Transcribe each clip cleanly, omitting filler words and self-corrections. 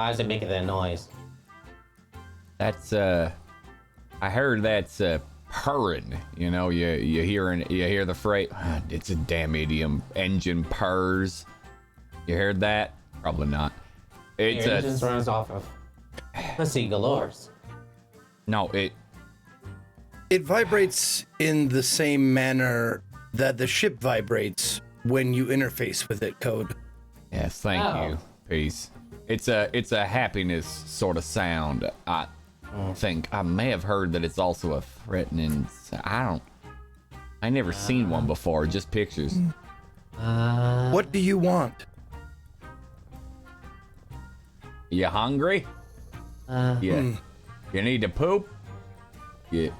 Why is it making that noise? That's I heard that's purring. You know, you hear the phrase. It's a damn idiom. Engine purrs. You heard that? Probably not. It just runs off of pussy galores. No, It vibrates in the same manner that the ship vibrates when you interface with it, Code. Yes, thank you. Peace. It's a happiness sort of sound. I think I may have heard that it's also a threatening. I never seen one before. Just pictures. What do you want? You hungry? Yeah. You need to poop? Yeah.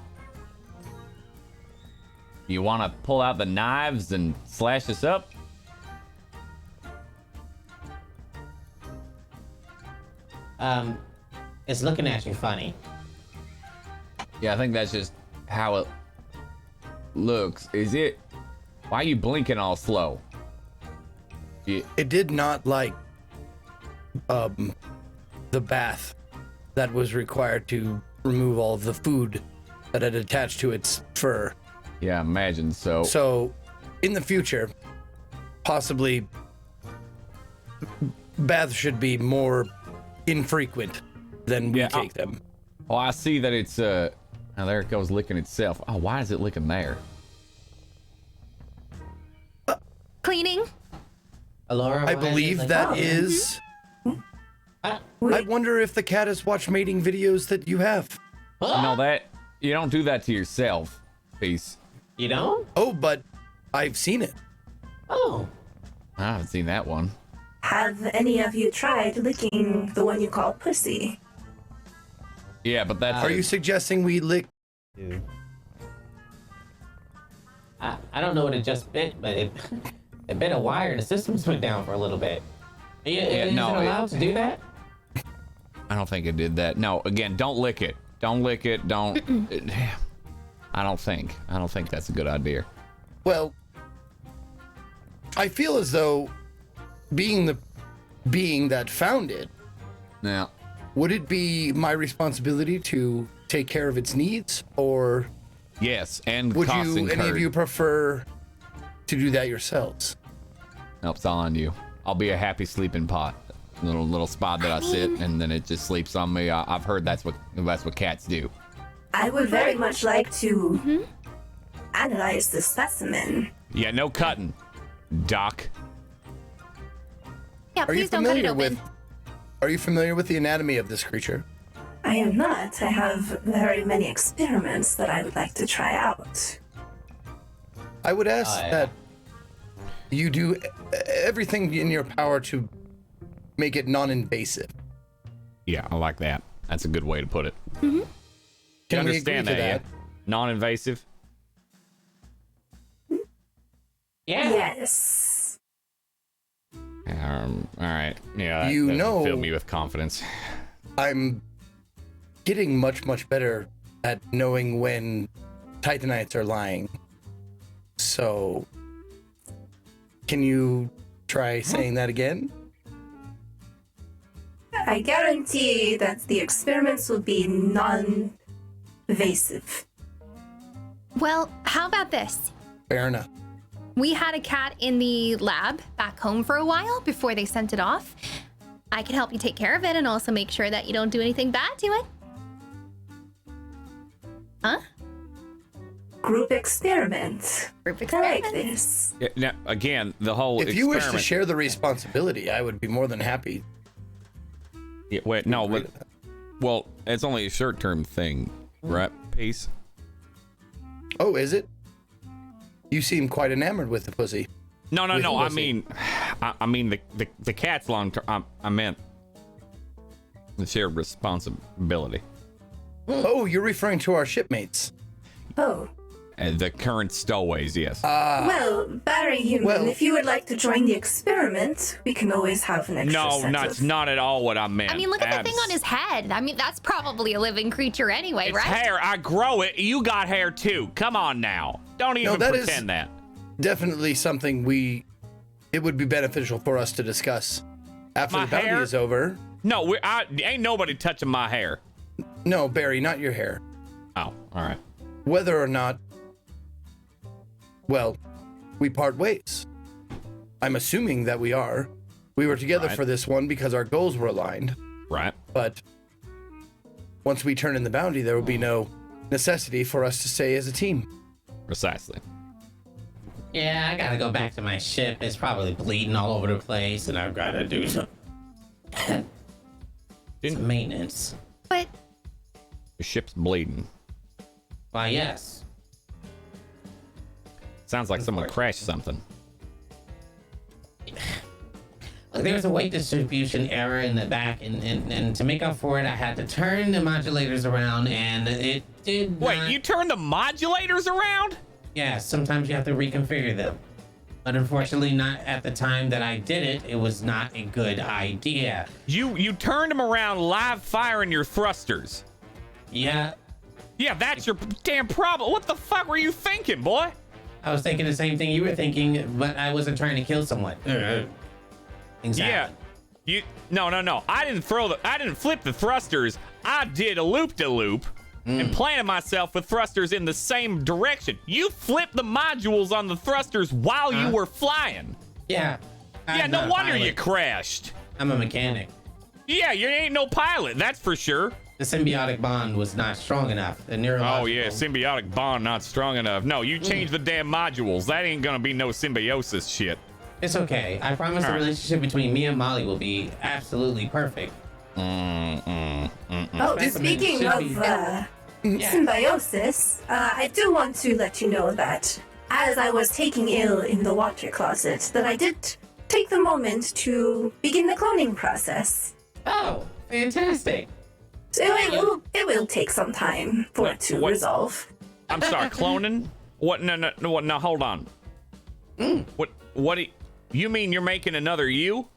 You want to pull out the knives and slash us up? It's looking at you funny. Yeah, I think that's just how it looks. Is it? Why are you blinking all slow? Yeah. It did not like the bath that was required to remove all of the food that had attached to its fur. Yeah, imagine so. So, in the future, possibly baths should be more infrequent than we take them. Oh, I see that it's now there it goes licking itself. Oh, why is it licking there? Cleaning. Alora, I believe that is. I wonder if the cat has watched mating videos that you have. No, that you don't do that to yourself. Peace. You don't? Oh, but I've seen it. Oh. I haven't seen that one. Have any of you tried licking the one you call pussy? Yeah, but that's. Are you suggesting we lick? Dude. I don't know what it just bit, but it bit a wire and the systems went down for a little bit. Is it allowed to do that? I don't think it did that. No, again, don't lick it. Don't lick it. Don't. I don't think that's a good idea. Well, I feel as though being the being that found it, Now, would it be my responsibility to take care of its needs, or yes, and would costs you incurred. any of you prefer to do that yourselves? Nope, it's all on you. I'll be a happy sleeping pot. Little spot that I sit, and then it just sleeps on me. I've heard that's what cats do. I would very much like to analyze the specimen. Yeah, no cutting, Doc. Yeah, Are you please don't cut it familiar open. with? Are you familiar with the anatomy of this creature? I am not. I have very many experiments that I would like to try out. I would ask that you do everything in your power to make it non-invasive. Yeah, I like that. That's a good way to put it. Can You we agree understand to that, yeah? that? Non-invasive. Yeah. Yes. All right. Yeah, that You doesn't know- fill me with confidence. I'm getting much better at knowing when Titanites are lying. So, can you try saying that again? I guarantee that the experiments will be non-invasive. Well, how about this? Fair enough. We had a cat in the lab back home for a while before they sent it off. I can help you take care of it and also make sure that you don't do anything bad to it. Huh? Group experiment. Group I experiment. like this. Yeah, now, again, the whole If you wish to experiment- share the responsibility, I would be more than happy. Yeah, wait, no, but well, it's only a short-term thing, right? Peace. Oh, is it? You seem quite enamored with the pussy. No. With I pussy. mean, the cat's long-term. I meant the shared responsibility. Oh, you're referring to our shipmates. Oh. The current stowaways, yes. Well, Barry Human, well- if you would like to join the experiment, we can always have an extra No, set that's of... not at all what I meant. I mean, look at the thing on his head. I mean, that's probably a living creature anyway, It's right? hair. I grow it. You got hair too. Come on now. Don't even that is- pretend that. Definitely something it would be beneficial for us to discuss after My the bounty hair? is over. No, ain't nobody touching my hair. No, Barry, not your hair. Oh, all right. Whether or not, well, we part ways. I'm assuming that we are. We were together for this one because our goals were aligned. Right. But once we turn in the bounty, there will be no necessity for us to stay as a team. Precisely. Yeah, I gotta go back to my ship. It's probably bleeding all over the place, and I've gotta do some maintenance. But The ship's bleeding. Why, yes. Sounds like someone crashed something. Look, there was a weight distribution error in the back, and to make up for it, I had to turn the modulators around, and it did Wait, not... you turned the modulators around? Yeah, sometimes you have to reconfigure them. But unfortunately, not at the time that I did it. It was not a good idea. You turned them around live firing your thrusters. Yeah. Yeah, that's your damn problem. What the fuck were you thinking, boy? I was thinking the same thing you were thinking, but I wasn't trying to kill someone. Things happen. Yeah. No. I didn't flip the thrusters. I did a loop-de-loop and planted myself with thrusters in the same direction. You flipped the modules on the thrusters while you were flying. Yeah. Yeah, no wonder you crashed. I'm a mechanic. Yeah, you ain't no pilot, that's for sure. The symbiotic bond was not strong enough. The neurological... Oh, yeah, symbiotic bond not strong enough. No, you changed the damn modules. That ain't gonna be no symbiosis shit. It's okay. I promise the relationship between me and Molly will be absolutely perfect. Oh, speaking of symbiosis, I do want to let you know that as I was taking ill in the water closet, that I did take the moment to begin the cloning process. Oh, fantastic. So it will take some time for it to resolve. I'm sorry, cloning? What? No, hold on. What do you mean you're making another you?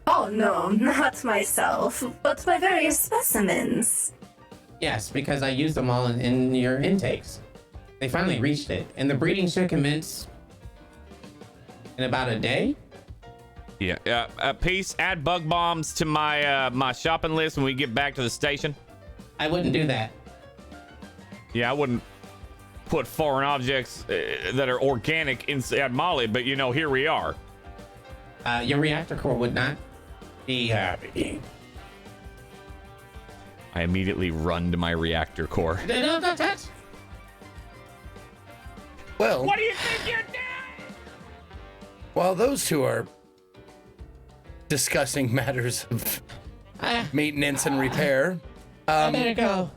Oh no, not myself, but my various specimens. Yes, because I used them all in your intakes. They finally reached it, and the breeding should commence in about a day. Yeah. Peace. Add bug bombs to my my shopping list when we get back to the station. I wouldn't do that. Yeah, I wouldn't put foreign objects that are organic inside Molly, but you know, here we are. Your reactor core would not be happy. I immediately run to my reactor core. Don't touch. Well, What do you think you're doing? while those two are discussing matters of maintenance and repair, I better go.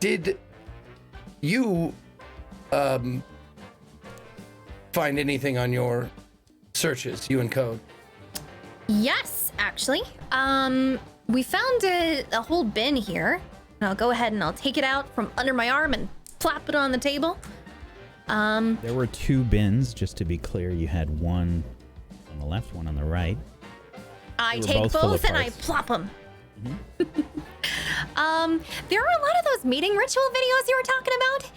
did you find anything on your searches, you and Code? yes, actually. We found a whole bin here. I'll go ahead and I'll take it out from under my arm and plop it on the table. There were two bins, just to be clear. You had one on the left, one on the right. I They were take both full of both and I parts. plop them. There are a lot of those mating ritual videos you were talking about.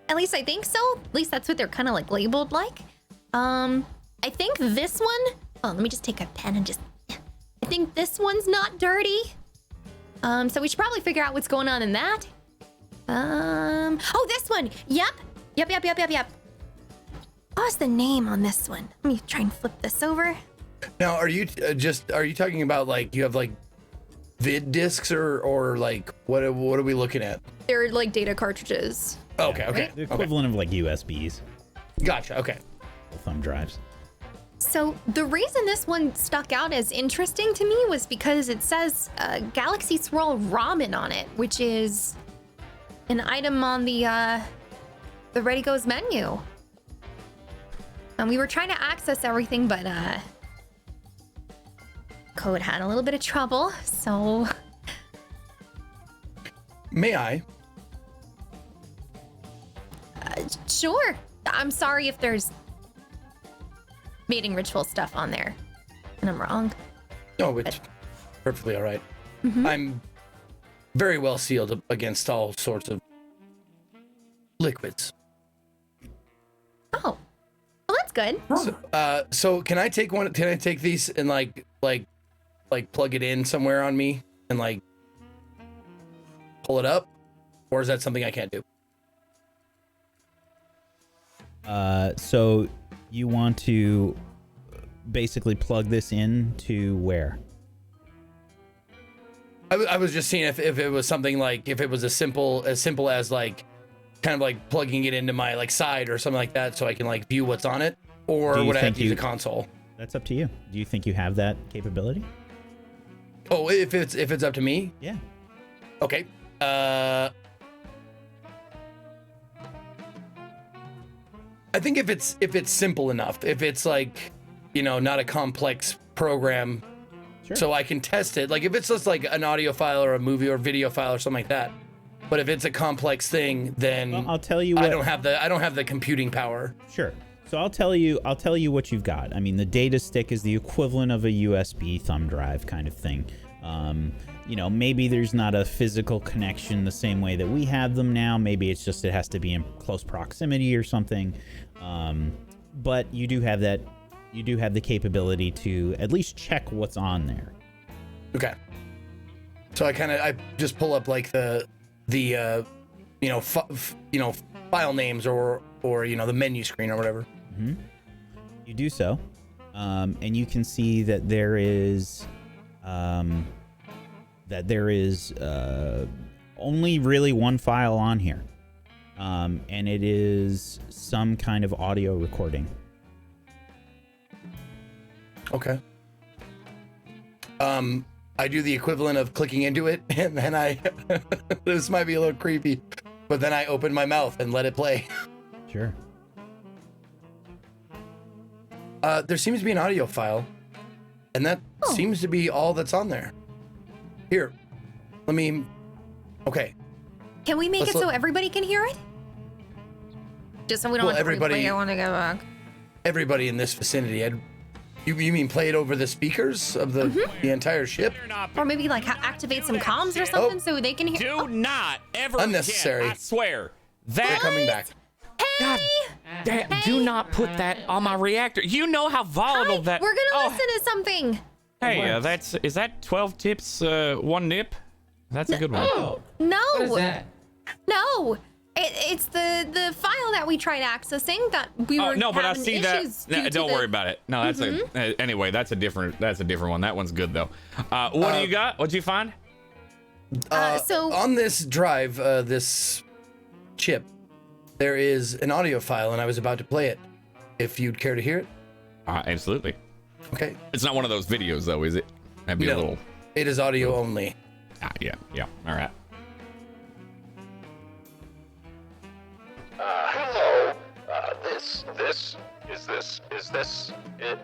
At least I think so. At least that's what they're kind of like labeled like. I think this one. Oh, let me just take a pen and just. I think this one's not dirty. So we should probably figure out what's going on in that. Oh, this one. Yep. What's the name on this one? Let me try and flip this over. Now, are you talking about like you have like vid discs or like what are we looking at? They're like data cartridges. Okay. The equivalent of like USBs, Gotcha. Okay. thumb drives. So the reason this one stuck out as interesting to me was because it says Galaxy Swirl Ramen on it, which is an item on the Ready Goes menu. And we were trying to access everything, but Code had a little bit of trouble, so... May I? Sure. I'm sorry if there's mating ritual stuff on there, and I'm wrong. No, it's perfectly all right. I'm very well sealed against all sorts of liquids. Oh. Well, that's good. So can I take one? Can I take these and like like plug it in somewhere on me and like pull it up, or is that something I can't do? So you want to basically plug this in to where? I was just seeing if it was something like, if it was as simple as like kind of like plugging it into my like side or something like that, so I can like view what's on it, or would I have to use a console? That's up to you. Do you think you have that capability? Oh, if it's up to me? Yeah. Okay. I think if it's simple enough, if it's like, not a complex program, sure, so I can test it. Like if it's just like an audio file or a movie or video file or something like that. But if it's a complex thing, then well, I'll tell you what, I don't have the computing power. Sure. So I'll tell you what you've got. I mean, the data stick is the equivalent of a USB thumb drive kind of thing. Maybe there's not a physical connection the same way that we have them now. Maybe it's just it has to be in close proximity or something. But you do have that. You do have the capability to at least check what's on there. Okay. So I just pull up like the file names or the menu screen or whatever. Mm-hmm. You do so, and you can see that there is only really one file on here, and it is some kind of audio recording. Okay. I do the equivalent of clicking into it, and then this might be a little creepy, but then I open my mouth and let it play. Sure. There seems to be an audio file, and that seems to be all that's on there. Here, okay. Can we make it so everybody can hear it? Just so we don't have to replay. I want to go back. Everybody in this vicinity. You mean play it over the speakers of the entire ship? Or maybe like activate some comms or something so they can hear. Do not ever unnecessary. Again, I swear. They're coming back. God, do not put that on my reactor. You know how volatile that. We're gonna listen to something. Hey, is that 12 tips, one nip? That's a good one. No. What is that? No. It's the file that we tried accessing that we were no, but I see that. No, don't worry about it. No, that's anyway. That's a different one. That one's good though. What do you got? What'd you find? So on this drive, this chip, there is an audio file, and I was about to play it. If you'd care to hear it. Absolutely. Okay. It's not one of those videos though, is it? That'd be a little. It is audio only. Yeah. All right. Hello. Is this it?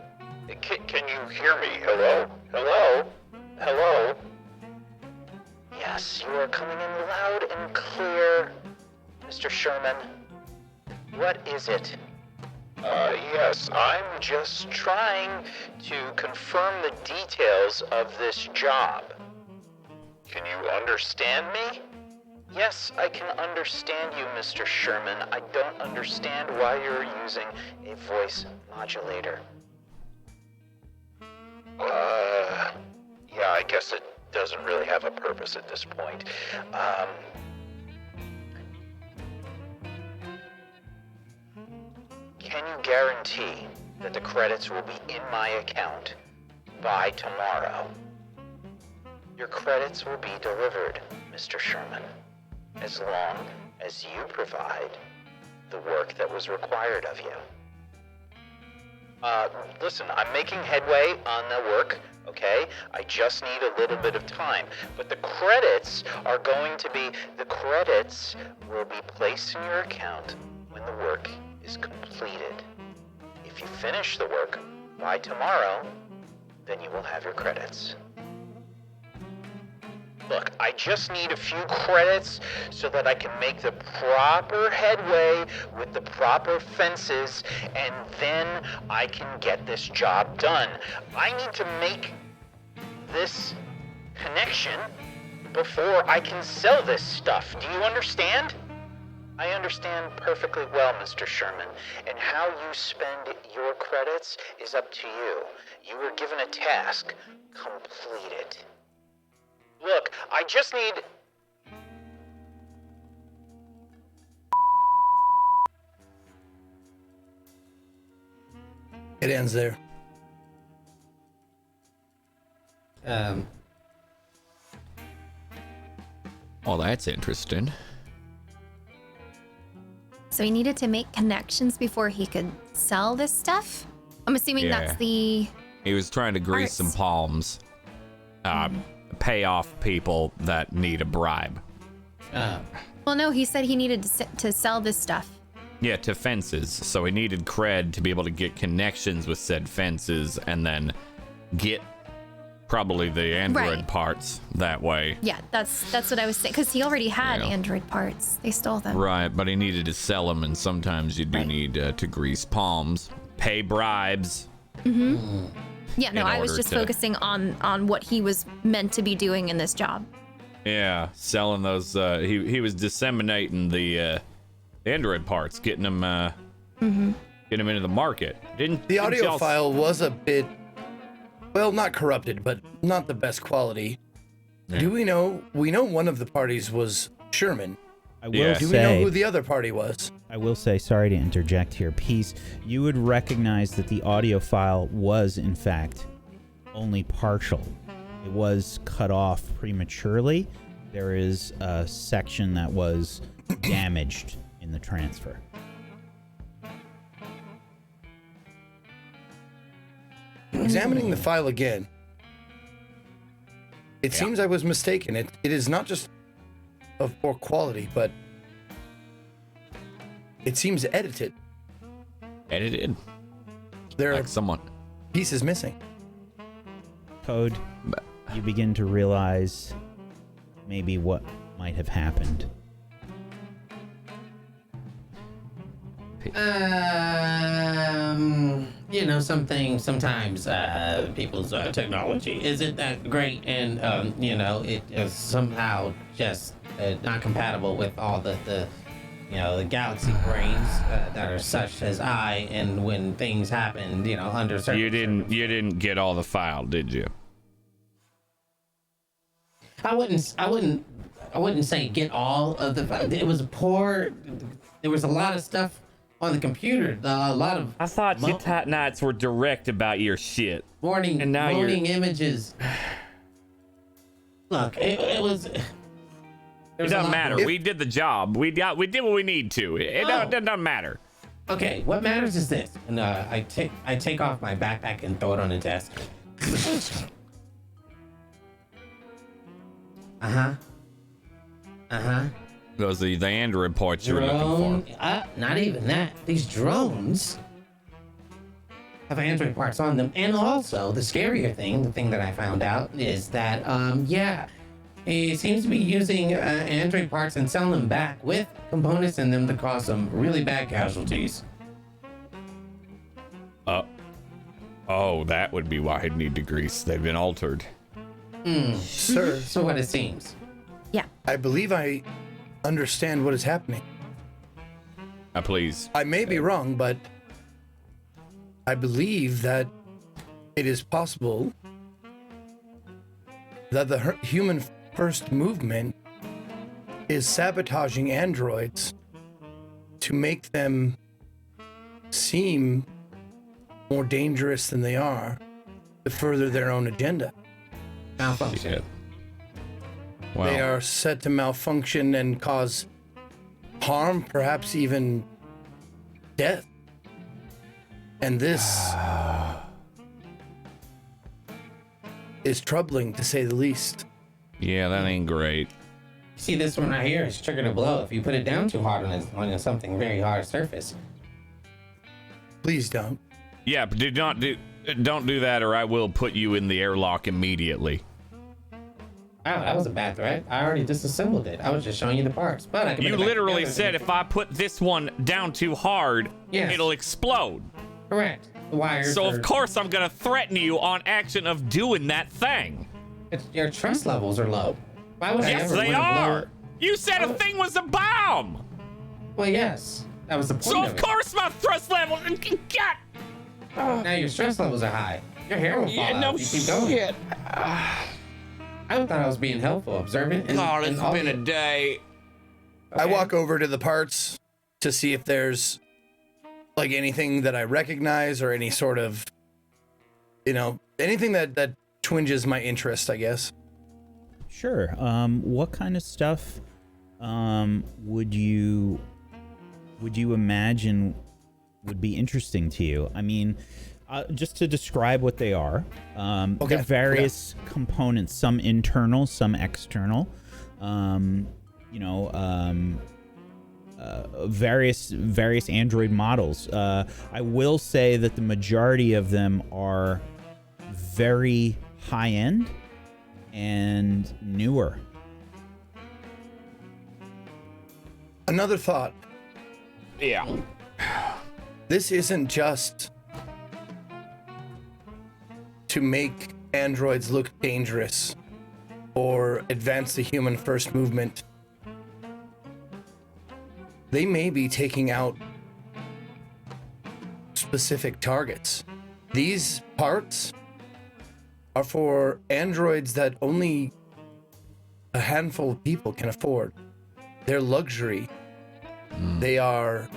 Can you hear me? Hello? Yes, you are coming in loud and clear, Mr. Sherman. What is it? Yes, I'm just trying to confirm the details of this job. Can you understand me? Yes, I can understand you, Mr. Sherman. I don't understand why you're using a voice modulator. Yeah, I guess it doesn't really have a purpose at this point. Can you guarantee that the credits will be in my account by tomorrow? Your credits will be delivered, Mr. Sherman, as long as you provide the work that was required of you. Listen, I'm making headway on the work, okay? I just need a little bit of time. But the credits will be placed in your account when the work is completed. If you finish the work by tomorrow, then you will have your credits. Look, I just need a few credits so that I can make the proper headway with the proper fences, and then I can get this job done. I need to make this connection before I can sell this stuff. Do you understand? I understand perfectly well, Mr. Sherman, and how you spend your credits is up to you. You were given a task. Complete it. Look, I just need... It ends there. Well, that's interesting. So he needed to make connections before he could sell this stuff? I'm assuming that's the... He was trying to grease some palms. Pay off people that need a bribe. Well, no, he said he needed to sell this stuff. Yeah, to fences. So he needed cred to be able to get connections with said fences and then get probably the android parts that way. Yeah, that's what I was saying, because he already had android parts. They stole them. Right, but he needed to sell them, and sometimes you do need to grease palms, pay bribes. Mm-hmm. Yeah, no, I was just focusing on what he was meant to be doing in this job. Yeah, selling those. He was disseminating the android parts, getting them getting them into the market. The audio file was a bit, well, not corrupted, but not the best quality. Yeah. Do we know one of the parties was Sherman? I will say, do we know who the other party was? I will say, sorry to interject here, Peace, you would recognize that the audio file was, in fact, only partial. It was cut off prematurely. There is a section that was damaged in the transfer. Examining the file again, it seems I was mistaken. It is not just of poor quality, but it seems edited. Edited? There like are someone. Pieces missing. Code, you begin to realize maybe what might have happened. Sometimes people's technology isn't that great, and it is somehow just not compatible with all the galaxy brains that are such as I. And when things happen, under certain you didn't get all the file, did you? I wouldn't say get all of the file. It was poor. There was a lot of stuff on the computer. A lot of. I thought you top nights were direct about your shit. Morning images. Look, it was. It doesn't matter. We did the job. We did what we need to. It doesn't matter. Okay, what matters is this. And I take off my backpack and throw it on the desk. Those are the android parts you were looking for. Not even that. These drones have android parts on them. And also, the scarier thing, the thing that I found out, is that, he seems to be using android parts and selling them back with components in them to cause some really bad casualties. Oh, that would be why I'd need to grease. They've been altered. Sir. So what it seems. Yeah. I believe I understand what is happening. Please. I may be wrong, but I believe that it is possible that the human first movement is sabotaging androids to make them seem more dangerous than they are, to further their own agenda. Malfunction. Wow. They are set to malfunction and cause harm, perhaps even death. And this is troubling, to say the least. Yeah, that ain't great. See, this one right here is triggered a blow if you put it down too hard on something very hard surface. Please don't. Yeah, but don't do that, or I will put you in the airlock immediately. Wow, that was a bad threat. I already disassembled it. I was just showing you the parts. But I can. You literally said if I put this one down too hard, it'll explode. Correct. The wires. So of course I'm gonna threaten you on action of doing that thing. Your trust levels are low. Why would I yes, ever they want to are. blow? You said a thing was a bomb. Well, yes. That was the point So of of it. course my thrust level. God. Now your stress levels are high. Your hair will fall Yeah, out no if you keep going. shit. I thought I was being helpful, observant. And, God, and it's all been a the- day. I Okay. walk over to the parts to see if there's like anything that I recognize or any sort of, anything that twinges my interest, I guess. Sure. What kind of stuff would you imagine would be interesting to you? I mean, just to describe what they are, Okay, the various components, some internal, some external. Various Android models. I will say that the majority of them are very high end and newer. Another thought. Yeah. This isn't just to make androids look dangerous or advance the human first movement. They may be taking out specific targets. These parts are for androids that only a handful of people can afford. They're luxury. They are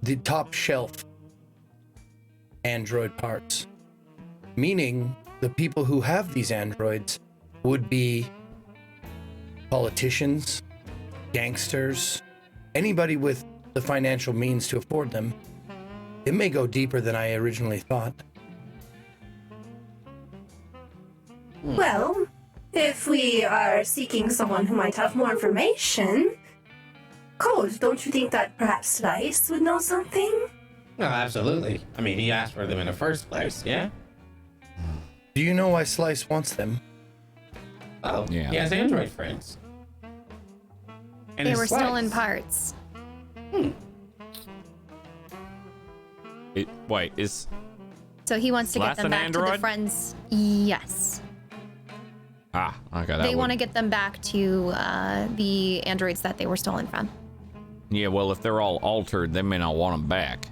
the top shelf android parts. Meaning the people who have these androids would be politicians, gangsters, anybody with the financial means to afford them. It may go deeper than I originally thought. Well, if we are seeking someone who might have more information, Code, don't you think that perhaps Slice would know something? No, absolutely. I mean, he asked for them in the first place, yeah? Do you know why Slice wants them? Oh, Yeah. he has Android friends. And They it's were stolen Slice. parts. Wait, is So he wants to Slice get them an back to the android? friends. Yes. okay? That They would- want to get them back to the androids that they were stolen from. Yeah, well, if they're all altered, they may not want them back.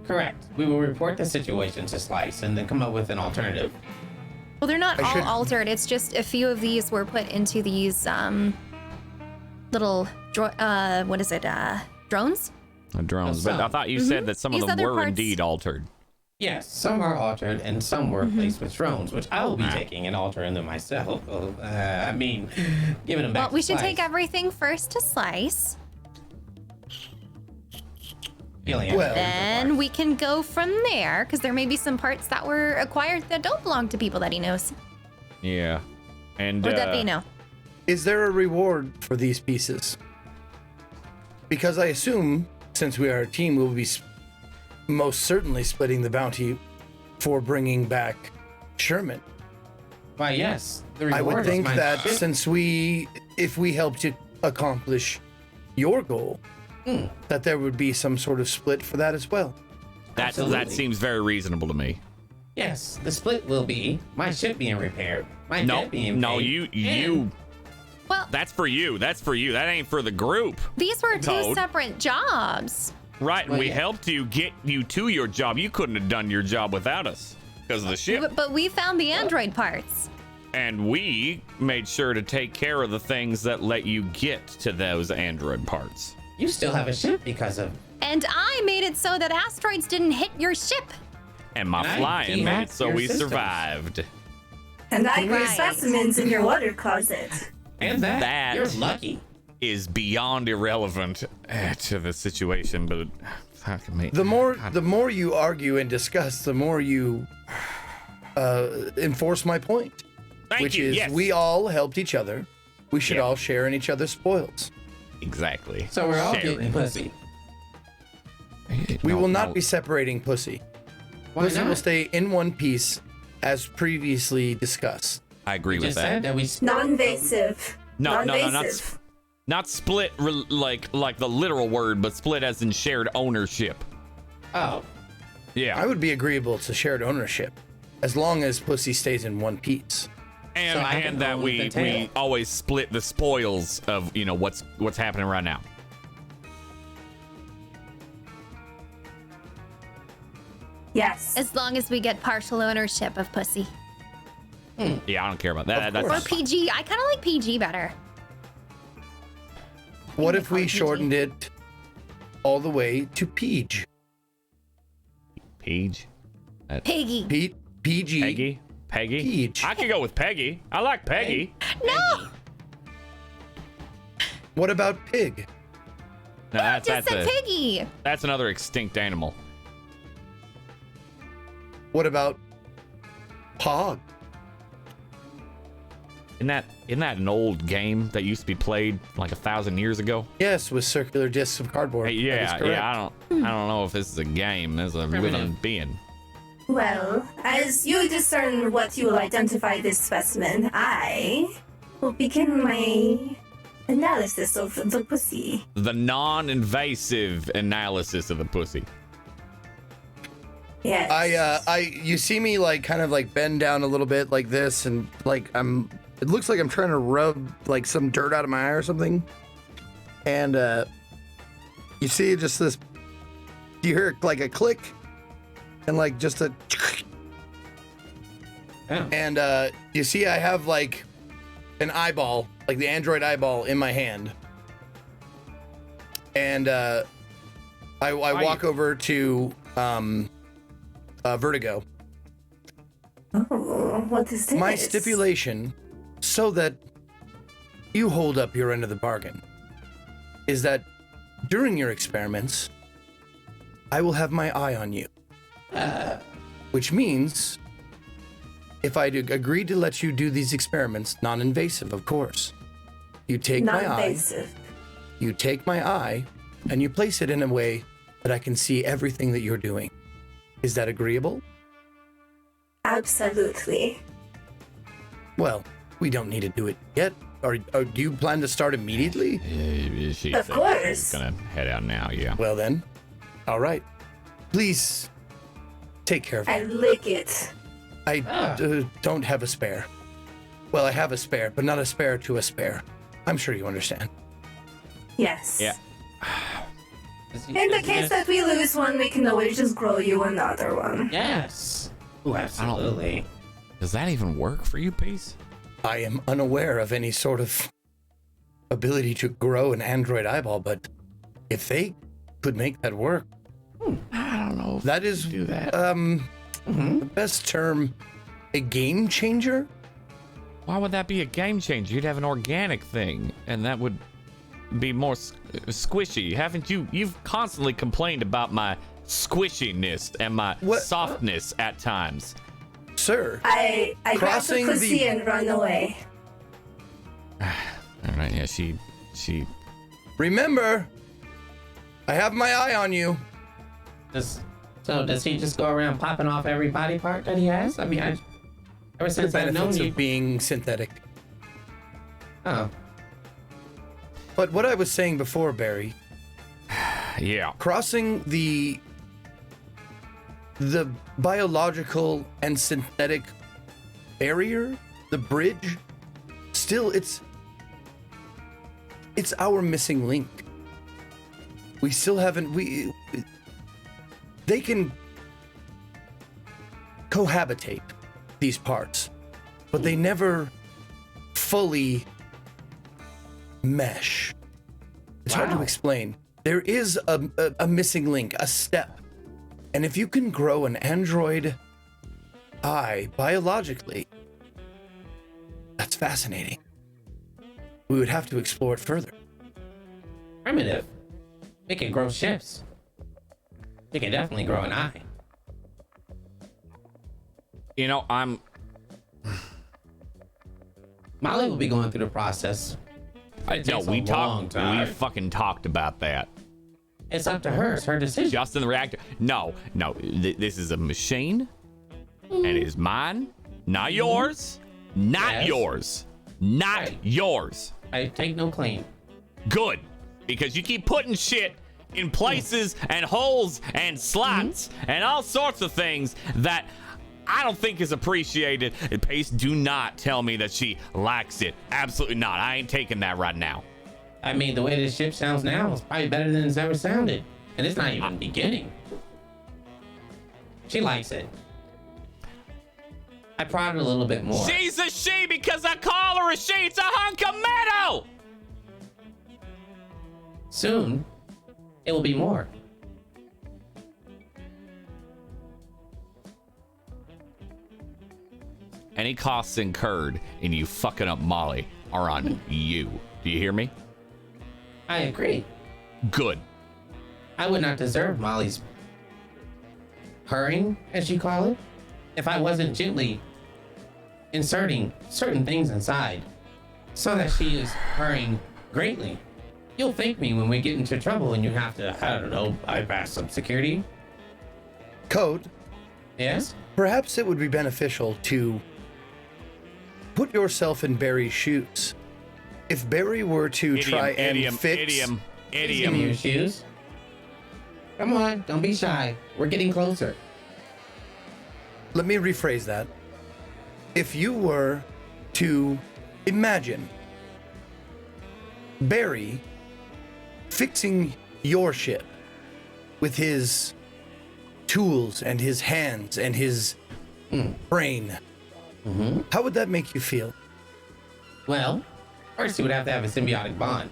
Correct. We will report the situation to Slice and then come up with an alternative. Well, they're not I all should- altered. It's just a few of these were put into these little drones? Drones, Well, but I thought you said that some of These them other were parts- indeed altered. Yes, some are altered and some were replaced with drones, which I will be taking and altering them myself. Giving them back Well, we to should Slice. take everything first to Slice. Healing Well- Then we can go from there, because there may be some parts that were acquired that don't belong to people that he knows. Yeah, and Or that they know. Is there a reward for these pieces? Because I assume, since we are a team, we'll be most certainly splitting the bounty for bringing back Sherman. Why, yes. The I reward would is think my that ship. since if we helped you accomplish your goal, that there would be some sort of split for that as well. that Absolutely. seems very reasonable to me. Yes, the split will be my ship being repaired, my No, debt being no, paid, you. Well, That's for you. That's for you. That ain't for the group. these were two Toad. separate jobs. Right, and Well, we yeah. helped you get you to your job. You couldn't have done your job without us because of the ship. But we found the android parts. And we made sure to take care of the things that let you get to those android parts. You still have a ship because of. And I made it so that asteroids didn't hit your ship. And my And I flying made it dehacked so your we systems. survived. And I grew Right. specimens in your water closet. And that, That- you're lucky. Is beyond irrelevant to the situation, but fuck me. The more you argue and discuss, the more you enforce my point, Thank which you. is Yes. we all helped each other. We should Yeah. all share in each other's spoils. Exactly. So we're all Sharing. getting pussy. We No, will not no. be separating pussy. Why Pussy not? will stay in one piece, as previously discussed. I agree with Just that. said that we. Non-invasive. No, Non-invasive. not split like the literal word, but split as in shared ownership. Oh, Yeah. I would be agreeable to shared ownership, as long as pussy stays in one piece. And that we always split the spoils of, you know, what's happening right now. Yes. As long as we get partial ownership of pussy. Yeah, I don't care about that. Or PG. I kind of like PG better. What if we shortened it all the way to Peach? Peach? Piggy. PG. Peggy? Peach. I could go with Peggy. I like Peggy. No! What about Pig? No, I just said piggy. That's another extinct animal. What about Pog? Isn't that an old game that used to be played like 1,000 years ago? Yes, with circular discs of cardboard. Hey, yeah. I don't know if this is a game. This is a living being. Well, as you discern what you will identify this specimen, I will begin my analysis of the pussy. The non-invasive analysis of the pussy. Yes. You see me like kind of like bend down a little bit like this, and like it looks like I'm trying to rub like some dirt out of my eye or something. And you see just this, you hear like a click and like just a, and you see I have like an eyeball, like the android eyeball in my hand. And I walk over to Vertigo. Oh, what is this? My stipulation, so that you hold up your end of the bargain, is that during your experiments, I will have my eye on you. Which means, if I agree to let you do these experiments, non-invasive, of course, you take my eye. Non-invasive. You take my eye, and you place it in a way that I can see everything that you're doing. Is that agreeable? Absolutely. Well, we don't need to do it yet. Or do you plan to start immediately? Of course. She's gonna head out now, yeah. Well then, all right. Please take care of I it. lick it. I don't have a spare. Well, I have a spare, but not a spare to a spare. I'm sure you understand. Yes. Yeah. In the case that we lose one, we can always just grow you another one. Yes. Oh, absolutely. Does that even work for you, Peace? I am unaware of any sort of ability to grow an android eyeball, but if they could make that work, I don't know. that is do that. the best term, a game changer. Why would that be a game changer? You'd have an organic thing, and that would be more squishy. Haven't you? You've constantly complained about my squishiness and my softness at times. Sir, I grab the crossing pussy and run away. All right, yeah, she. remember, I have my eye on you. Does he just go around popping off every body part that he has? I mean, ever since I've known Benefits you. of being synthetic. Oh. But what I was saying before, Barry, Yeah. crossing the biological and synthetic barrier, the bridge, still it's our missing link. We still haven't they can cohabitate these parts, but they never fully mesh. It's hard to explain. There is a missing link, a step. And if you can grow an android eye biologically, that's fascinating. We would have to explore it further. Primitive. It can grow ships. It can definitely grow an eye. You know, Molly will be going through the process. We fucking talked about that. It's up to her. It's her decision. Just in the reactor. No. This is a machine, and it is mine, not yours, not yours, not yours. I take no claim. Good, because you keep putting shit in places and holes and slots and all sorts of things that I don't think is appreciated. And Pace, do not tell me that she likes it. Absolutely not. I ain't taking that right now. I mean, the way this ship sounds now is probably better than it's ever sounded. And it's not even beginning. She likes it. I prod it a little bit more. She's a she because I call her a she. It's a hunk of metal. Soon, it will be more. Any costs incurred in you fucking up Molly are on you. Do you hear me? I agree. Good. I would not deserve Molly's purring, as you call it, if I wasn't gently inserting certain things inside so that she is purring greatly. You'll thank me when we get into trouble and you have to, I don't know, bypass some security. Code, Yes? perhaps it would be beneficial to put yourself in Barry's shoes. If Barry were to try and fix... Give me your shoes. Come on, don't be shy. We're getting closer. Let me rephrase that. If you were to imagine Barry fixing your ship with his tools and his hands and his brain, how would that make you feel? Well, first you would have to have a symbiotic bond.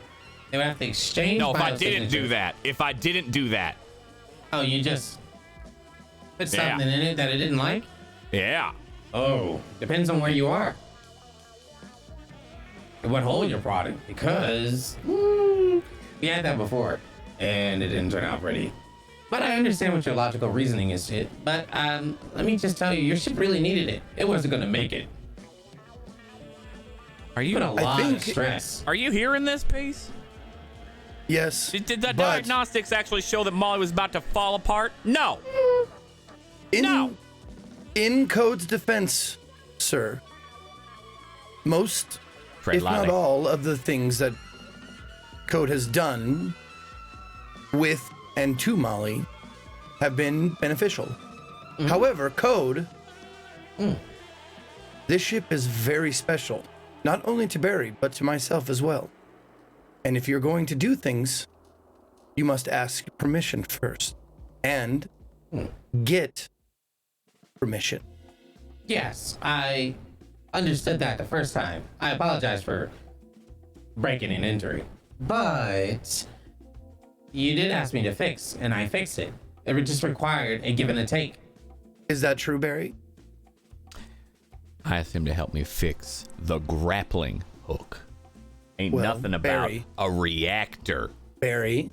They would have to exchange. No, if I didn't biosignatures. do that. If I didn't do that. Oh, you just put something in it that it didn't like? Yeah. Oh, depends on where you are. And what hole you're prodding. Because we had that before, and it didn't turn out pretty. But I understand what your logical reasoning is, shit. But let me just tell you, your ship really needed it. It wasn't gonna make it. Are you Put a lot of stress. Are you hearing this, Pace? Yes. Did the but diagnostics actually show that Molly was about to fall apart? No. In Code's defense, sir, most, Tread if lightly. not all, of the things that Code has done with and to Molly have been beneficial. However, Code, this ship is very special, not only to Barry, but to myself as well. And if you're going to do things, you must ask permission first and get permission. Yes, I understood that the first time. I apologize for breaking and entering. But you did ask me to fix, and I fixed it. It just required a give and a take. Is that true, Barry? I asked him to help me fix the grappling hook. Ain't Well, nothing about Barry. a reactor. Barry,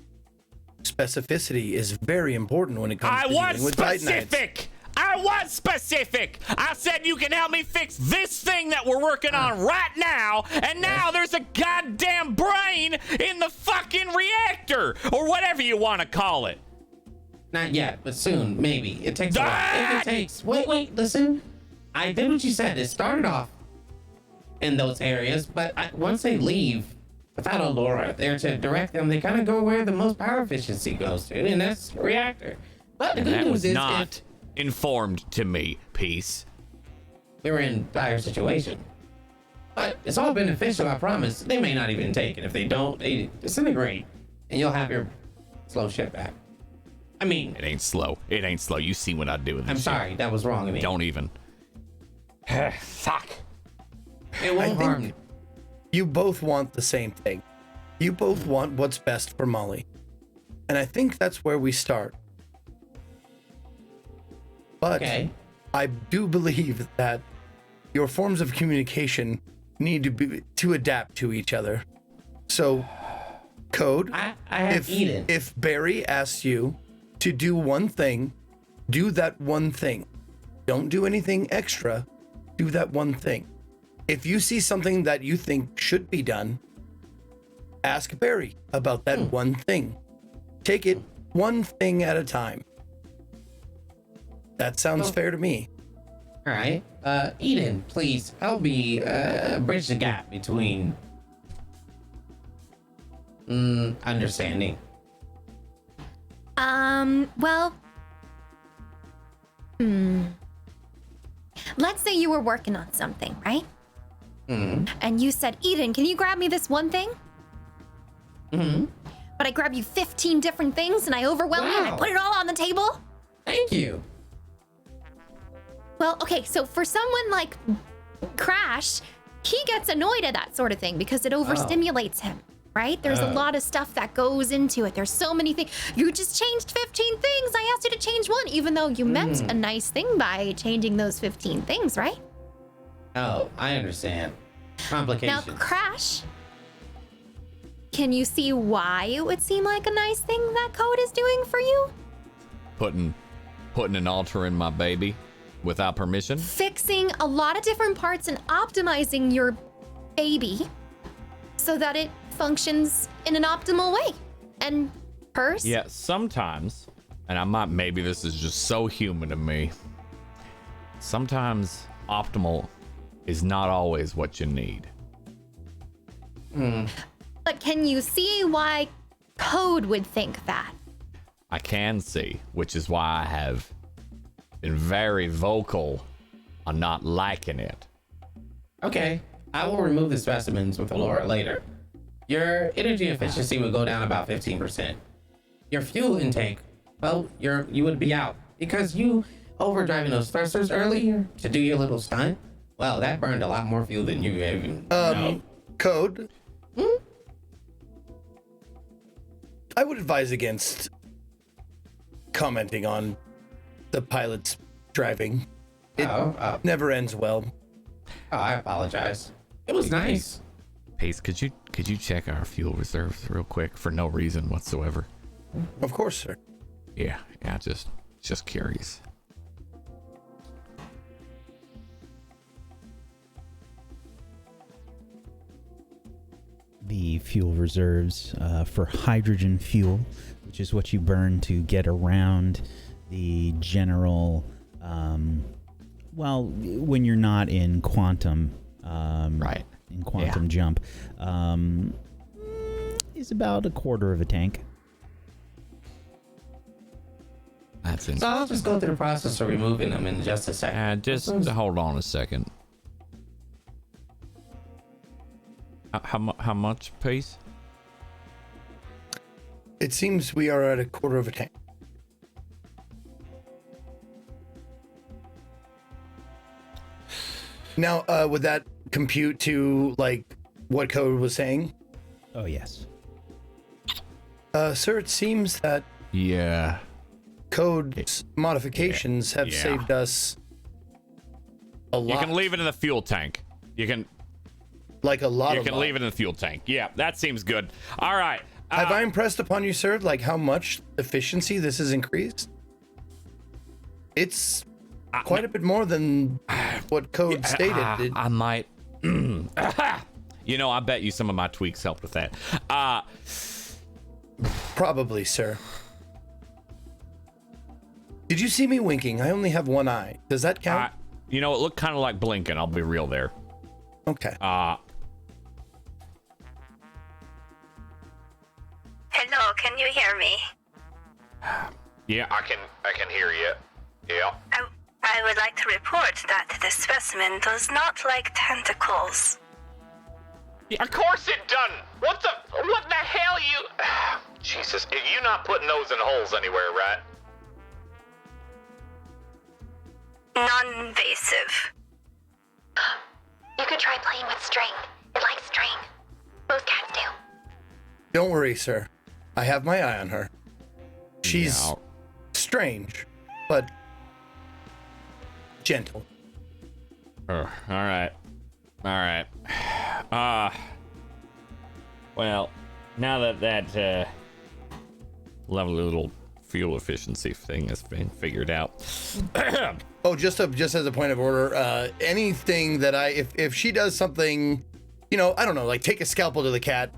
specificity is very important when it comes I to was dealing with Titanites. specific. I was specific. I said you can help me fix this thing that we're working on right now, and now there's a goddamn brain in the fucking reactor, or whatever you want to call it. Not yet, but soon, maybe. It takes a while. If it takes... Wait, listen. I did what you said. It started off in those areas, but once they leave, without a Laura there to direct them, they kind of go where the most power efficiency goes to, and that's the reactor. But the good That news was is not informed to me, Peace. we were in dire situation. But it's all beneficial, I promise. They may not even take it. If they don't, they disintegrate, and you'll have your slow ship back. I mean, It ain't slow. It ain't slow. You see what I do with this I'm shit. sorry, that was wrong of me. Don't even. Fuck. It I won't harm think you both want the same thing. You both want what's best for Molly. And I think that's where we start. But Okay. I do believe that your forms of communication need to adapt to each other. So, Code, I have Eden. if Barry asks you to do one thing, do that one thing. Don't do anything extra. Do that one thing. If you see something that you think should be done, ask Barry about that one thing. Take it one thing at a time. That sounds fair to me. All right. Eden, please help me bridge the gap between understanding. Well, let's say you were working on something, right? And you said, Eden, can you grab me this one thing? But I grab you 15 different things and I overwhelm you and I put it all on the table? Thank you. Well, okay, so for someone like Crash, he gets annoyed at that sort of thing because it overstimulates him, right? There's a lot of stuff that goes into it. There's so many things. You just changed 15 things. I asked you to change one, even though you meant a nice thing by changing those 15 things, right? Oh, I understand. Complications. Now, Crash, can you see why it would seem like a nice thing that code is doing for you? Putting an altar in my baby without permission? Fixing a lot of different parts and optimizing your baby so that it functions in an optimal way. And hers? Yeah, sometimes, and maybe this is just so human to me, sometimes optimal is not always what you need. But can you see why code would think that? I can see, which is why I have been very vocal on not liking it. Okay, I will remove the specimens with Laura later. Your energy efficiency would go down about 15%. Your fuel intake, well, you would be out because you overdriving those thrusters earlier to do your little stunt. Well, that burned a lot more fuel than you even know. Code. I would advise against commenting on the pilot's driving. It never ends well. Oh, I apologize. It was nice. Pace, could you check our fuel reserves real quick for no reason whatsoever? Of course, sir. Yeah, just curious. The fuel reserves for hydrogen fuel, which is what you burn to get around the general, when you're not in quantum, right? In quantum jump, is about a quarter of a tank. That's So I'll just go through the process of removing them in just a second. just hold on a second. How much, Pace? It seems we are at a quarter of a tank. Now, would that compute to, like, what code was saying? Oh, yes. Sir, it seems that code's modifications have saved us a lot. You can leave it in the fuel tank. You can leave it in the fuel tank. Yeah, that seems good. All right. Have I impressed upon you, sir, like how much efficiency this has increased? It's quite a bit more than what code stated. I might. I bet you some of my tweaks helped with that. Probably, sir. Did you see me winking? I only have one eye. Does that count? It looked kind of like blinking. I'll be real there. Okay. Hello, can you hear me? Yeah, I can hear you. Yeah. I would like to report that the specimen does not like tentacles. Yeah, of course it doesn't. What the hell you? Jesus, you're not putting those in holes anywhere, right? Non-invasive. You could try playing with string. It likes string. Most cats do. Don't worry, sir. I have my eye on her. She's strange, but gentle. All right. Well, now that lovely little fuel efficiency thing has been figured out. Oh, just as a point of order, anything that if she does something, I don't know, like take a scalpel to the cat.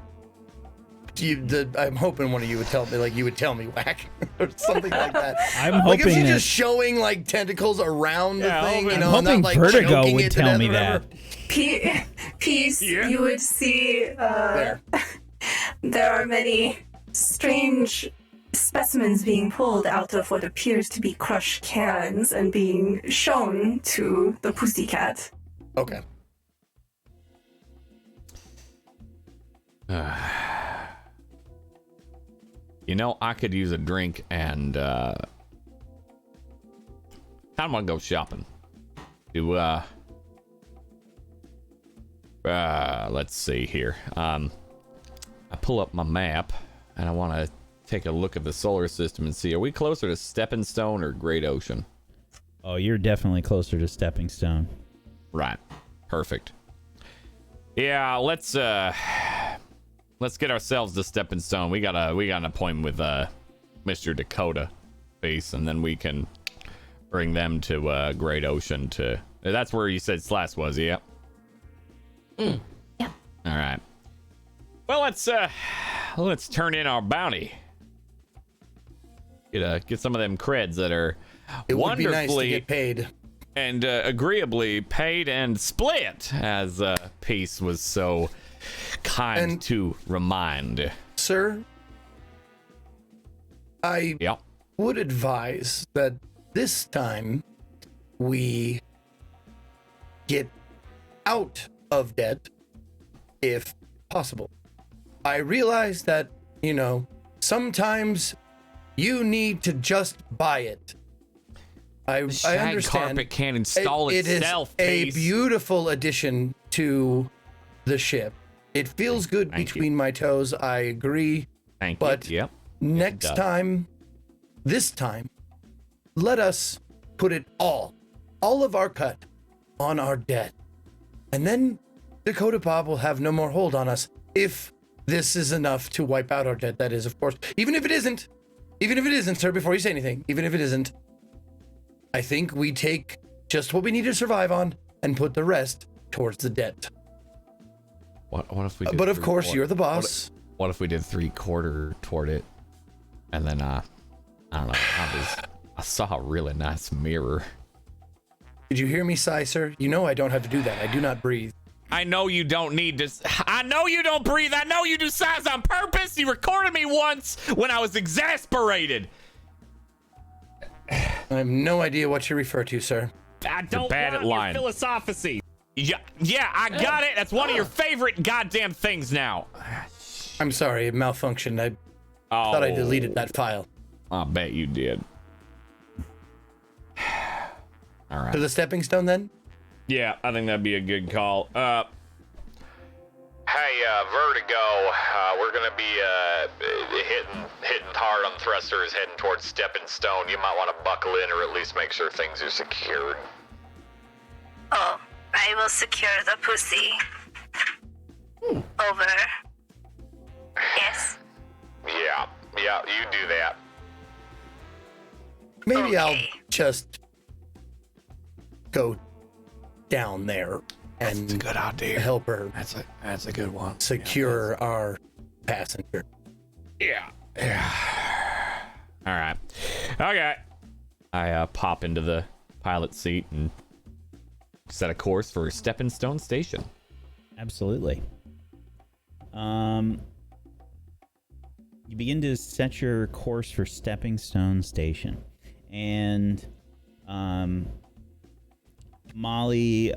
I'm hoping one of you would tell me, whack, or something like that. I'm like hoping if she's that, just showing like tentacles around the thing, I'm not hoping like Vertigo choking would it to tell death me or whatever. Peace, you would see There. there are many strange specimens being pulled out of what appears to be crushed cans and being shown to the pussycat. Okay. You know, I could use a drink and I don't want to go shopping. Let's see here. I pull up my map and I want to take a look at the solar system and see, are we closer to Stepping Stone or Great Ocean? Oh, you're definitely closer to Stepping Stone. Right. Perfect. Yeah, let's get ourselves to Stepping Stone. We got an appointment with Mr. Dakota Face, and then we can bring them to Great Ocean to. That's where you said Slash was, yeah. Yeah. All right. Well, let's turn in our bounty. Get some of them creds that are It would be wonderfully nice to get paid. and agreeably paid and split, as Peace was so kind And- to remind. Sir, I Yep. would advise that this time we get out of debt if possible. I realize that, sometimes you need to just buy it. I Shag understand. carpet can't install It itself. is a Peace. beautiful addition to the ship. It feels good Thank between my toes. I agree. Thank but you. Yep. Next does. time, this time, let us put it all of our cut on our debt. And then Dakota Bob will have no more hold on us if this is enough to wipe out our debt. That is, of course. Even if it isn't, sir, before you say anything, even if it isn't, I think we take just what we need to survive on and put the rest towards the debt. What if we? Did But of three course, quarter- you're the boss. What if we did 3/4 toward it, and then I don't know. I saw a really nice mirror. Did you hear me sigh, sir? You know I don't have to do that. I do not breathe. I know you don't need to. I know you don't breathe. I know you do sighs on purpose. You recorded me once when I was exasperated. I have no idea what you refer to, sir. I don't bad want at lying. Your philosophy. Yeah, I got it. That's one of your favorite goddamn things now. I'm sorry, it malfunctioned. I thought I deleted that file. I bet you did. All right. To the stepping stone, then? Yeah, I think that'd be a good call. Hey, Vertigo, we're gonna be hitting hard on thrusters, heading towards Stepping Stone. You might want to buckle in, or at least make sure things are secured. Oh, I will secure the pussy. Over. Yes. Yeah, you do that. Maybe I'll Okay. just go down there and Good idea. help her That's a good one. secure our passenger. Yeah. All right. Okay. I pop into the pilot seat and set a course for Stepping Stone Station. Absolutely. You begin to set your course for Stepping Stone Station, and Molly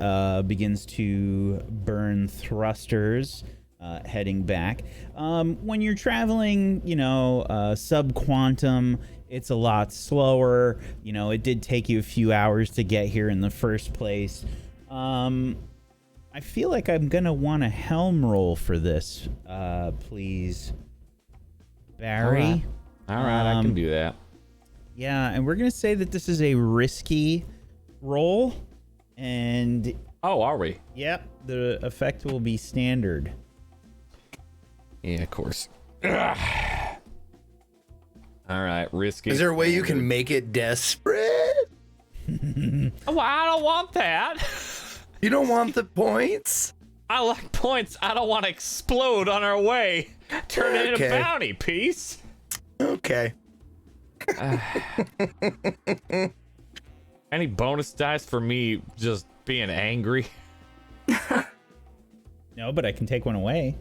begins to burn thrusters, heading back. When you're traveling, subquantum, it's a lot slower. It did take you a few hours to get here in the first place. I feel like I'm gonna want a helm roll for this, please, Barry. All right, I can do that. Yeah, and we're gonna say that this is a risky roll, and Oh, are we? yep, the effect will be standard. Yeah, of course. All right, risky. Is there a way you can make it desperate? Oh, I don't want that. You don't want the points? I like points. I don't want to explode on our way. Turn it into Okay. a bounty piece. Okay. Any bonus dice for me just being angry? No, but I can take one away.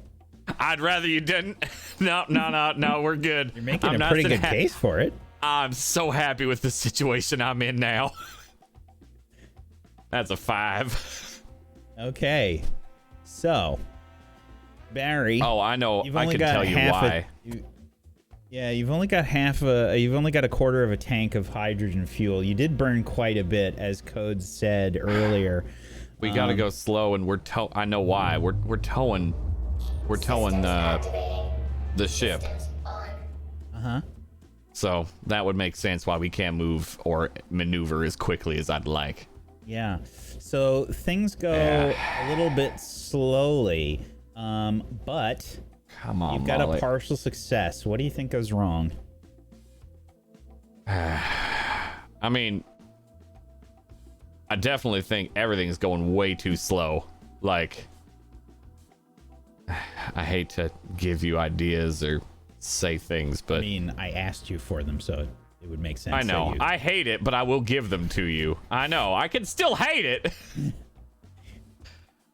I'd rather you didn't. No, we're good. You're making I'm a not pretty so good case for it. I'm so happy with the situation I'm in now. That's a 5. Okay. So, Barry. Oh, I know. You've I only can got tell you half why. You've only got you've only got a quarter of a tank of hydrogen fuel. You did burn quite a bit, as Code said earlier. We gotta go slow, and I know why. We're towing the ship. Uh-huh. So that would make sense why we can't move or maneuver as quickly as I'd like. Yeah. So things go a little bit slowly, but Come on, you've got Molly. a partial success. What do you think goes wrong? I mean, I definitely think everything's going way too slow. Like, I hate to give you ideas or say things, but I mean, I asked you for them, so it would make sense. I know. that you... I hate it, but I will give them to you. I know. I can still hate it.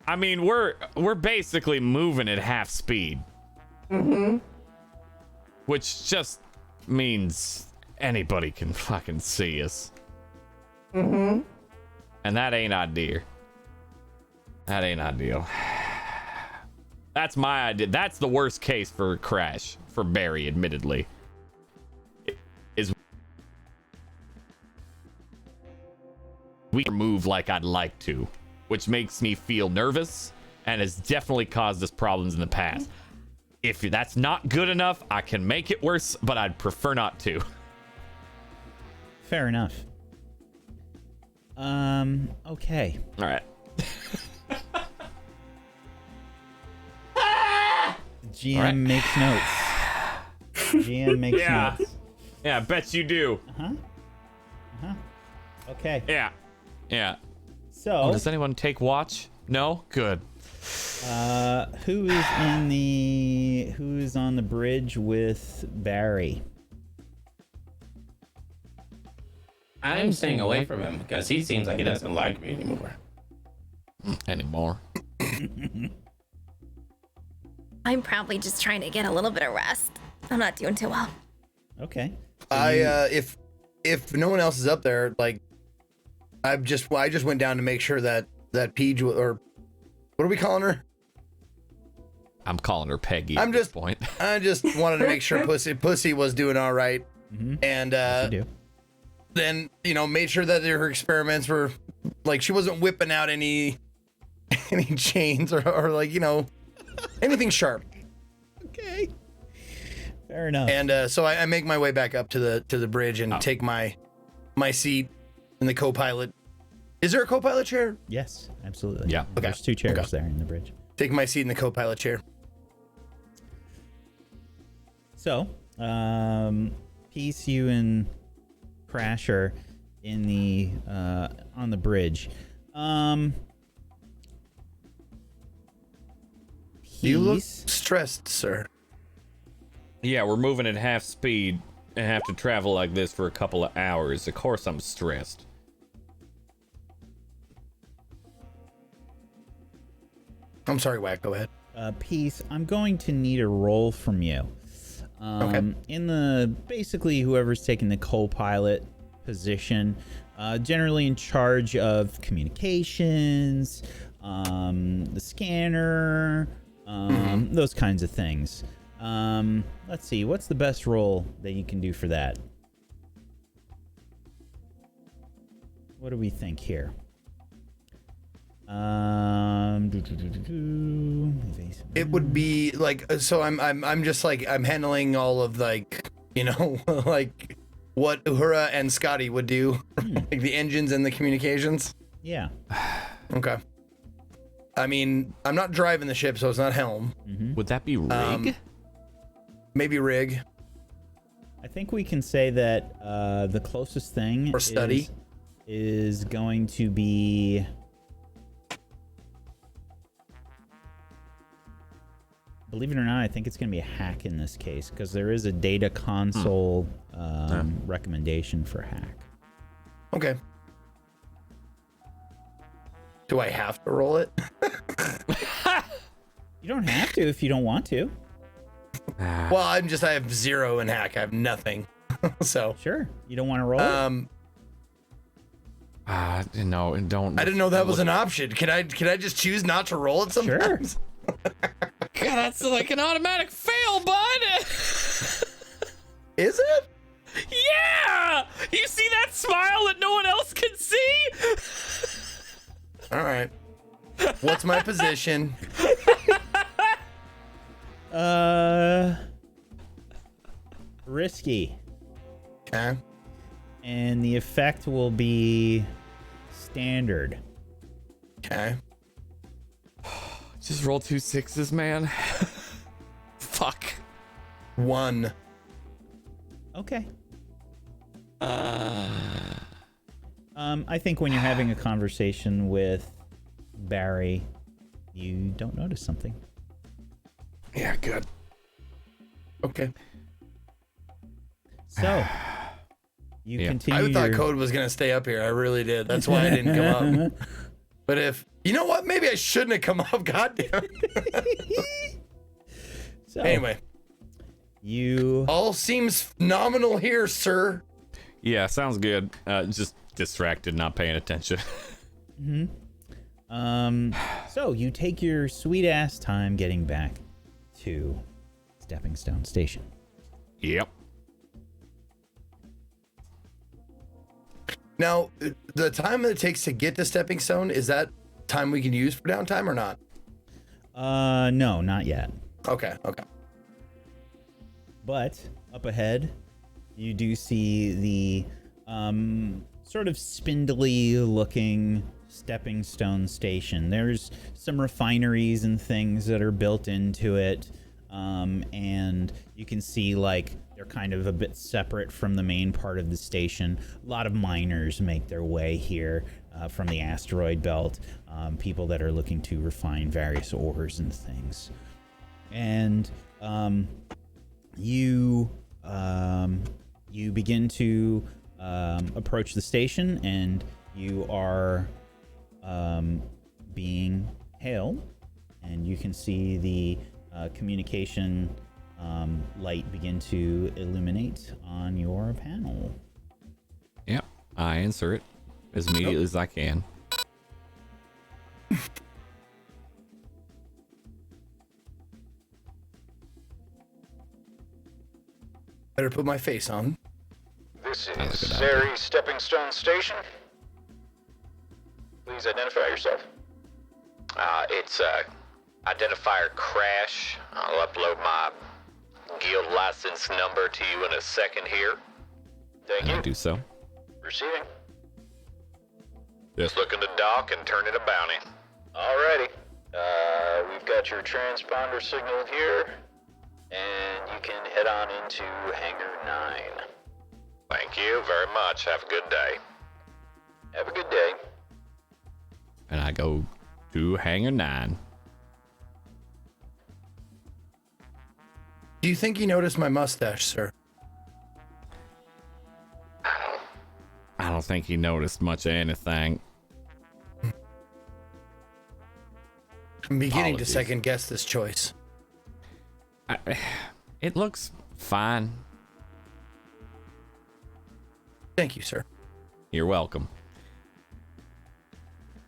I mean, we're basically moving at half speed. Mm-hmm. Which just means anybody can fucking see us. Mm-hmm. And that ain't ideal. That ain't ideal. That's my idea. That's the worst case for crash for Barry, admittedly. Is we move like I'd like to, which makes me feel nervous and has definitely caused us problems in the past. If that's not good enough, I can make it worse, but I'd prefer not to. Fair enough. Okay. All right. GM All right. makes notes. GM makes Yeah. notes. Yeah, I bet you do. Okay. Yeah. Yeah. So, Oh, does anyone take watch? No? Good. who is on the bridge with Barry? I'm staying away from him because he seems like he doesn't like me anymore. I'm probably just trying to get a little bit of rest. I'm not doing too well. Okay. If no one else is up there, like I just went down to make sure that Peach, or what are we calling her? I'm calling her Peggy I'm at this just- point. I just wanted to make sure Pussy was doing all right, and You do. then made sure that her experiments were like she wasn't whipping out any chains or like anything sharp. Okay. Fair enough. And so I make my way back up to the bridge and take my seat in the co-pilot. Is there a co-pilot chair? Yes, absolutely. Yeah. Okay. There's two chairs there in the bridge. Take my seat in the co-pilot chair. So, Peace, you and Crasher in the on the bridge. You look Peace. stressed, sir. Yeah, we're moving at half speed and have to travel like this for a couple of hours. Of course I'm stressed. I'm sorry, Whack. Go ahead. Peace, I'm going to need a roll from you. Okay. In the basically whoever's taking the co-pilot position, generally in charge of communications, the scanner, those kinds of things. Let's see, what's the best roll that you can do for that? What do we think here? It would be like so. I'm just like I'm handling all of like like what Uhura and Scotty would do, like the engines and the communications. Yeah. Okay. I mean, I'm not driving the ship, so it's not helm. Would that be rig? Maybe rig. I think we can say that the closest thing Or study. is going to be believe it or not, I think it's going to be a hack in this case because there is a data console recommendation for hack. Okay. Do I have to roll it? You don't have to if you don't want to. Well, I have 0 in hack. I have nothing. So Sure. You don't want to roll it? No, and don't. I didn't know that was an option. Can I just choose not to roll it sometimes? God, that's like an automatic fail, bud. Is it? Yeah! You see that smile that no one else can see? All right. What's my position? Risky. Okay. And the effect will be standard. Okay. Just roll 2 6s, man. Fuck. 1. Okay. I think when you're having a conversation with Barry, you don't notice something. Yeah, good. Okay. So, you continue. I thought code was gonna stay up here. I really did. That's why I didn't come up. But if you know what, maybe I shouldn't have come up. God damn it. So, Anyway, you all seems phenomenal here, sir. Yeah, sounds good. Just distracted, not paying attention. So you take your sweet ass time getting back to Stepping Stone Station. Yep. Now, the time that it takes to get to Stepping Stone, is that time we can use for downtime or not? No, not yet. Okay. But up ahead, you do see the sort of spindly looking Stepping Stone Station. There's some refineries and things that are built into it. And you can see like they're kind of a bit separate from the main part of the station. A lot of miners make their way here from the asteroid belt. People that are looking to refine various ores and things. And you begin to approach the station, and you are being hailed, and you can see the communication light begin to illuminate on your panel. Yep. I answer it as immediately as I can. Better put my face on. This Sounds is like a good idea. Zeri Stepping Stone Station. Please identify yourself. It's identifier Crash. I'll upload my guild license number to you in a second here. Thank I you. do so. Receiving. Yes. Just looking to dock and turn in a bounty. Alrighty. We've got your transponder signal here, and you can head on into Hangar 9. Thank you very much. Have a good day. Have a good day. And I go to Hangar 9. Do you think you noticed my mustache, sir? I don't think he noticed much of anything. I'm beginning Apologies. to second guess this choice. It looks fine. Thank you, sir. You're welcome.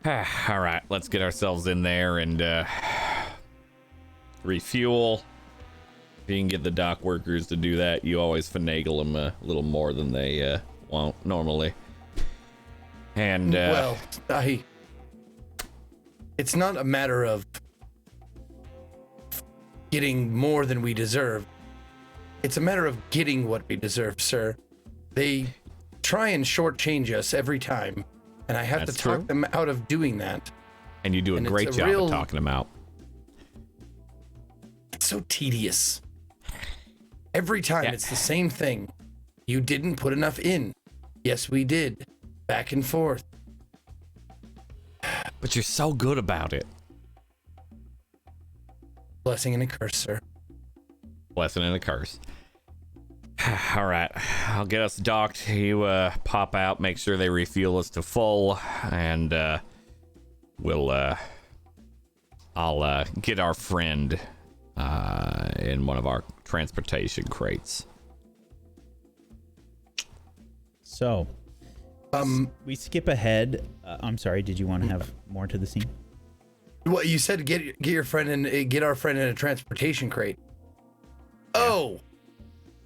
All right, let's get ourselves in there and refuel. If you can get the dock workers to do that, you always finagle them a little more than they won't normally. And Well, it's not a matter of getting more than we deserve. It's a matter of getting what we deserve, sir. They try and shortchange us every time, and I have That's to talk true. them out of doing that. and you do a and it's great a job real- of talking them out. It's so tedious. Every time Yeah. it's the same thing. You didn't put enough in. Yes, we did. Back and forth. But you're so good about it. Blessing and a curse, sir. Blessing and a curse. All right, I'll get us docked. You pop out, make sure they refuel us to full, and we'll I'll get our friend in one of our transportation crates. So, we skip ahead. I'm sorry. Did you want to have more to the scene? Well, you said get your friend in, get our friend in a transportation crate. Oh,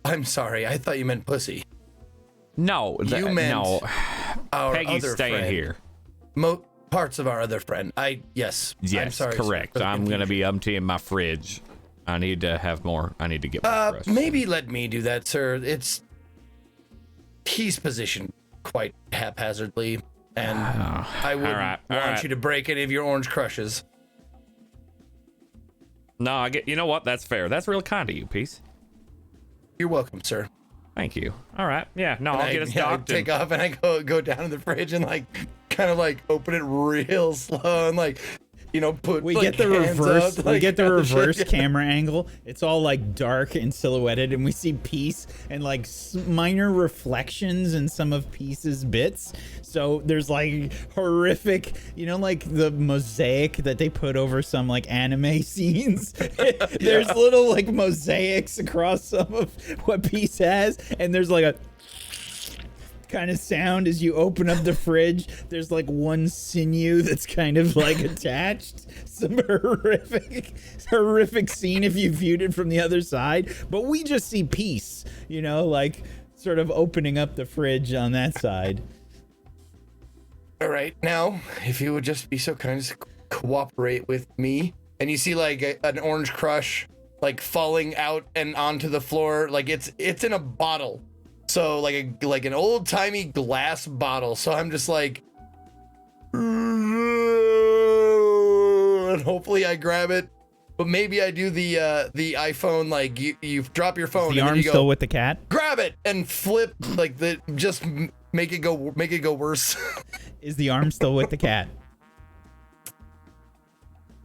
I'm sorry. I thought you meant pussy. No, You meant no. our Peggy's other staying friend. here. Parts of our other friend. Yes, I'm sorry. correct. I'm gonna be emptying my fridge. I need to have more. I need to get more. Fresh. Maybe let me do that, sir. He's positioned quite haphazardly, and I wouldn't want you to break any of your orange crushes. No, I get. You know what? That's fair. That's real kind of you, Peace. You're welcome, sir. Thank you. All right. Yeah. No, I'll get us I docked. take off and I go down to the fridge and kind of open it real slow and put. We like, get the hands reverse. up, We get the kind of reverse shit. camera angle. It's all dark and silhouetted, and we see Peace and minor reflections in some of Peace's bits. So there's horrific, the mosaic that they put over some anime scenes. There's little mosaics across some of what Peace has, and there's a kind of sound as you open up the fridge. There's one sinew that's kind of attached. Some horrific scene if you viewed it from the other side. But we just see Peace, sort of opening up the fridge on that side. All right, now if you would just be so kind as to cooperate with me, and you see an orange crush falling out and onto the floor, it's in a bottle. So like an old timey glass bottle. So I'm just and hopefully I grab it, but maybe I do the iPhone you drop your phone. Is the and arm then you go, still with the cat? grab it and flip just make it go worse. Is the arm still with the cat?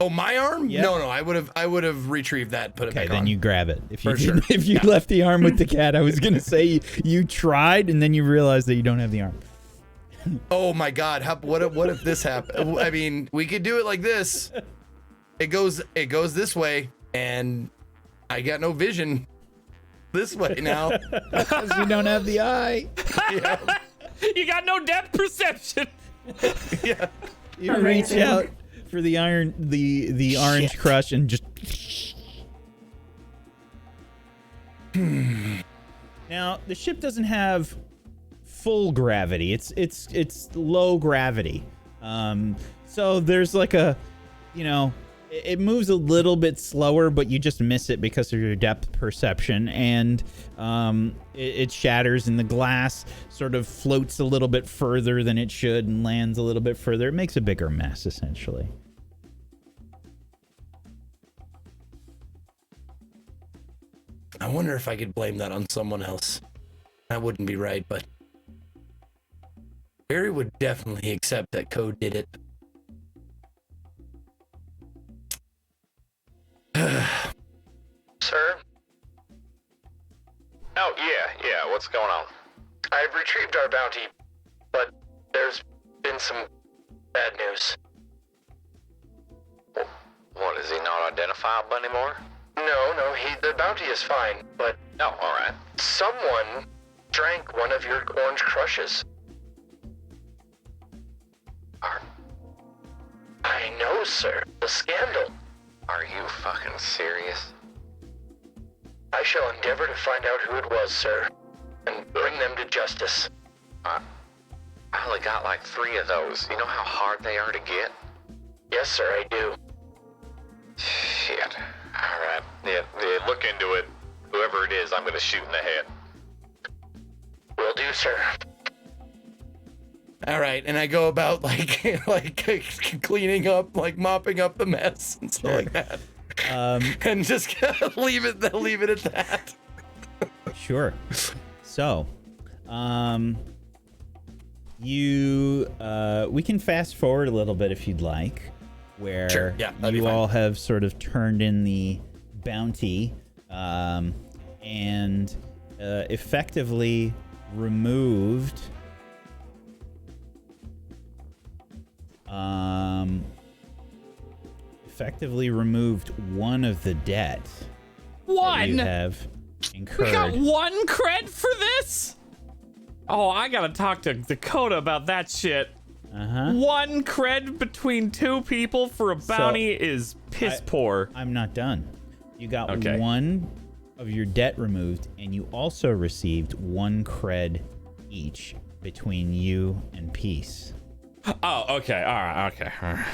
Oh, my arm? Yep. No, I would have retrieved that, and put it back on. Okay, then you grab it. If you For sure. if you left the arm with the cat, I was gonna say you tried and then you realized that you don't have the arm. Oh my God! What if this happened? I mean, we could do it like this. It goes this way, and I got no vision this way now. Because you don't have the eye. Yeah. You got no depth perception. Yeah. You reach out for the orange crush and just. Now the ship doesn't have full gravity. It's low gravity. So there's it moves a little bit slower, but you just miss it because of your depth perception, and it shatters, and the glass sort of floats a little bit further than it should and lands a little bit further. It makes a bigger mess, essentially. I wonder if I could blame that on someone else. That wouldn't be right, but Barry would definitely accept that Code did it. Sir? Oh, yeah, what's going on? I've retrieved our bounty, but there's been some bad news. What, is he not identifiable anymore? No, the bounty is fine, but... Oh, alright. Someone drank one of your orange crushes. I know, sir. The scandal. Are you fucking serious? I shall endeavor to find out who it was, sir, and bring them to justice. I only got 3 of those. You know how hard they are to get? Yes, sir, I do. Shit. Alright. Yeah, look into it. Whoever it is, I'm gonna shoot in the head. Will do, sir. All right, and I go about cleaning up, mopping up the mess and stuff like that, and just leave it at that. Sure. So, we can fast forward a little bit if you'd like, where Sure, yeah, that'd be you fine. all have sort of turned in the bounty, and effectively removed effectively removed one of the debt that you have incurred. We got 1 cred for this? Oh, I gotta talk to Dakota about that shit. 1 cred between 2 people for a bounty is piss poor. I'm not done. You got 1 of your debt removed, and you also received 1 cred each between you and Peace. Oh, okay. All right. Okay. All right.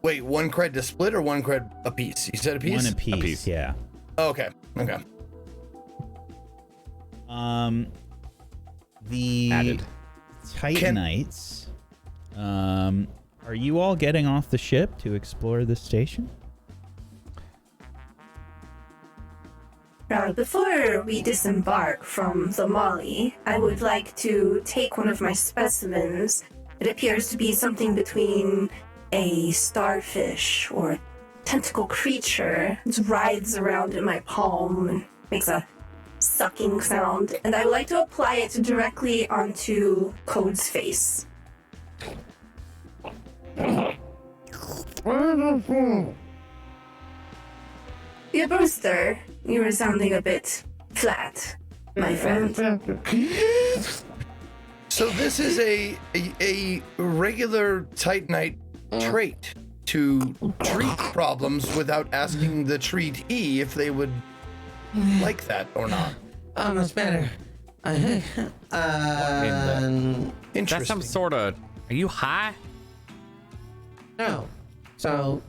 Wait, 1 cred to split or 1 cred a piece? You said a piece? 1 apiece. Yeah. Oh, okay. Okay. The Added. Titanites. Are you all getting off the ship to explore the station? Before we disembark from the Molly, I would like to take one of my specimens. It appears to be something between a starfish or tentacle creature. It writhes around in my palm and makes a sucking sound. And I would like to apply it directly onto Code's face. Yeah, Brewster, you were sounding a bit flat, my friend. So this is a regular Titanite trait to treat problems without asking the treatee if they would like that or not. Oh, much better. Interesting. That's some sort of. Are you high? No. So,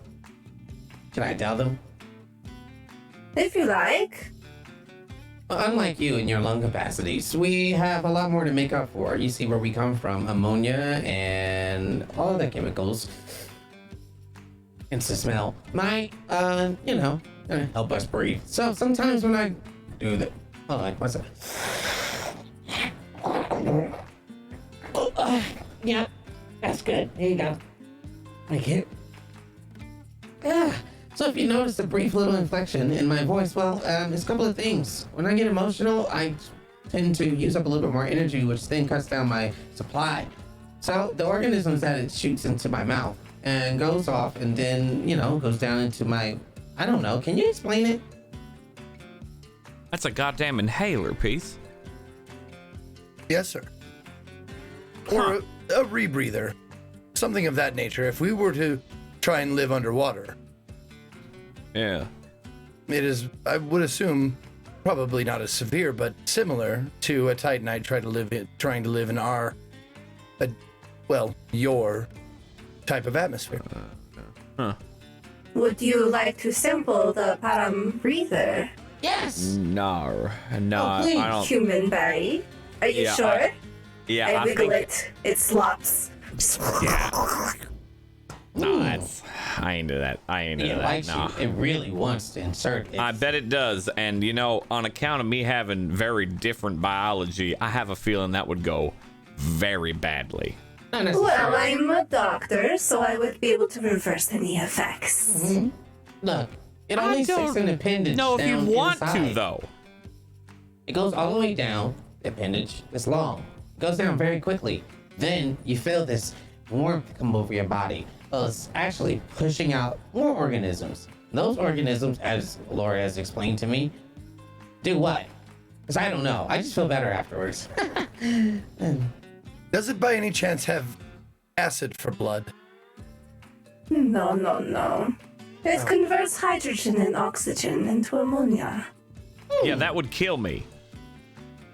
can I tell them? If you like. Well, unlike you in your lung capacities, we have a lot more to make up for. You see where we come from, ammonia and all the chemicals. It's the smell. Might, help us breathe. So sometimes when I do that, hold on, what's that? Yeah, that's good. Here you go. Thank you. Yeah. So if you notice a brief little inflection in my voice, well, it's a couple of things. When I get emotional, I tend to use up a little bit more energy, which then cuts down my supply. So the organisms that it shoots into my mouth and goes off and then, goes down into my, I don't know. Can you explain it? That's a goddamn inhaler piece. Yes, sir. Or a rebreather. Something of that nature. If we were to try and live underwater. Yeah. It is, I would assume, probably not as severe, but similar to a Titanite trying to live in our, your type of atmosphere. Would you like to sample the param breather? Yes. No, please. I don't. Human berry? Are you Yeah, sure? I wiggle think. it. It slops. Yeah. No, I ain't into that. I ain't into It that. likes No. you. It really wants to insert it. I bet it does. And, on account of me having very different biology, I have a feeling that would go very badly. Not Well, necessarily. I'm a doctor, so I would be able to reverse any effects. Look, it only sticks in the appendage. No, if you down want to, inside. though. It goes all the way down. The appendage is long. It goes down very quickly. Then you feel this warmth come over your body. Well, it's actually pushing out more organisms. Those organisms, as Laura has explained to me, do what? Because I don't know. I just feel better afterwards. Does it by any chance have acid for blood? No. It converts hydrogen and oxygen into ammonia. Yeah, that would kill me.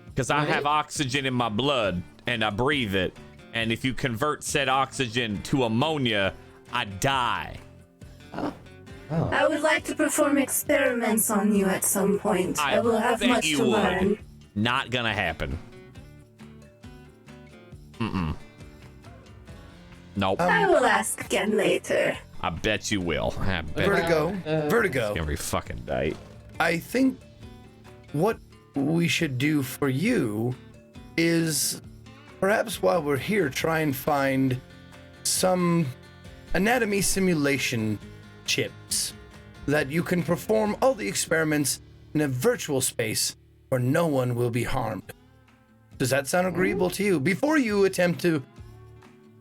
Because I have oxygen in my blood, and I breathe it. And if you convert said oxygen to ammonia, I die. I would like to perform experiments on you at some point. I will have bet much you to would. learn. Not gonna happen. Nope. I will ask again later. I bet you will. I bet Vertigo. every fucking day. I think what we should do for you is perhaps while we're here try and find some anatomy simulation chips that you can perform all the experiments in a virtual space where no one will be harmed. Does that sound agreeable to you? Before you attempt to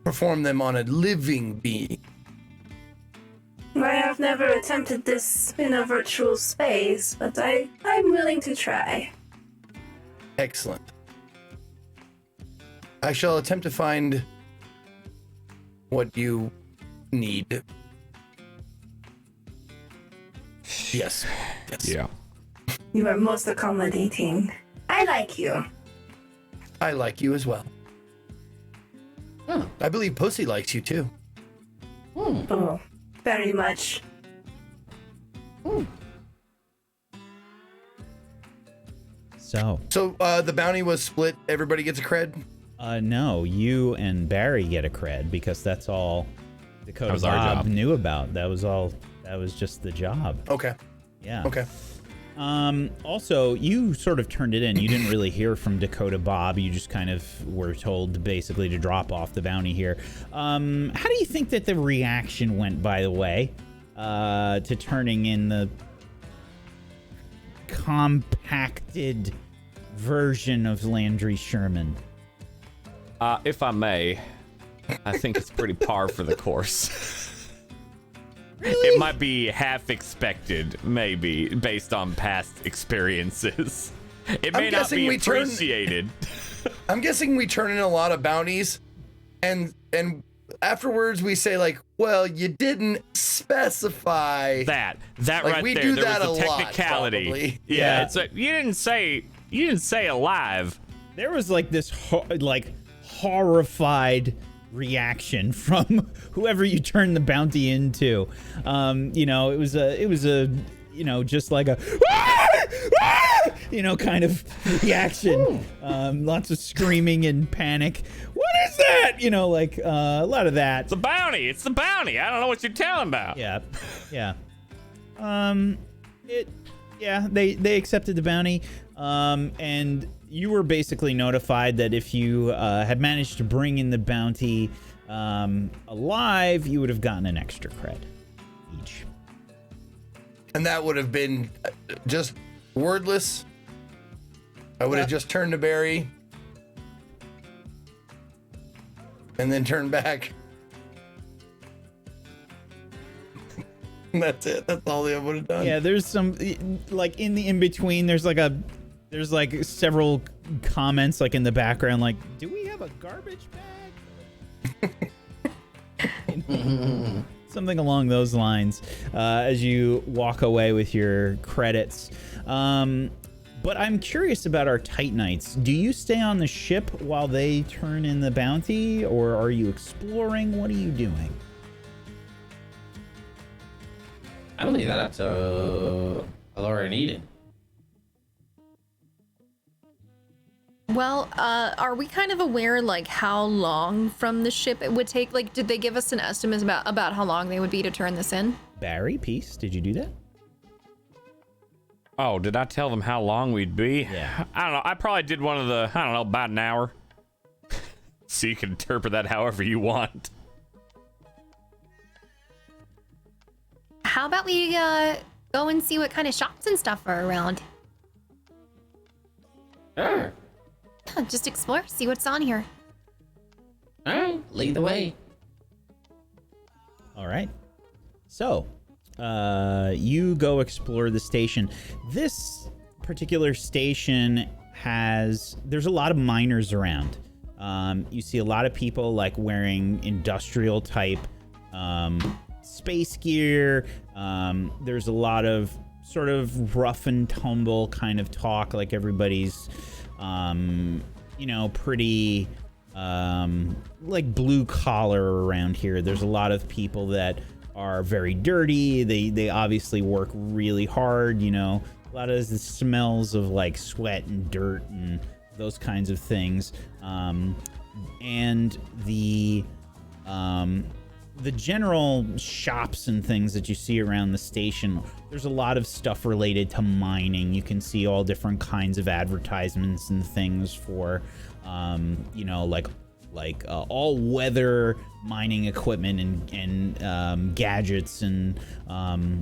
perform them on a living being. I have never attempted this in a virtual space, but I'm willing to try. Excellent. I shall attempt to find what you need. Yes. Yeah. You are most accommodating. I like you. I like you as well. Oh. I believe Pussy likes you too. Oh, very much. So, the bounty was split. Everybody gets a cred. no, you and Barry get a cred because that's all Dakota was our Bob job. knew about. That was all. That was just the job. Okay. Yeah. Okay. Also, you sort of turned it in. You didn't really hear from Dakota Bob. You just kind of were told basically to drop off the bounty here. How do you think that the reaction went, by the way, to turning in the compacted version of Landry Sherman? If I may, I think it's pretty par for the course. Really? It might be half expected, maybe, based on past experiences. It may not be appreciated. I'm guessing we turn in a lot of bounties, and afterwards we say like, well, you didn't specify That like, right we there. do There that was a a lot, technicality. probably. Yeah, it's like you didn't say alive. There was like this horrified reaction from whoever you turned the bounty into. It was a just like a kind of reaction. Lots of screaming and panic. What is that? A lot of that. It's a bounty. It's the bounty. I don't know what you're telling about. Yeah. They accepted the bounty, and you were basically notified that if you had managed to bring in the bounty alive, you would have gotten an extra cred each. And that would have been just wordless. I would have just turned to Barry and then turned back. And that's it. That's all I would have done. Yeah, there's some like in the in between. There's like several comments like in the background, like, do we have a garbage bag? Something along those lines as you walk away with your credits. But I'm curious about our Titanites. Do you stay on the ship while they turn in the bounty, or are you exploring? What are you doing? I don't leave that up to Laura and Eden. Well, are we kind of aware, like, how long from the ship it would take? Like, did they give us an estimate about how long they would be to turn this in? Barry, Peace, did you do that? Oh, did I tell them how long we'd be? Yeah. I don't know. I probably did one of the, about an hour. So you can interpret that however you want. How about we go and see what kind of shops and stuff are around? Sure. Yeah, just explore, see what's on here. All right, lead the way. All right. So, you go explore the station. This particular station there's a lot of miners around. You see a lot of people like wearing industrial type space gear. There's a lot of sort of rough and tumble kind of talk, like everybody's pretty like blue collar around here. There's a lot of people that are very dirty. They obviously work really hard, a lot of the smells of like sweat and dirt and those kinds of things. And the general shops and things that you see around the station, there's a lot of stuff related to mining. You can see all different kinds of advertisements and things for, like all-weather mining equipment and gadgets and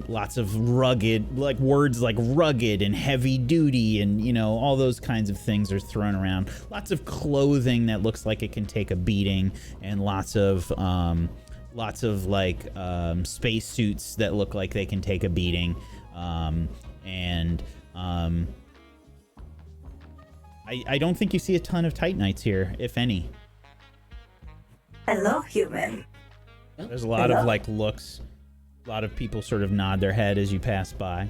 lots of rugged, like words like rugged and heavy duty and, you know, all those kinds of things are thrown around. Lots of clothing that looks like it can take a beating, and lots of like space suits that look like they can take a beating. I don't think you see a ton of Titanites here, if any. Hello, human. There's a lot of like looks. A lot of people sort of nod their head as you pass by.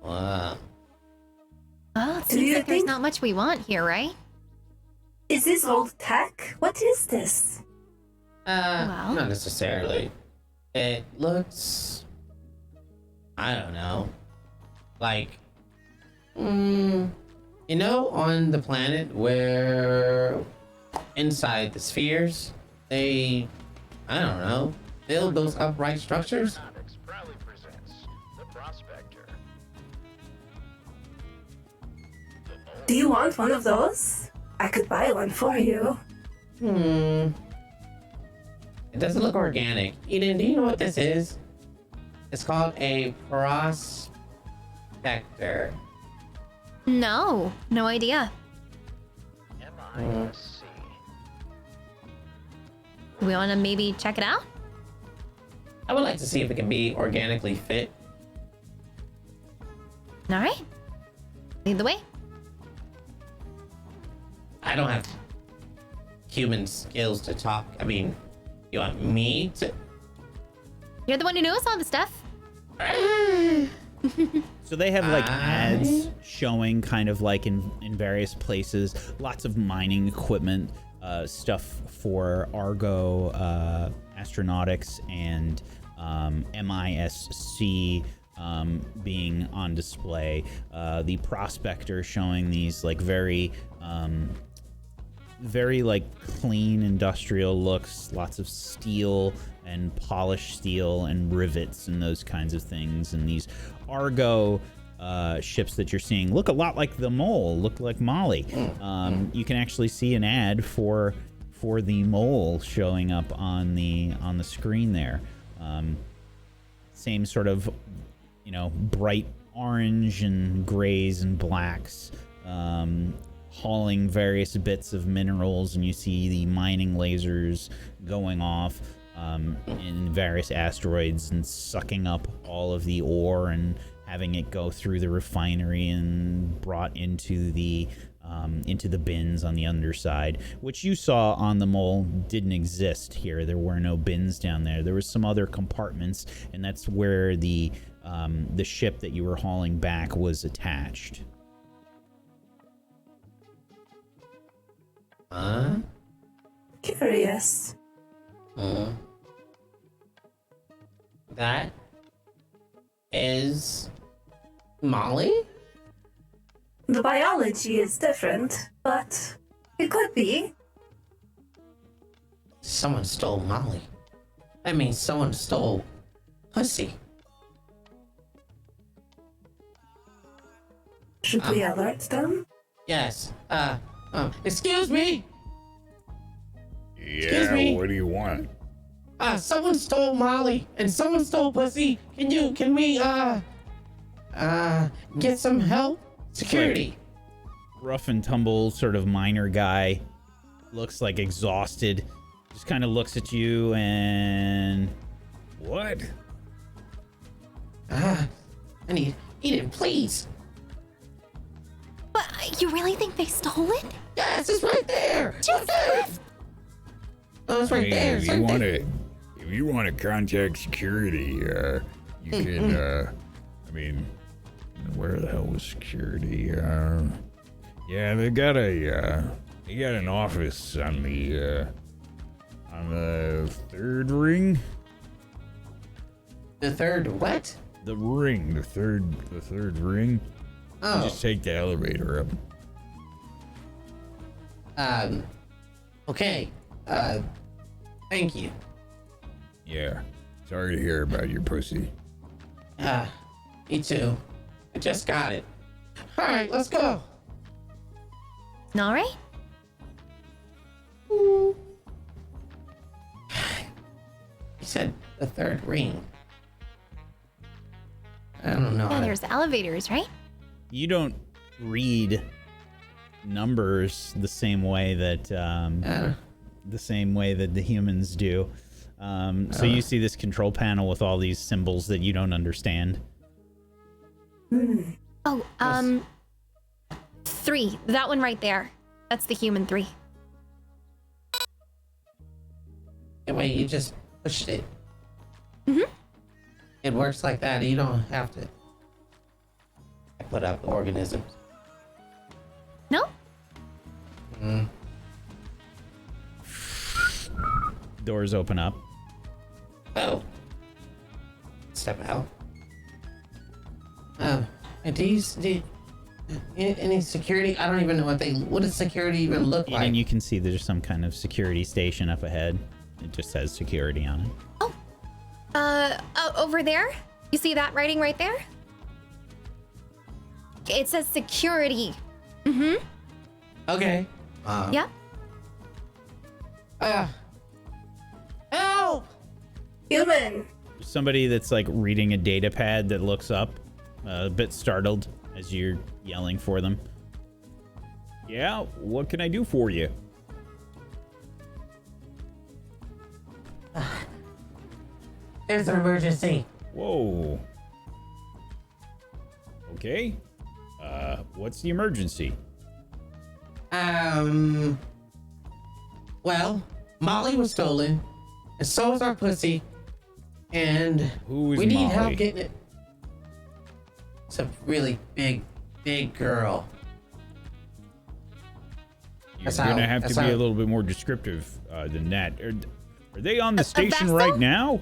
Wow. Oh, it Do seems you like there's think- not much we want here, right? Is this old tech? What is this? Well. Not necessarily. It looks, I don't know, like, you know, on the planet where inside the spheres, they, I don't know, build those upright structures? Diagnostics proudly presents the Prospector. Do you want one of those? I could buy one for you. It doesn't look organic. Eden, do you know what this is? It's called a prospector. No idea. MISC. We want to maybe check it out? I would like to see if it can be organically fit. All right. Lead the way. I don't have human skills to talk. I mean, you want me to? You're the one who knows all the stuff. So they have like ads showing kind of like in various places, lots of mining equipment, stuff for Argo, astronautics, and MISC being on display. The Prospector showing these like very like clean industrial looks, lots of steel and polished steel and rivets and those kinds of things. And these Argo ships that you're seeing look a lot like the Mole, look like Molly. You can actually see an ad for the Mole showing up on the screen there. Same sort of, you know, bright orange and grays and blacks, hauling various bits of minerals, and you see the mining lasers going off in various asteroids and sucking up all of the ore and having it go through the refinery and brought into the bins on the underside, which you saw on the Mole didn't exist here. There were no bins down there. There was some other compartments, and that's where the ship that you were hauling back was attached. Curious. That is Molly? The biology is different, but it could be. Someone stole Molly. I mean, someone stole Pussy. Should we alert them? Yes. Excuse me. Yeah, me? what do you want? Someone stole Molly and someone stole Pussy. Can we get some help? Security. Rough and tumble sort of miner guy, looks like exhausted, just kind of looks at you and What? I need Eden, please. But you really think they stole it? Yes, it's right there. Just Oh, it's right Hey, there. if It's you right want there. to, if you want to contact security, you can. I mean, where the hell was security? Yeah, they got an office on the third ring. The third what? The ring, the third ring. Oh. Just take the elevator up. Okay. Thank you. Yeah. Sorry to hear about your pussy. Me too. I just got it. All right, let's go. All right. You said the third ring. I don't know. Yeah, there's elevators, right? You don't read numbers the same way that the humans do. So you see this control panel with all these symbols that you don't understand. Oh, 3. That one right there. That's the human 3. Yeah, wait, you just pushed it. Mm-hmm. It works like that. You don't have to put up organisms. No? Doors open up. Oh. Step out. And any security? I don't even know what does security even look like? And you can see there's some kind of security station up ahead. It just says security on it. Over there? You see that writing right there? It says security. Mm-hmm. Okay. Yep. Help! Human. Somebody that's like reading a data pad that looks up, a bit startled as you're yelling for them. Yeah, what can I do for you? There's an emergency. Whoa. Okay. What's the emergency? Well, Molly was stolen, and so was our pussy, and Who is we need Molly? help getting it. It's a really big girl. You're That's gonna how- have to that's be how- a little bit more descriptive than that. Are they on the station vessel? right now?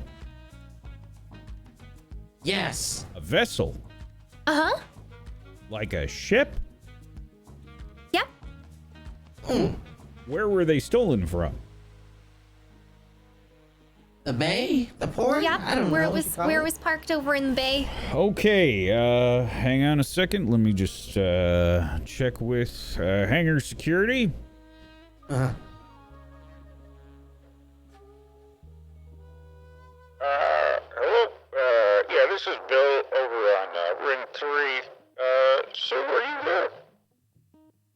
Yes. A vessel? Uh-huh. Like a ship? Yep. Where were they stolen from? The bay? The port? Yep. I don't Where know it what was you call where it it. was parked over in the bay. Okay, hang on a second. Let me just check with hangar security. Hello? Yeah, this is Bill over on Ring 3. Sir, are you there?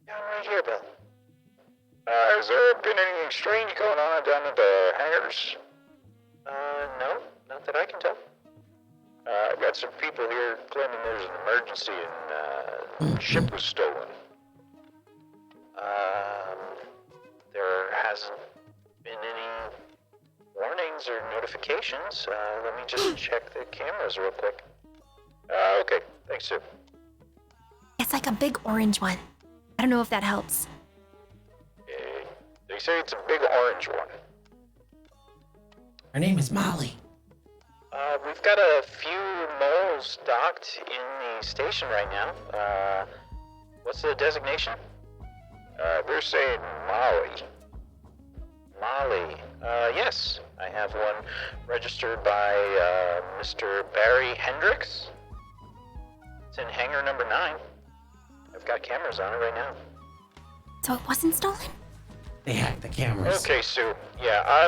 Yeah, I'm right here, Bill. Has there been anything strange going on down at the hangars? No, not that I can tell. I've got some people here claiming there's an emergency and the ship was stolen. There hasn't been any warnings or notifications. Let me just check the cameras real quick. Okay, thanks, Sue. It's like a big orange one. I don't know if that helps. They say it's a big orange one. Her name is Molly. We've got a few moles docked in the station right now. What's the designation? They're saying Molly. Molly. Yes, I have one registered by Mr. Barry Hendricks. It's in hangar number 9. I've got cameras on it right now. So it wasn't stolen? They hacked the cameras. Okay, Sue. Yeah, I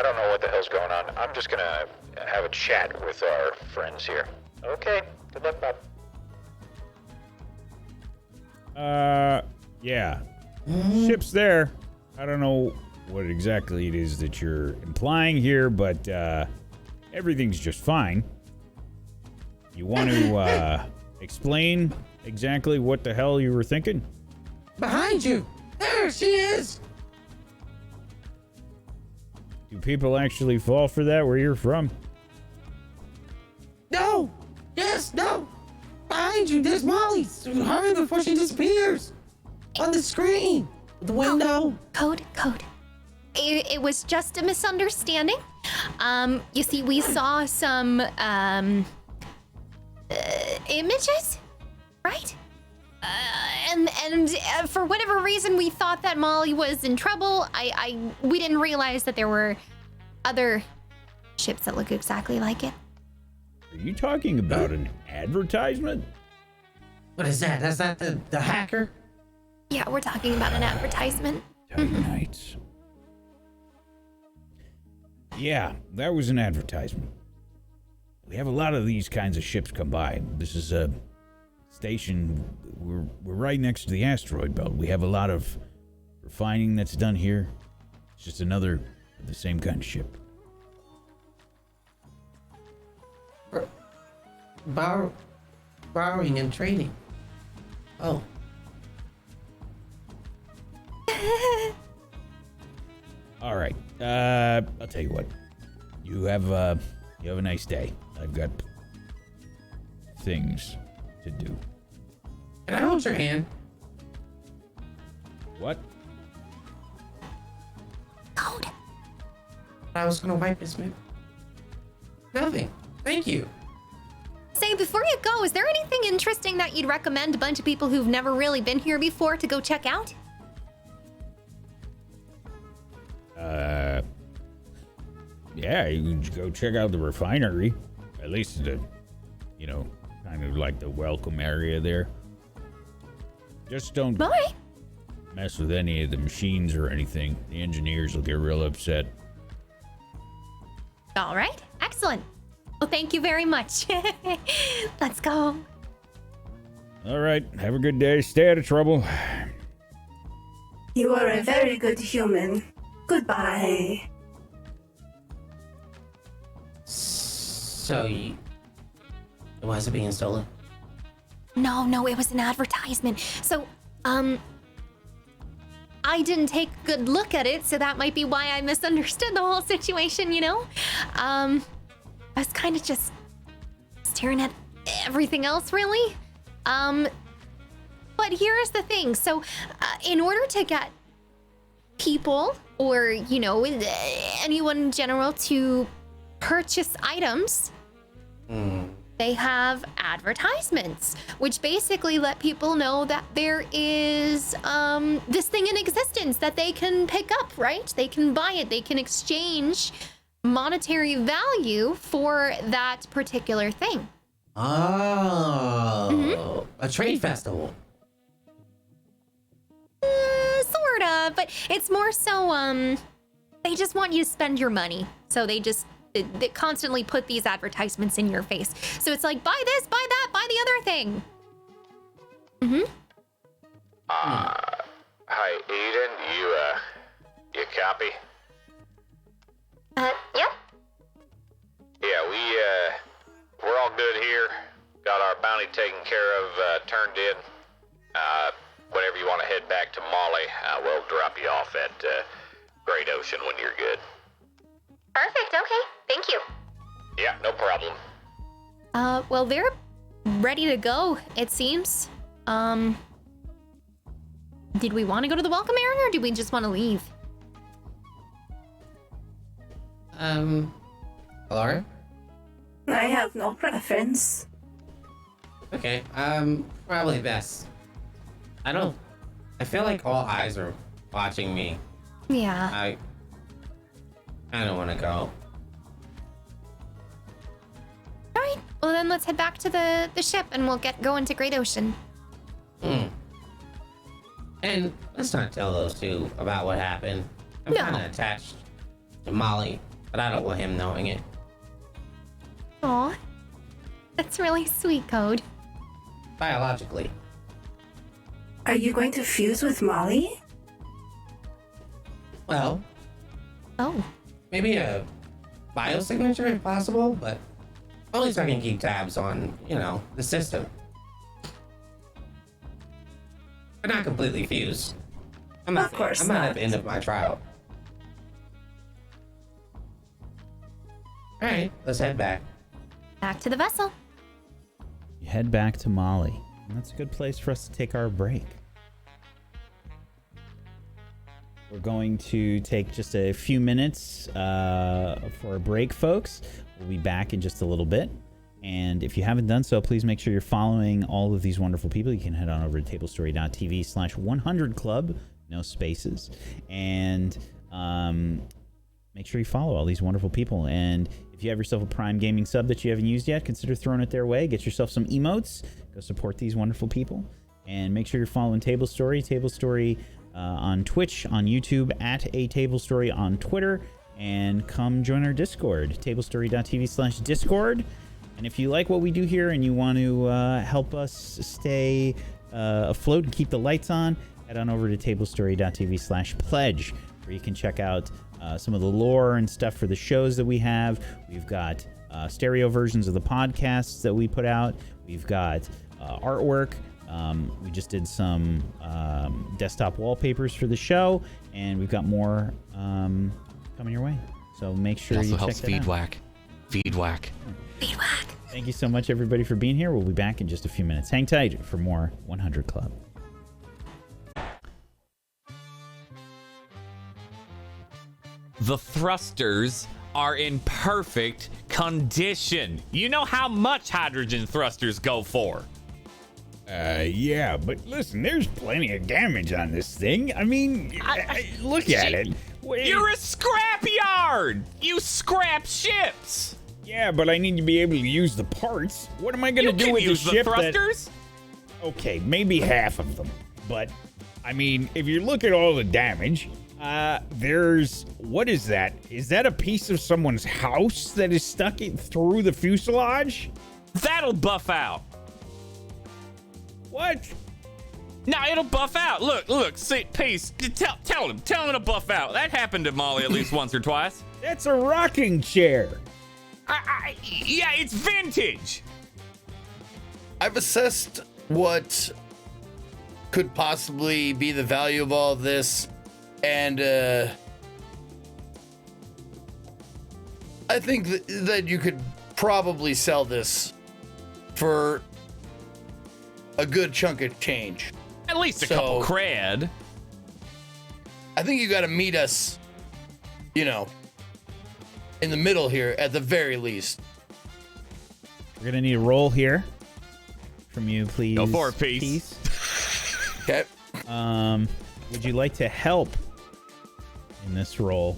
don't know what the hell's going on. I'm just gonna have a chat with our friends here. Okay, good luck, Bob. Yeah. Ship's there. I don't know what exactly it is that you're implying here, but everything's just fine. You want to explain exactly what the hell you were thinking? Behind you! There she is! Do people actually fall for that where you're from? No! Yes, no! Behind you, there's Molly! Hurry before she disappears! On the screen! The window! Code. It was just a misunderstanding. You see, we saw some images, right? And for whatever reason, we thought that Molly was in trouble. We didn't realize that there were other ships that look exactly like it. Are you talking about an advertisement? What is that? That's not the hacker? Yeah, we're talking about an advertisement. Tight. Yeah, that was an advertisement. We have a lot of these kinds of ships come by. This is a station. We're right next to the asteroid belt. We have a lot of refining that's done here. It's just another of the same kind of ship. Borrowing and trading. Oh. All right. I'll tell you what. You have a nice day. I've got things to do. Can I hold your hand? What? Code. I was gonna wipe his mouth. Nothing. Thank you. Say, before you go, is there anything interesting that you'd recommend a bunch of people who've never really been here before to go check out? Yeah, you can go check out the refinery. At least the, kind of like the welcome area there. Just don't All right. mess with any of the machines or anything. The engineers will get real upset. All right. Excellent. Well, thank you very much. Let's go. All right, have a good day. Stay out of trouble. You are a very good human. Goodbye. So was it being stolen? No, it was an advertisement. So, I didn't take a good look at it, so that might be why I misunderstood the whole situation, I was kind of just staring at everything else, really. But here's the thing. So, in order to get people or, anyone in general to purchase items, they have advertisements, which basically let people know that there is this thing in existence that they can pick up, right? They can buy it. They can exchange monetary value for that particular thing. Oh, a trade festival. Sort of, but it's more so, they just want you to spend your money. So they constantly put these advertisements in your face. So it's like, buy this, buy that, buy the other thing. Hi, Eden. You copy? Yep. Yeah, we're all good here. Got our bounty taken care of, turned in. Whenever you want to head back to Molly, we'll drop you off at Great Ocean when you're good. Perfect, okay. Thank you. Yeah, no problem. Well, they're ready to go, it seems. Did we want to go to the welcome area, or do we just want to leave? Laura? I have no preference. Okay, probably best. I feel like all eyes are watching me. Yeah. I don't want to go. All right. Well, then let's head back to the ship, and we'll get going to Great Ocean. And let's not tell those two about what happened. I'm No. kind of attached to Molly, but I don't want him knowing it. Aw. That's really sweet, Code. Biologically. Are you going to fuse with Molly? Well, Oh. maybe a biosignature if possible, but only so I can keep tabs on, the system. But not completely fused. I'm not at the end of my trial. Alright, let's head back. Back to the vessel. You head back to Molly, and that's a good place for us to take our break. We're going to take just a few minutes for a break, folks. We'll be back in just a little bit. And if you haven't done so, please make sure you're following all of these wonderful people. You can head on over to tablestory.tv/100club, 100 club, no spaces. And make sure you follow all these wonderful people. And if you have yourself a Prime Gaming sub that you haven't used yet, consider throwing it their way. Get yourself some emotes. Go support these wonderful people. And make sure you're following Tablestory. Tablestory on Twitch, on YouTube, at a Tablestory on Twitter. And come join our Discord, tablestory.tv/Discord. And if you like what we do here and you want to help us stay afloat and keep the lights on, head on over to tablestory.tv/pledge, where you can check out some of the lore and stuff for the shows that we have. We've got stereo versions of the podcasts that we put out. We've got artwork. We just did some desktop wallpapers for the show, and we've got more coming your way. So make sure you check that out. Also helps feedback. Feedback. Thank you so much, everybody, for being here. We'll be back in just a few minutes. Hang tight for more 100 Club. The thrusters are in perfect condition. You know how much hydrogen thrusters go for? Yeah, but listen, there's plenty of damage on this thing. I mean, look at it. You're a scrapyard! You scrap ships! Yeah, but I need to be able to use the parts. What am I going to do with the ship thrusters? Okay, maybe half of them. But, I mean, if you look at all the damage, there's... What is that? Is that a piece of someone's house that is stuck through the fuselage? That'll buff out. What? No, it'll buff out. Look, see, Peace, tell him to buff out. That happened to Molly at least once or twice. That's a rocking chair. Yeah, it's vintage. I've assessed what could possibly be the value of all of this, and I think that you could probably sell this for a good chunk of change. At least a couple cred. I think you got to meet us, you know, in the middle here at the very least. We're gonna need a roll here from you, please. Go for it, Peace. Okay. Would you like to help in this role?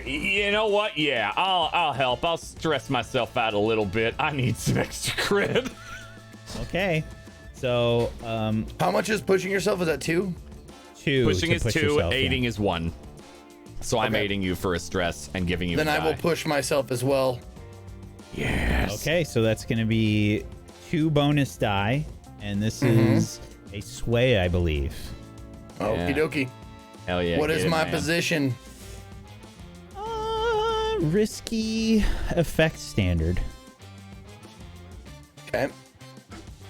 You know what? Yeah, I'll help. I'll stress myself out a little bit. I need some extra cred. Okay. So, how much is pushing yourself? Is that 2? 2. Pushing is 2, yourself, aiding yeah. is 1. So I'm aiding you for a stress and giving you Then a I die. will push myself as well. Yes. Okay, so that's going to be 2 bonus die, and this is a sway, I believe. Okie dokie. Hell yeah. What is my man. position? Risky effect standard. Okay.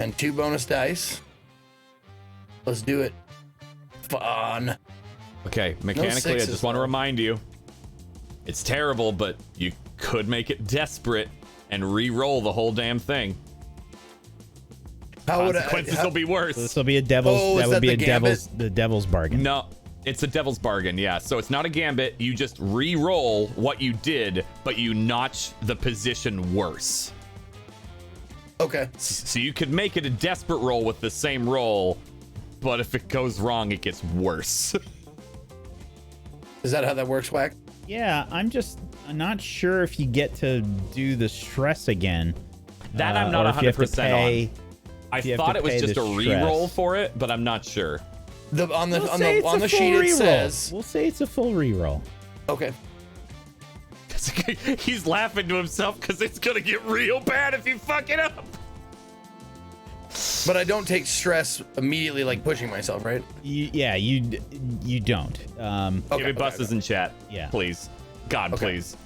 And 2 bonus dice. Let's do it. Fun. Okay, mechanically, I sixes, just want to though. remind you, it's terrible, but you could make it desperate and re-roll the whole damn thing. How would Consequences will be worse. So this will be a devil's. Oh, that is would that be the the devil's bargain. No, it's a devil's bargain, yeah. So it's not a gambit. You just re-roll what you did, but you notch the position worse. Okay. So you could make it a desperate roll with the same roll, but if it goes wrong, it gets worse. Is that how that works, Whack? Yeah, I'm not sure if you get to do the stress again. That I'm not or if you have to 100% pay- on. I if you have thought to it was pay just the a stress. re-roll for it, but I'm not sure. On the We'll say sheet it full reroll. says. We'll say it's a full reroll. Okay. He's laughing to himself because it's gonna get real bad if you fuck it up. But I don't take stress immediately, like pushing myself, right? You don't. Give me buses in chat. Yeah. Please. God, Okay. please.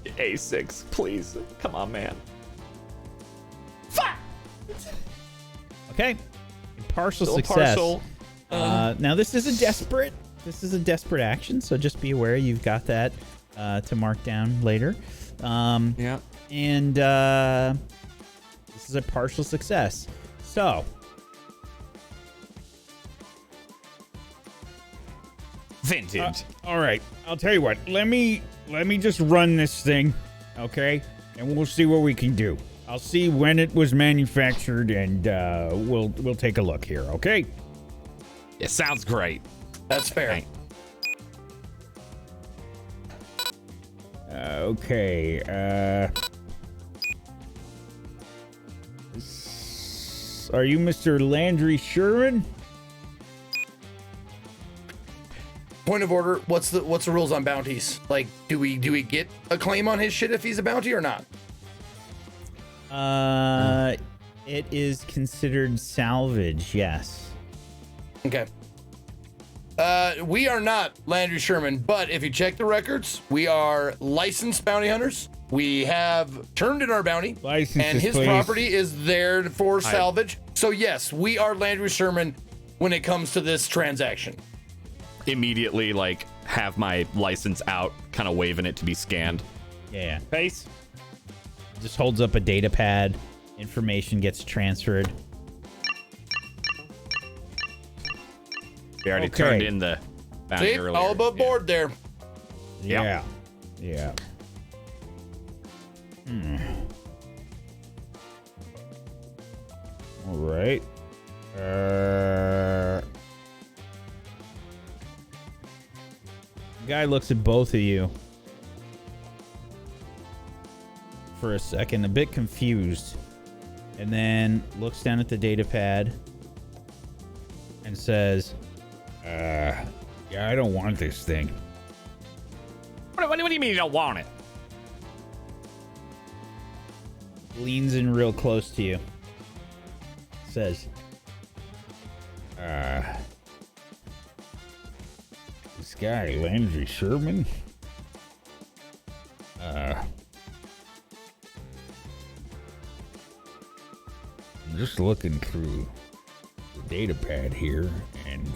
A6, please. Come on, man. Fuck! Okay. Partial Still success. partial. Now this is a desperate action, so just be aware you've got that to mark down later. Yeah. And this is a partial success. So Vintage. All right, I'll tell you what. Let me just run this thing, okay? And we'll see what we can do. I'll see when it was manufactured, and we'll take a look here, okay? It sounds great. That's fair. Right. Okay. Are you Mr. Landry Sherman? Point of order. What's the rules on bounties? Like, do we get a claim on his shit if he's a bounty or not? It is considered salvage, yes. Okay. We are not Landry Sherman, but if you check the records, we are licensed bounty hunters. We have turned in our bounty, Licenses, and his please. property is there for salvage. So yes, we are Landry Sherman when it comes to this transaction. Immediately, like, have my license out, kind of waving it to be scanned. Yeah. Face. Just holds up a data pad. Information gets transferred. We already Okay. turned in the bounty See, earlier. all above board there. Yeah. Yeah. All right. Guy looks at both of you for a second, a bit confused, and then looks down at the data pad and says, Yeah, I don't want this thing. What do you mean you don't want it? leans in real close to you, says, This guy, Landry Sherman? I'm just looking through the data pad here, and,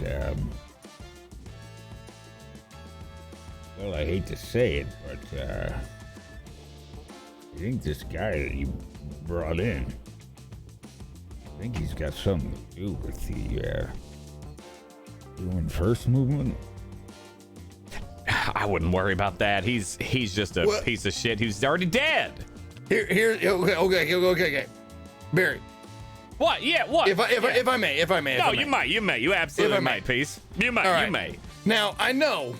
well, I hate to say it, but, I think this guy that you brought in, I think he's got something to do with the, human first movement. I wouldn't worry about that. He's just a piece of shit who's already dead. Okay. Barry. What? Yeah, what? If I may. No, you may. You absolutely may, Peace. You may. All right. You may. Now, I know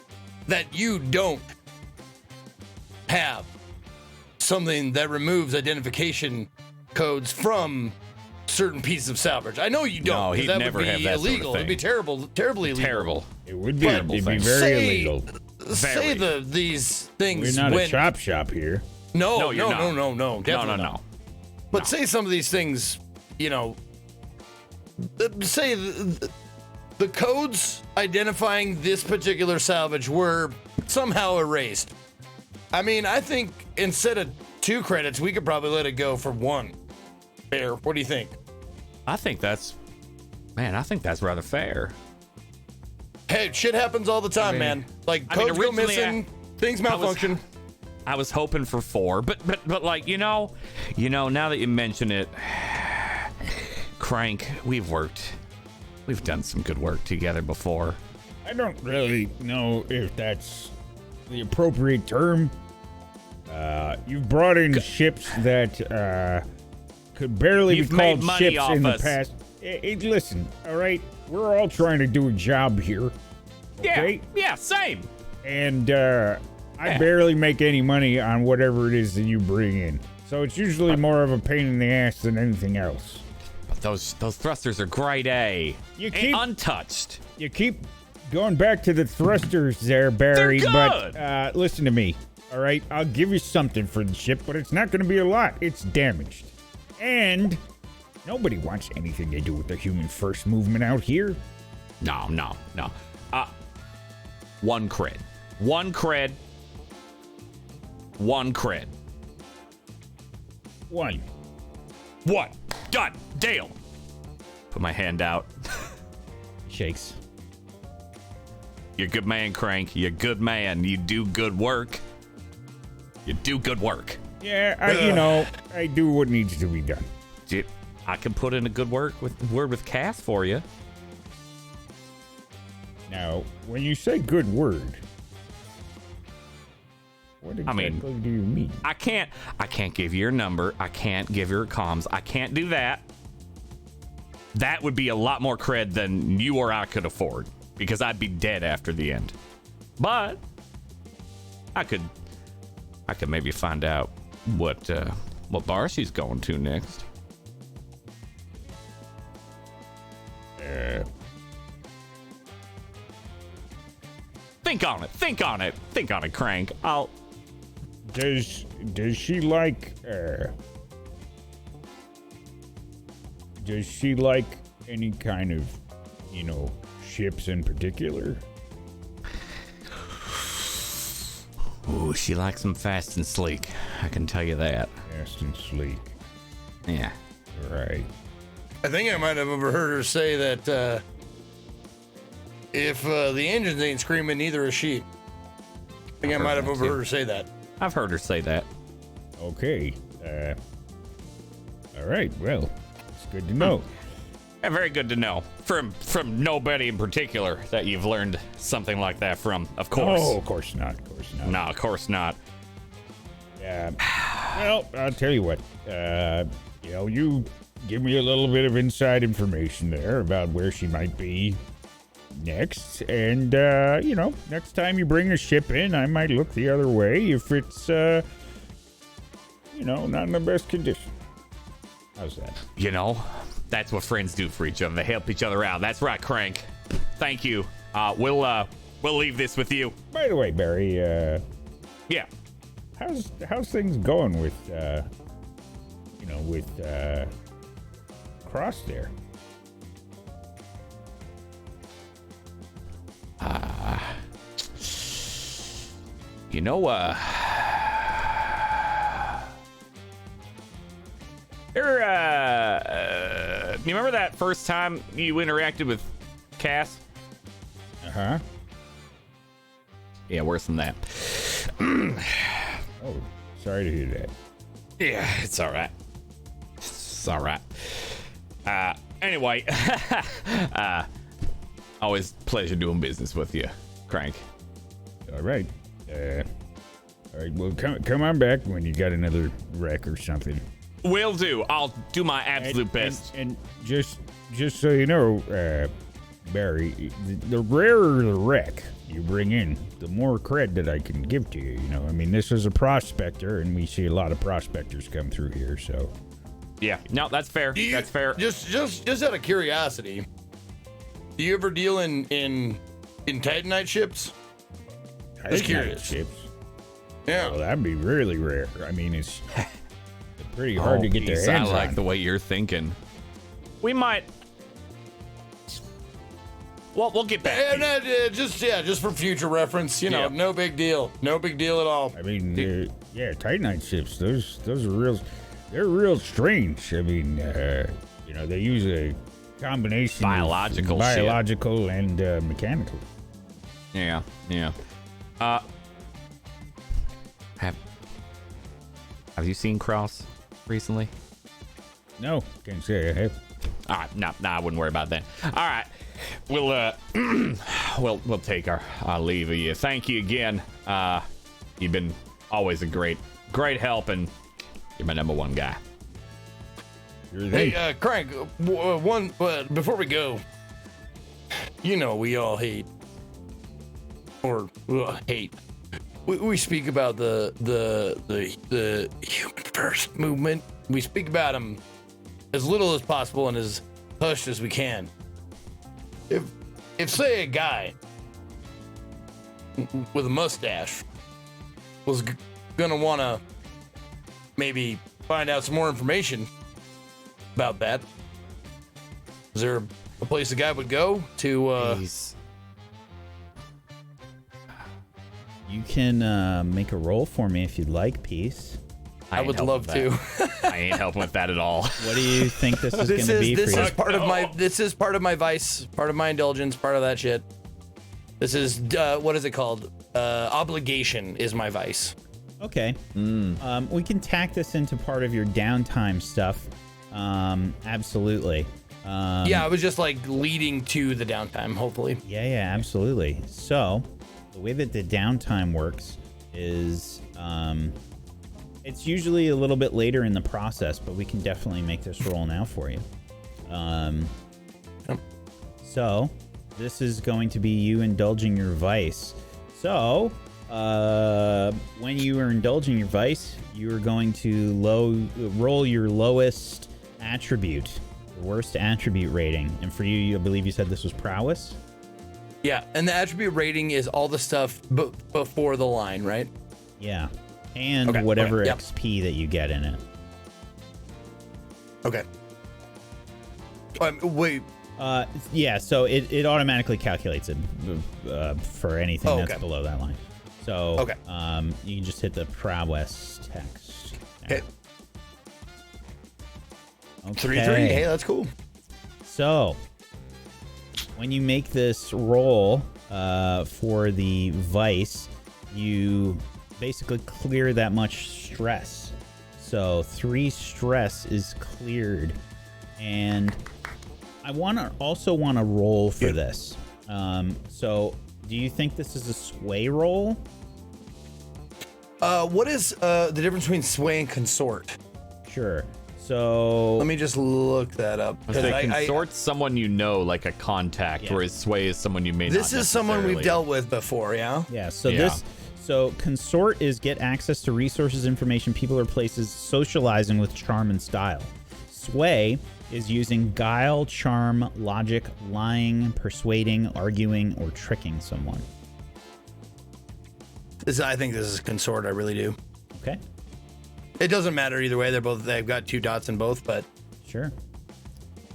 that you don't have something that removes identification codes from certain pieces of salvage. I know you don't. No, 'cause he'd that never would be have that sort of illegal. thing. It'd be terribly illegal. Terrible. It would be. Terrible It'd be thing. very Say- illegal. Say Very. these things. We're not a when, chop shop here. No, you're not. no, definitely No. not. But say some of these things, you know, say the codes identifying this particular salvage were somehow erased. I mean, I think instead of 2 credits, we could probably let it go for 1. Fair. What do you think? I think that's rather fair. Hey, shit happens all the time, man. Like, codes go originally missing, things malfunction. I was hoping for 4, but like, you know, now that you mention it, Crank, we've done some good work together before. I don't really know if that's the appropriate term. You've brought in ships that could barely You've be made called money ships off in the us. past. Listen, all right, we're all trying to do a job here. Okay? Yeah, same. And I barely make any money on whatever it is that you bring in. So it's usually more of a pain in the ass than anything else. But those thrusters are grade A. You Ain't keep- untouched. You keep going back to the thrusters there, Barry, They're but good. listen to me, all right? I'll give you something for the ship, but it's not going to be a lot. It's damaged. And nobody wants anything to do with the human first movement out here. No. 1 cred. 1 cred. 1 cred. 1. What? Done. Deal. Put my hand out. shakes. You're a good man, Crank. You're a good man. You do good work. You do good work. Yeah, I do what needs to be done. I can put in a good word with Cass for you. Now, when you say good word, what exactly do you mean? I can't give you your number. I can't give you your comms. I can't do that. That would be a lot more cred than you or I could afford, because I'd be dead after the end. But I could I could maybe find out what bar she's going to next. Think on it, Crank. Does she like any kind of, ships in particular? Ooh, she likes them fast and sleek. I can tell you that. Fast and sleek. Yeah. Right. I think I might have overheard her say that if the engines ain't screaming, neither is she. I think I might have overheard her say that. I've heard her say that. Okay. All right. Well, it's good to know. Yeah, very good to know. From nobody in particular that you've learned something like that from, of course. Oh, of course not. Of course not. No, of course not. Well, I'll tell you what. You give me a little bit of inside information there about where she might be next, and next time you bring a ship in, I might look the other way if it's not in the best condition. How's that? That's what friends do for each other. They help each other out. That's right, Crank. Thank you. We'll leave this with you. By the way, Barry, yeah, how's things going with Cross there? You remember that first time you interacted with Cass? Uh-huh. Yeah, worse than that. Oh, sorry to hear that. Yeah, it's all right. It's all right. Anyway, always pleasure doing business with you, Crank. All right. All right. Well, come on back when you got another wreck or something. Will do. I'll do my absolute best. And just so you know, Barry, the rarer the wreck you bring in, the more cred that I can give to you. I mean, this is a prospector, and we see a lot of prospectors come through here. So, yeah, no, that's fair. That's fair. Just out of curiosity, do you ever deal in Titanite ships? Just curious. Ships. Yeah, well, that'd be really rare. I mean, it's pretty hard to get their hands on. I like on. the way you're thinking. We might. Well, we'll get back. Just for future reference, no big deal. No big deal at all. I mean, Titanite ships, those are real. They're real strange. I mean, they use a combination biological and mechanical. Yeah. Have you seen Cross recently? No, can't say I have. All right, no, I wouldn't worry about that. All right, we'll we'll take our leave of you. Thank you again. You've been always a great help, and you're my number one guy. Hey, Crank, one before we go, we all hate hate. We speak about the human first movement. We speak about them as little as possible and as hushed as we can. If say a guy with a mustache was gonna wanna maybe find out some more information about that, is there a place a guy would go to? You can make a roll for me if you'd like, Peace. I would love to. I ain't helping with that at all. What do you think this is going to be for you? This is part of my vice, part of my indulgence, part of that shit. This is what is it called? Obligation is my vice. Okay. We can tack this into part of your downtime stuff. Absolutely. Yeah, I was just like leading to the downtime, hopefully. Yeah, absolutely. So, the way that the downtime works is it's usually a little bit later in the process, but we can definitely make this roll now for you. So, this is going to be you indulging your vice. So, when you are indulging your vice, you are going to roll your lowest attribute, the worst attribute rating. And for you, I believe you said this was prowess? Yeah, and the attribute rating is all the stuff before the line, right? Yeah. And whatever yep. XP that you get in it. Okay. Wait. Yeah, so it automatically calculates it for anything that's below that line. So you can just hit the prowess text. Okay. 3-3. Hey, that's cool. So when you make this roll for the vice, you basically clear that much stress. So 3 stress is cleared, and I also want to roll for this. So do you think this is a sway roll? What is the difference between sway and consort? Sure. So let me just look that up. Consort's someone you know, like a contact, whereas sway is someone you may not. This is someone we've dealt with before, yeah? Yeah, so consort is get access to resources, information, people, or places, socializing with charm and style. Sway is using guile, charm, logic, lying, persuading, arguing, or tricking someone. I think this is consort, I really do. Okay. It doesn't matter either way. They've got 2 dots in both, but sure.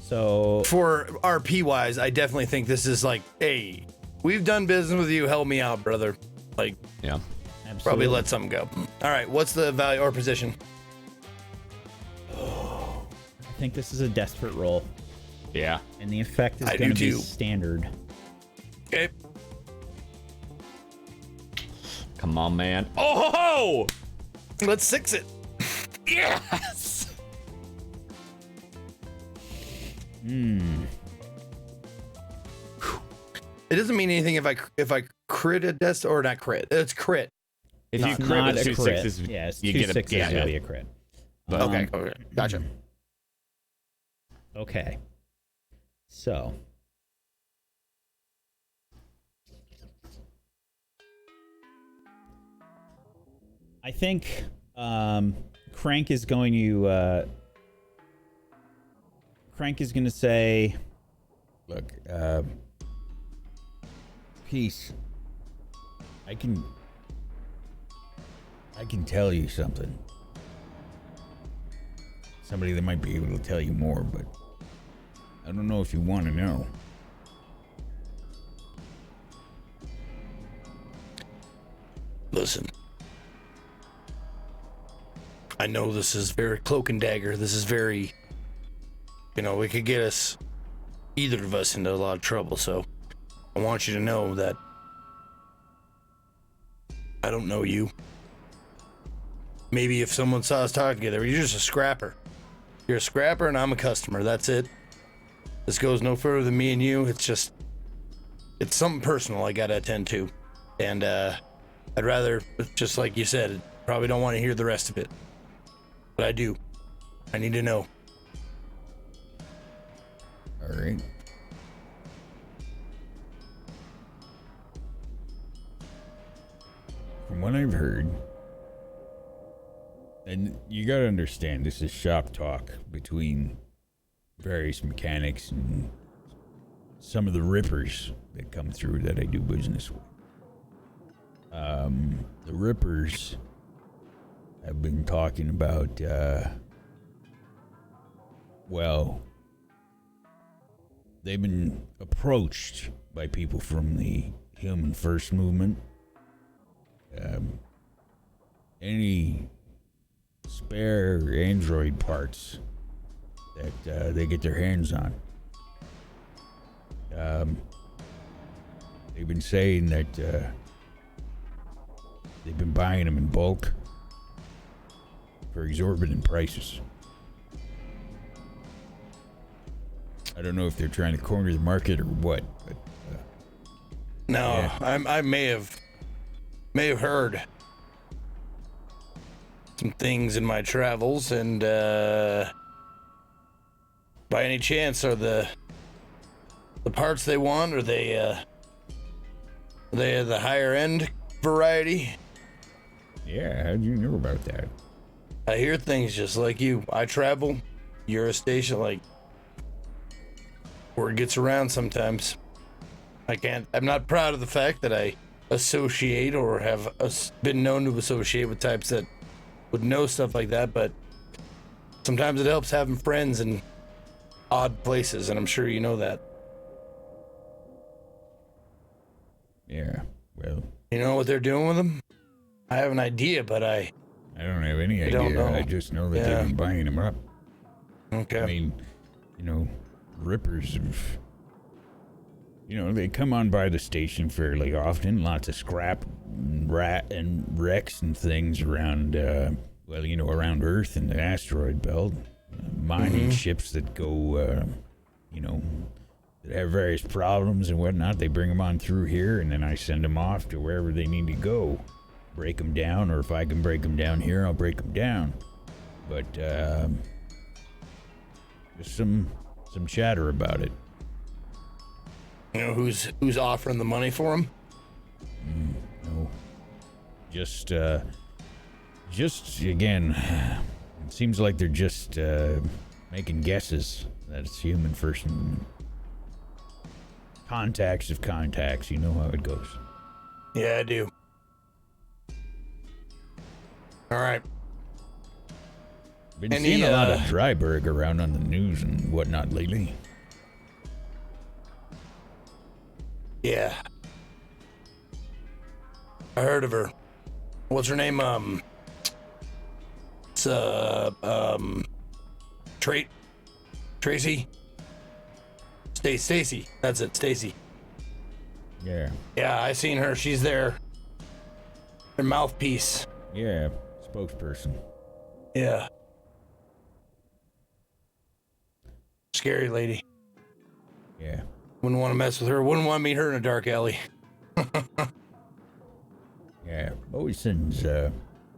So for RP wise, I definitely think this is like, hey, we've done business with you, help me out, brother. Like, yeah, absolutely. Probably let something go. All right, what's the value or position? I think this is a desperate roll. Yeah. And the effect is going to be standard. Okay. Come on, man. Oh! Let's 6 it. Yes! It doesn't mean anything if I crit a death or not crit. It's crit. If you crit with 2 sixes, yes, you 2 get a sixes will be a crit. Okay, gotcha. Okay. So I think Crank is going to say, look, Peace, I can tell you something. Somebody that might be able to tell you more, but I don't know if you want to know. Listen, I know this is very cloak and dagger. This is very, it could get us, either of us, into a lot of trouble. So I want you to know that I don't know you. Maybe if someone saw us talking together, you're just a scrapper. You're a scrapper and I'm a customer. That's it. This goes no further than me and you. It's something personal I gotta attend to. And I'd rather, just like you said, probably don't want to hear the rest of it. But I do. I need to know. All right. From what I've heard, and you gotta understand, this is shop talk between various mechanics and some of the rippers that come through that I do business with. The rippers have been talking about, they've been approached by people from the Human First Movement. Any spare android parts that they get their hands on. They've been saying that they've been buying them in bulk for exorbitant prices. I don't know if they're trying to corner the market or what, but no, yeah. I may have heard some things in my travels, and by any chance, are the parts they want, are they the higher end variety? Yeah, how'd you know about that? I hear things just like you. I travel. You're a station, like, word gets around sometimes. I'm not proud of the fact that I associate or have been known to associate with types that would know stuff like that, but sometimes it helps having friends in odd places, and I'm sure you know that. Yeah, well... You know what they're doing with them? I have an idea, but I don't have any idea. don't know. I just know that they've been buying them up. Okay. I mean, rippers have... they come on by the station fairly often. Lots of scrap and wrecks and things around, around Earth and the asteroid belt. Mining ships that go, that have various problems and whatnot. They bring them on through here, and then I send them off to wherever they need to go. Break them down, or if I can break them down here, I'll break them down. But, just some chatter about it. You know who's offering the money for them? No. Just again, it seems like they're just making guesses that it's human first and contacts of contacts. You know how it goes. Yeah, I do. All right. Been seeing a lot of Dryberg around on the news and whatnot lately. Yeah. I heard of her. What's her name? It's Tracy. Stacy. That's it, Stacy. Yeah. Yeah, I seen her. She's their mouthpiece. Yeah, spokesperson. Yeah. Scary lady. Yeah. Wouldn't want to mess with her. Wouldn't want to meet her in a dark alley. Yeah, always sends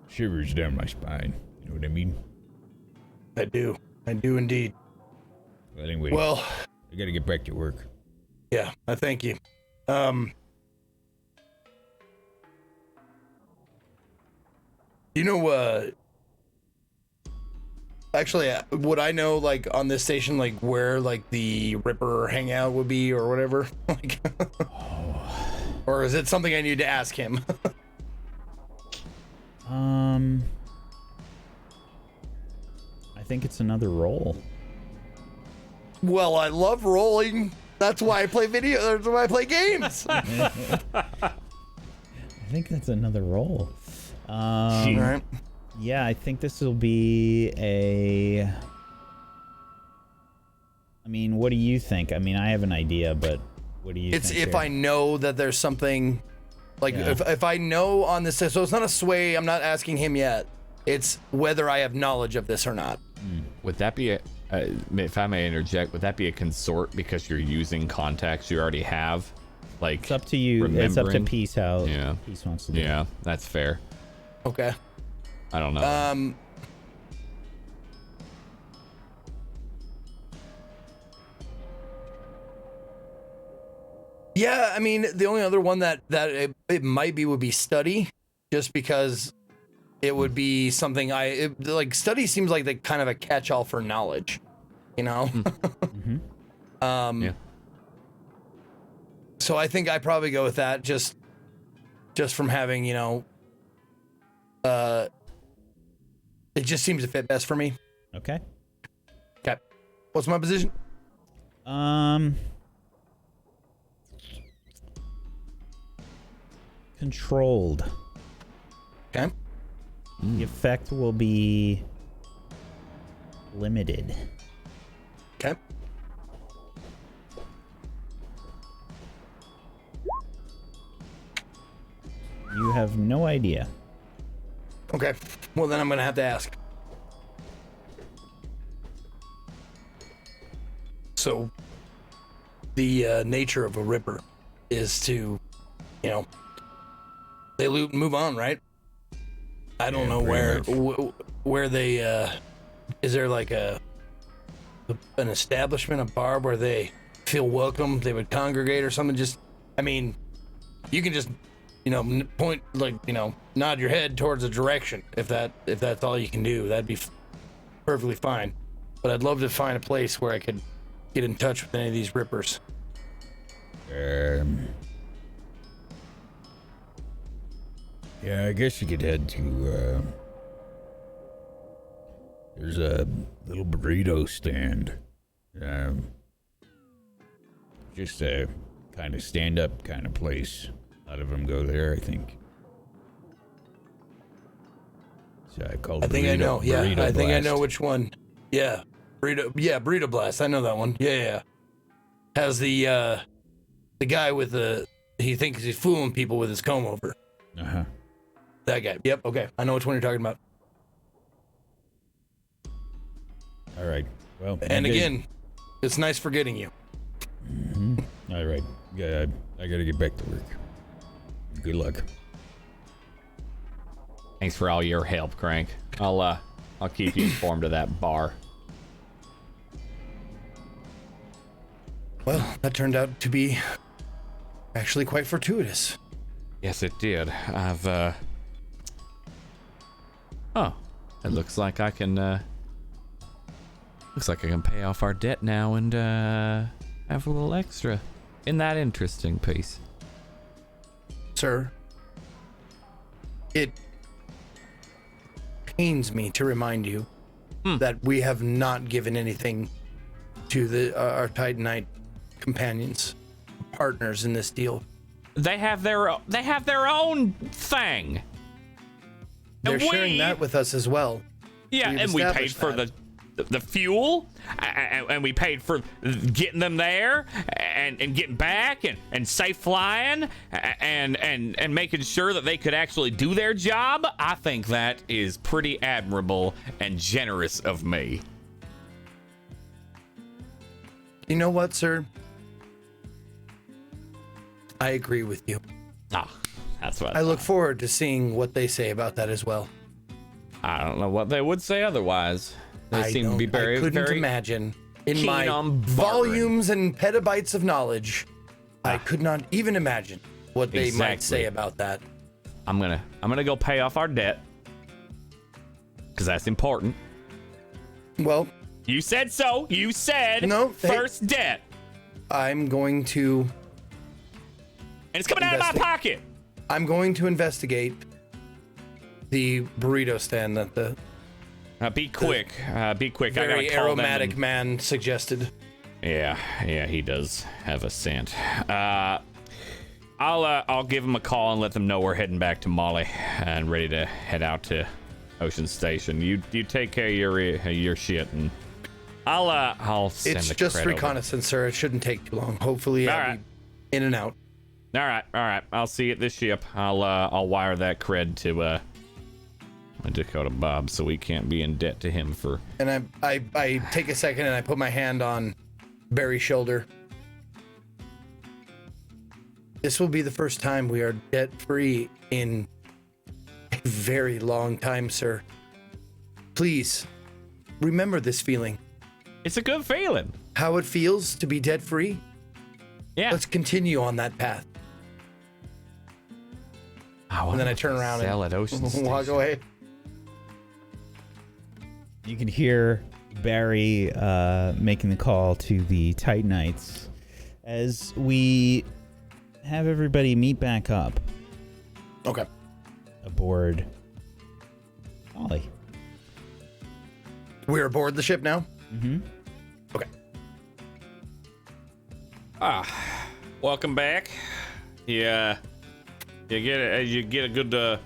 shivers down my spine. You know what I mean? I do. I do indeed. Well, anyway. Well, I gotta get back to work. Yeah, I thank you. Actually, would I know, like, on this station, like, where, like, the Ripper hangout would be or whatever? Like, or is it something I need to ask him? I think it's another role. Well, I love rolling. That's why I play that's why I play games. I think that's another role. All right. Yeah, I think this will be a... I mean, what do you think? I mean, I have an idea, but what do you think? It's if here? I know that there's something, like, Yeah. if I know on this, so it's not a sway, I'm not asking him yet. It's whether I have knowledge of this or not. Would that be if I may interject, would that be a consort because you're using contacts you already have? Like, It's up to you. It's up to remembering? Peace how Yeah. Peace wants to do it. Yeah, that's fair. Okay. I don't know. Yeah, I mean, the only other one that it might be would be study, just because it would be something like study seems like the kind of a catch-all for knowledge, you know? Yeah. So I think I probably go with that just from having, it just seems to fit best for me. Okay. Okay. What's my position? Controlled. Okay. The effect will be limited. Okay. You have no idea. Okay. Well, then I'm going to have to ask. So, the nature of a Ripper is to, they loot and move on, right? I don't know where they, is there like an establishment, a bar where they feel welcome, they would congregate or something? You can just point, nod your head towards a direction. If that's all you can do, that'd be perfectly fine. But I'd love to find a place where I could get in touch with any of these rippers. Yeah, I guess you could head to, there's a little burrito stand. Just a kind of stand-up kind of place. A lot of them go there, I think. So I called. I think I know. Yeah, Burrito I think I Blast. know which one. Yeah, burrito. Yeah, burrito blast. I know that one. Yeah. Has the guy with he thinks he's fooling people with his comb over. Uh-huh. That guy. Yep. Okay. I know which one you're talking about. All right. Well. And again, it's nice forgetting you. Mm-hmm. All right. Yeah, I gotta get back to work. Good luck. Thanks for all your help, Crank. I'll keep you informed of that bar. Well, that turned out to be actually quite fortuitous. Yes, it did. It looks like I can pay off our debt now and have a little extra. Isn't that interesting, piece? Sir, it pains me to remind you that we have not given anything to our Titanite companions, partners in this deal. They have their own thing. They're And sharing that with us as well. Yeah, We've and we paid established for that. the fuel, and we paid for getting them there, and getting back, and safe flying, and making sure that they could actually do their job. I think that is pretty admirable and generous of me. You know what, sir? I agree with you. That's what I look forward to seeing what they say about that as well. I don't know what they would say otherwise. They seem to be very, I couldn't very imagine. In keen my on bartering. volumes and petabytes of knowledge, I could not even imagine what they might Exactly. say about that. I'm gonna go pay off our debt, because that's important. Well, You said so. You said No, first debt, I'm going to and it's coming out of my pocket. I'm going to investigate the burrito stand that the Be quick. Be quick. I very gotta call them aromatic and- man suggested. Yeah, he does have a scent. I'll give him a call and let them know we're heading back to Molly and ready to head out to Ocean Station. You take care of your shit, and I'll send It's the just cred over. reconnaissance, sir. It shouldn't take too long. Hopefully, All I'll right. be in and out. All right. I'll see you at this ship. I'll wire that cred to Dakota Bob, so we can't be in debt to him for. And I take a second and I put my hand on Barry's shoulder. This will be the first time we are debt-free in a very long time, sir. Please, remember this feeling. It's a good feeling. How it feels to be debt-free? Yeah. Let's continue on that path. And then I turn around sell and at Ocean walk Station. away. You can hear Barry making the call to the Titanites as we have everybody meet back up Okay. aboard Molly. We're aboard the ship now? Mm-hmm. Okay. Welcome back. Yeah. You get a good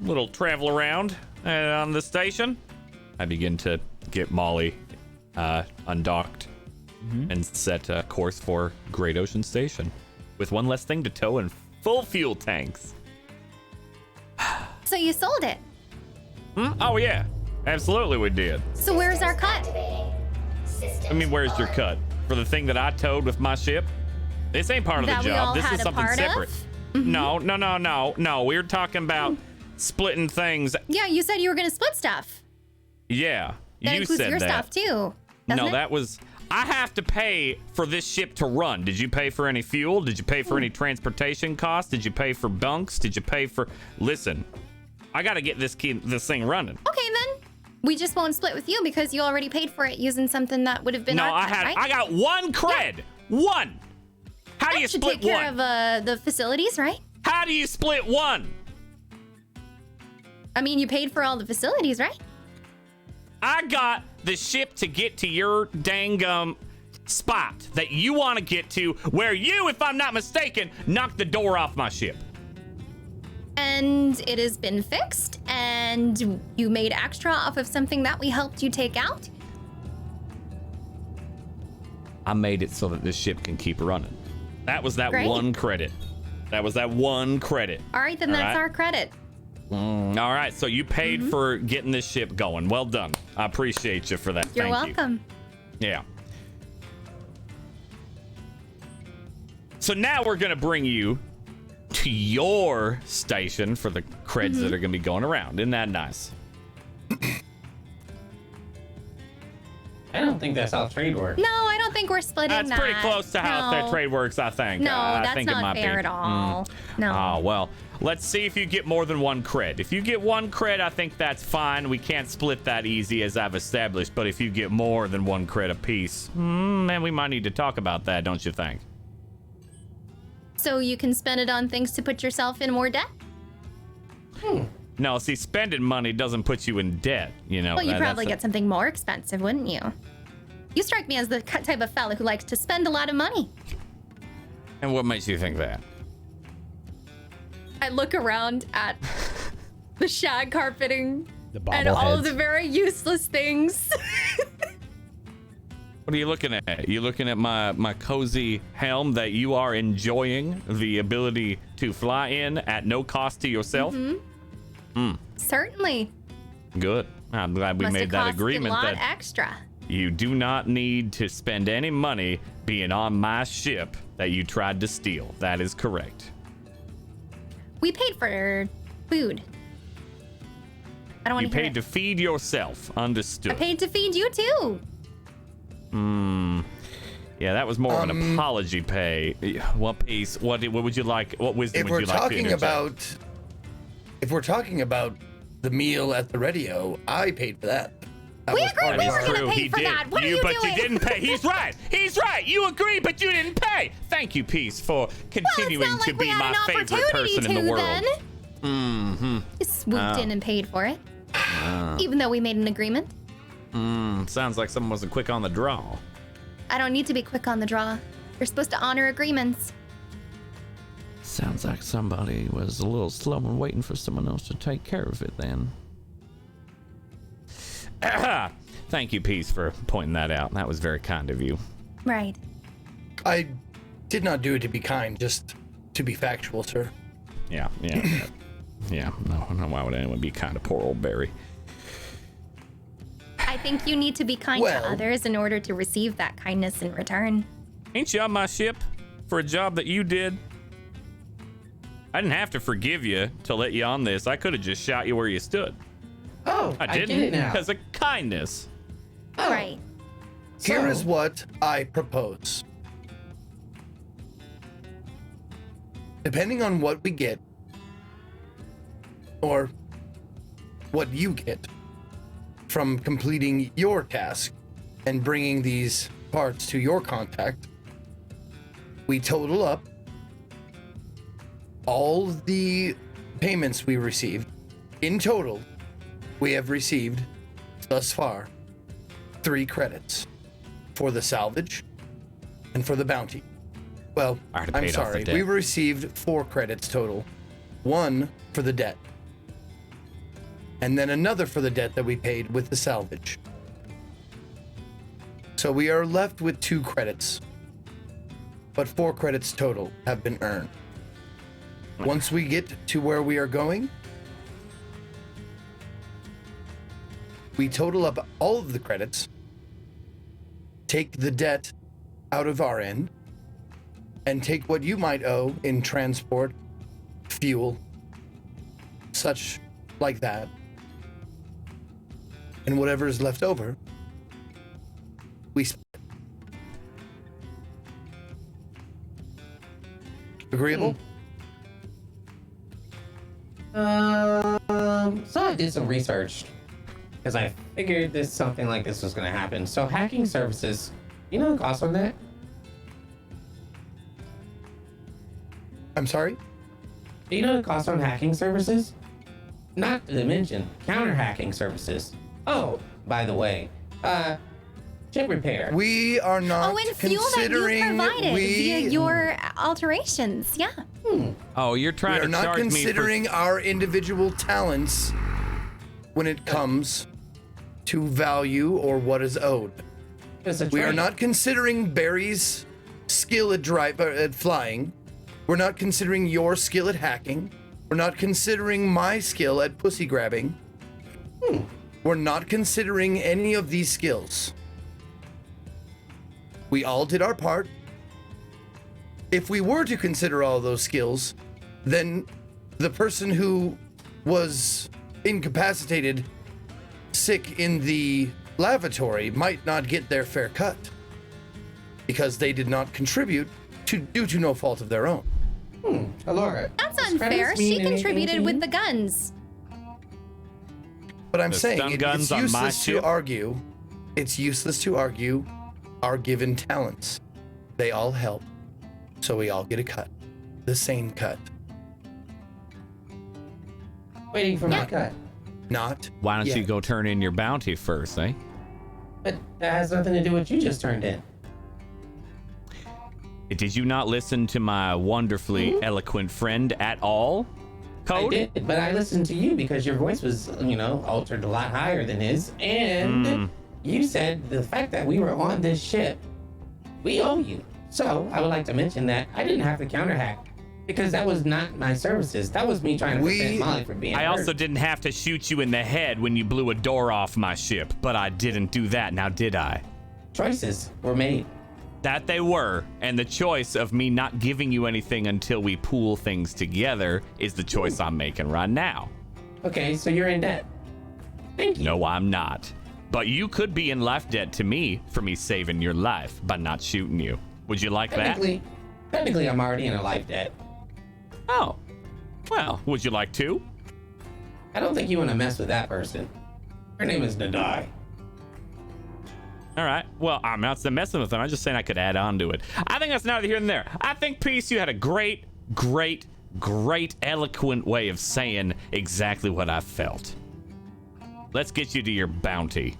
little travel around on the station. I begin to get Molly undocked and set a course for Great Ocean Station with one less thing to tow and full fuel tanks. So you sold it. Oh yeah, absolutely we did. So where's our cut? I mean, where's your cut for the thing that I towed with my ship? This ain't part of That the we all job. This had is a something part of? separate. No. We're talking about splitting things. Yeah, you said you were gonna split stuff. Yeah, That you includes said your that. stuff too. Doesn't No, it? that was. I have to pay for this ship to run. Did you pay for any fuel? Did you pay for any transportation costs? Did you pay for bunks? Did you pay for... Listen, I got to get this thing running. Okay, then. We just won't split with you because you already paid for it using something that would have been our cred, right? I got 1 cred. Yeah. 1. How do you split 1? That should take care of the facilities, right? How do you split 1? I mean, you paid for all the facilities, right? I got the ship to get to your dang spot that you want to get to, where you, if I'm not mistaken, knocked the door off my ship. And it has been fixed, and you made extra off of something that we helped you take out? I made it so that this ship can keep running. That was that Great. 1 credit. That was that 1 credit. All right, then that's our credit. All right, so you paid for getting this ship going. Well done. I appreciate you for that. You're Thank welcome. You. Yeah. So now we're going to bring you to your station for the creds that are going to be going around. Isn't that nice? I don't think that's how trade works. No, I don't think we're splitting That's that. pretty close to how their trade works, I think. No, I that's think it not might fair be. at all. No. Oh, well, let's see if you get more than 1 cred. If you get 1 cred, I think that's fine. We can't split that easy, as I've established. But if you get more than 1 cred apiece, man, we might need to talk about that, don't you think? So you can spend it on things to put yourself in more debt? No, see, spending money doesn't put you in debt, you know. Well, you'd probably that's get something more expensive, wouldn't you? You strike me as the type of fella who likes to spend a lot of money. And what makes you think that? I look around at the shag carpeting The and all of bobbleheads. the very useless things. What are you looking at? You looking at my cozy helm that you are enjoying the ability to fly in at no cost to yourself? Certainly. Good. I'm glad we Must made have that cost agreement a lot that extra. you do not need to spend any money being on my ship that you tried to steal. That is correct. We paid for food. I don't want You to hear paid it. to feed yourself. Understood. I paid to feed you too. Yeah, that was more of an apology pay. What piece? What would you like? What wisdom If would we're you like to talking interject? if we're talking about the meal at the radio, I paid for that. That We was agreed part we of were our- gonna True, pay he for did. that. What are you but doing? you didn't pay. He's right. He's right. You agreed, but you didn't pay. Thank you, Peace, for continuing well, it's to not like be we had my an favorite opportunity person in the to, world. then. Mm-hmm. You swooped in and paid for it. Even though we made an agreement. Sounds like someone wasn't quick on the draw. I don't need to be quick on the draw. You're supposed to honor agreements. Sounds like somebody was a little slow and waiting for someone else to take care of it then. Thank you, Peace, for pointing that out. That was very kind of you. Right. I did not do it to be kind, just to be factual, sir. Yeah. Yeah, no, why would anyone be kind to poor old Barry? I think you need to be kind Well- to others in order to receive that kindness in return. Ain't you on my ship for a job that you did? I didn't have to forgive you to let you on this. I could have just shot you where you stood. Oh, I get it didn't now. because of kindness. Oh, Right. Here So- is what I propose. Depending on what we get, or what you get from completing your task and bringing these parts to your contact, we total up all the payments we received. In total, we have received thus far 3 credits for the salvage and for the bounty. Well, I already I'm paid off the sorry, debt. we received 4 credits total. 1 for the debt, and then another for the debt that we paid with the salvage. So we are left with 2 credits, but 4 credits total have been earned. Once we get to where we are going, we total up all of the credits, take the debt out of our end, and take what you might owe in transport, fuel, such like that, and whatever is left over, we split. Agreeable? So I did some research because I figured something like this was going to happen. So hacking services, you know the cost on that? I'm sorry? Do you know the cost on hacking services? Not to mention counter hacking services. Oh, by the way, chip repair. We are not Oh, and fuel that you considering provided via your alterations. Yeah. Oh, you're we trying are to not charge me considering our individual talents when it comes to value or what is owed. It's a We are trade. not considering Barry's skill at flying. We're not considering your skill at hacking. We're not considering my skill at pussy grabbing. We're not considering any of these skills. We all did our part. If we were to consider all those skills, then the person who was incapacitated, sick in the lavatory might not get their fair cut because they did not contribute due to no fault of their own. Alora. That's does unfair. credits She mean anything contributed to with you? the guns. But I'm The saying stun guns it's on my useless to ship? argue. It's useless to argue our given talents. They all help, so we all get a cut, the same cut. Waiting for my cut. Not. Why don't you yet. go turn in your bounty first, eh? But that has nothing to do with what you just turned in. Did you not listen to my wonderfully eloquent friend at all? Code? I did, but I listened to you because your voice was, altered a lot higher than his. And you said the fact that we were on this ship, we owe you. So I would like to mention that I didn't have to counter hack because that was not my services. That was me trying to prevent Molly from being I hurt. also didn't have to shoot you in the head when you blew a door off my ship, but I didn't do that, now did I? Choices were made. That they were, and the choice of me not giving you anything until we pool things together is the choice I'm making right now. Okay, so you're in debt. Thank you. No, I'm not. But you could be in life debt to me for me saving your life by not shooting you. Would you like that? Technically, I'm already in a life debt. Oh. Well, would you like to? I don't think you want to mess with that person. Her name is Nadai. All right. Well, I'm not messing with them. I'm just saying I could add on to it. I think that's neither here nor there. I think, Peace, you had a great, eloquent way of saying exactly what I felt. Let's get you to your bounty.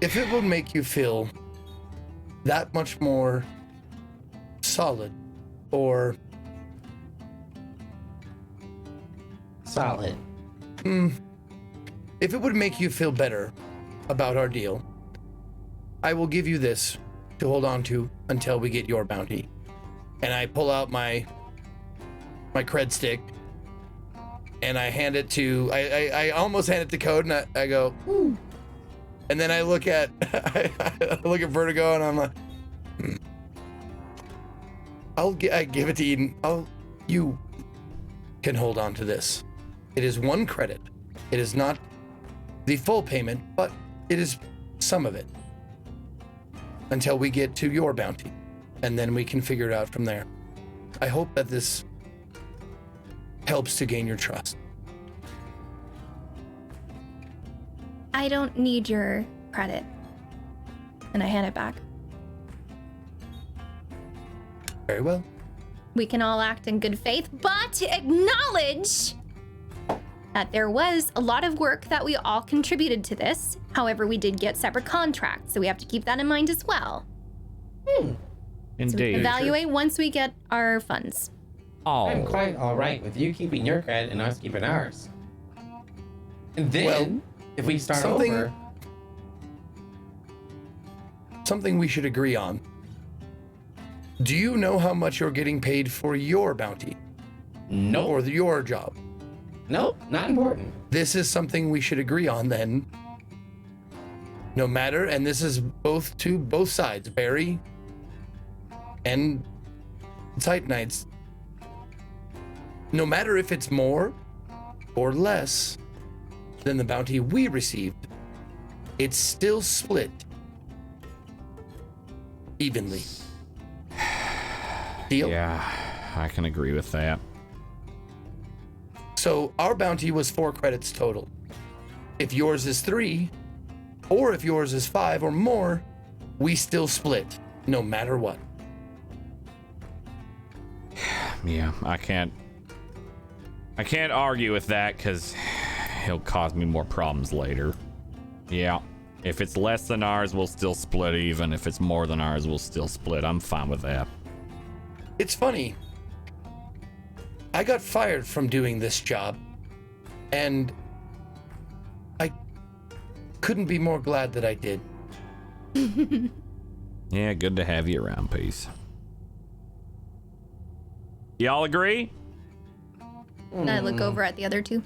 If it would make you feel that much more solid or Solid. if it would make you feel better about our deal, I will give you this to hold on to until we get your bounty. And I pull out my cred stick and I hand it to, I almost hand it to Code, and I go, and then I look at, I look at Vertigo and I'm like, I give it to Eden. You can hold on to this. It is 1 credit. It is not the full payment, but it is some of it until we get to your bounty, and then we can figure it out from there. I hope that this helps to gain your trust. I don't need your credit. And I hand it back. Very well. We can all act in good faith, but acknowledge that there was a lot of work that we all contributed to this. However, we did get separate contracts, so we have to keep that in mind as well. So we Indeed. can evaluate once we get our funds. I'm Oh. quite all right with you keeping your credit and us keeping ours. And then, if we start over, Something we should agree on. Do you know how much you're getting paid for your bounty nope, or your job? nope, not important. This is something we should agree on then. No matter, and this is both sides, Barry and Titanites. No matter if it's more or less than the bounty we received, it's still split evenly. Deal? Yeah, I can agree with that. So our bounty was 4 credits total. If yours is 3, or if yours is 5 or more, we still split, no matter what. Yeah, I can't argue with that because it'll cause me more problems later. Yeah, if it's less than ours, we'll still split even. If it's more than ours, we'll still split. I'm fine with that. It's funny. I got fired from doing this job, and I couldn't be more glad that I did. Yeah, good to have you around, Peace. Y'all agree? I look over at the other two.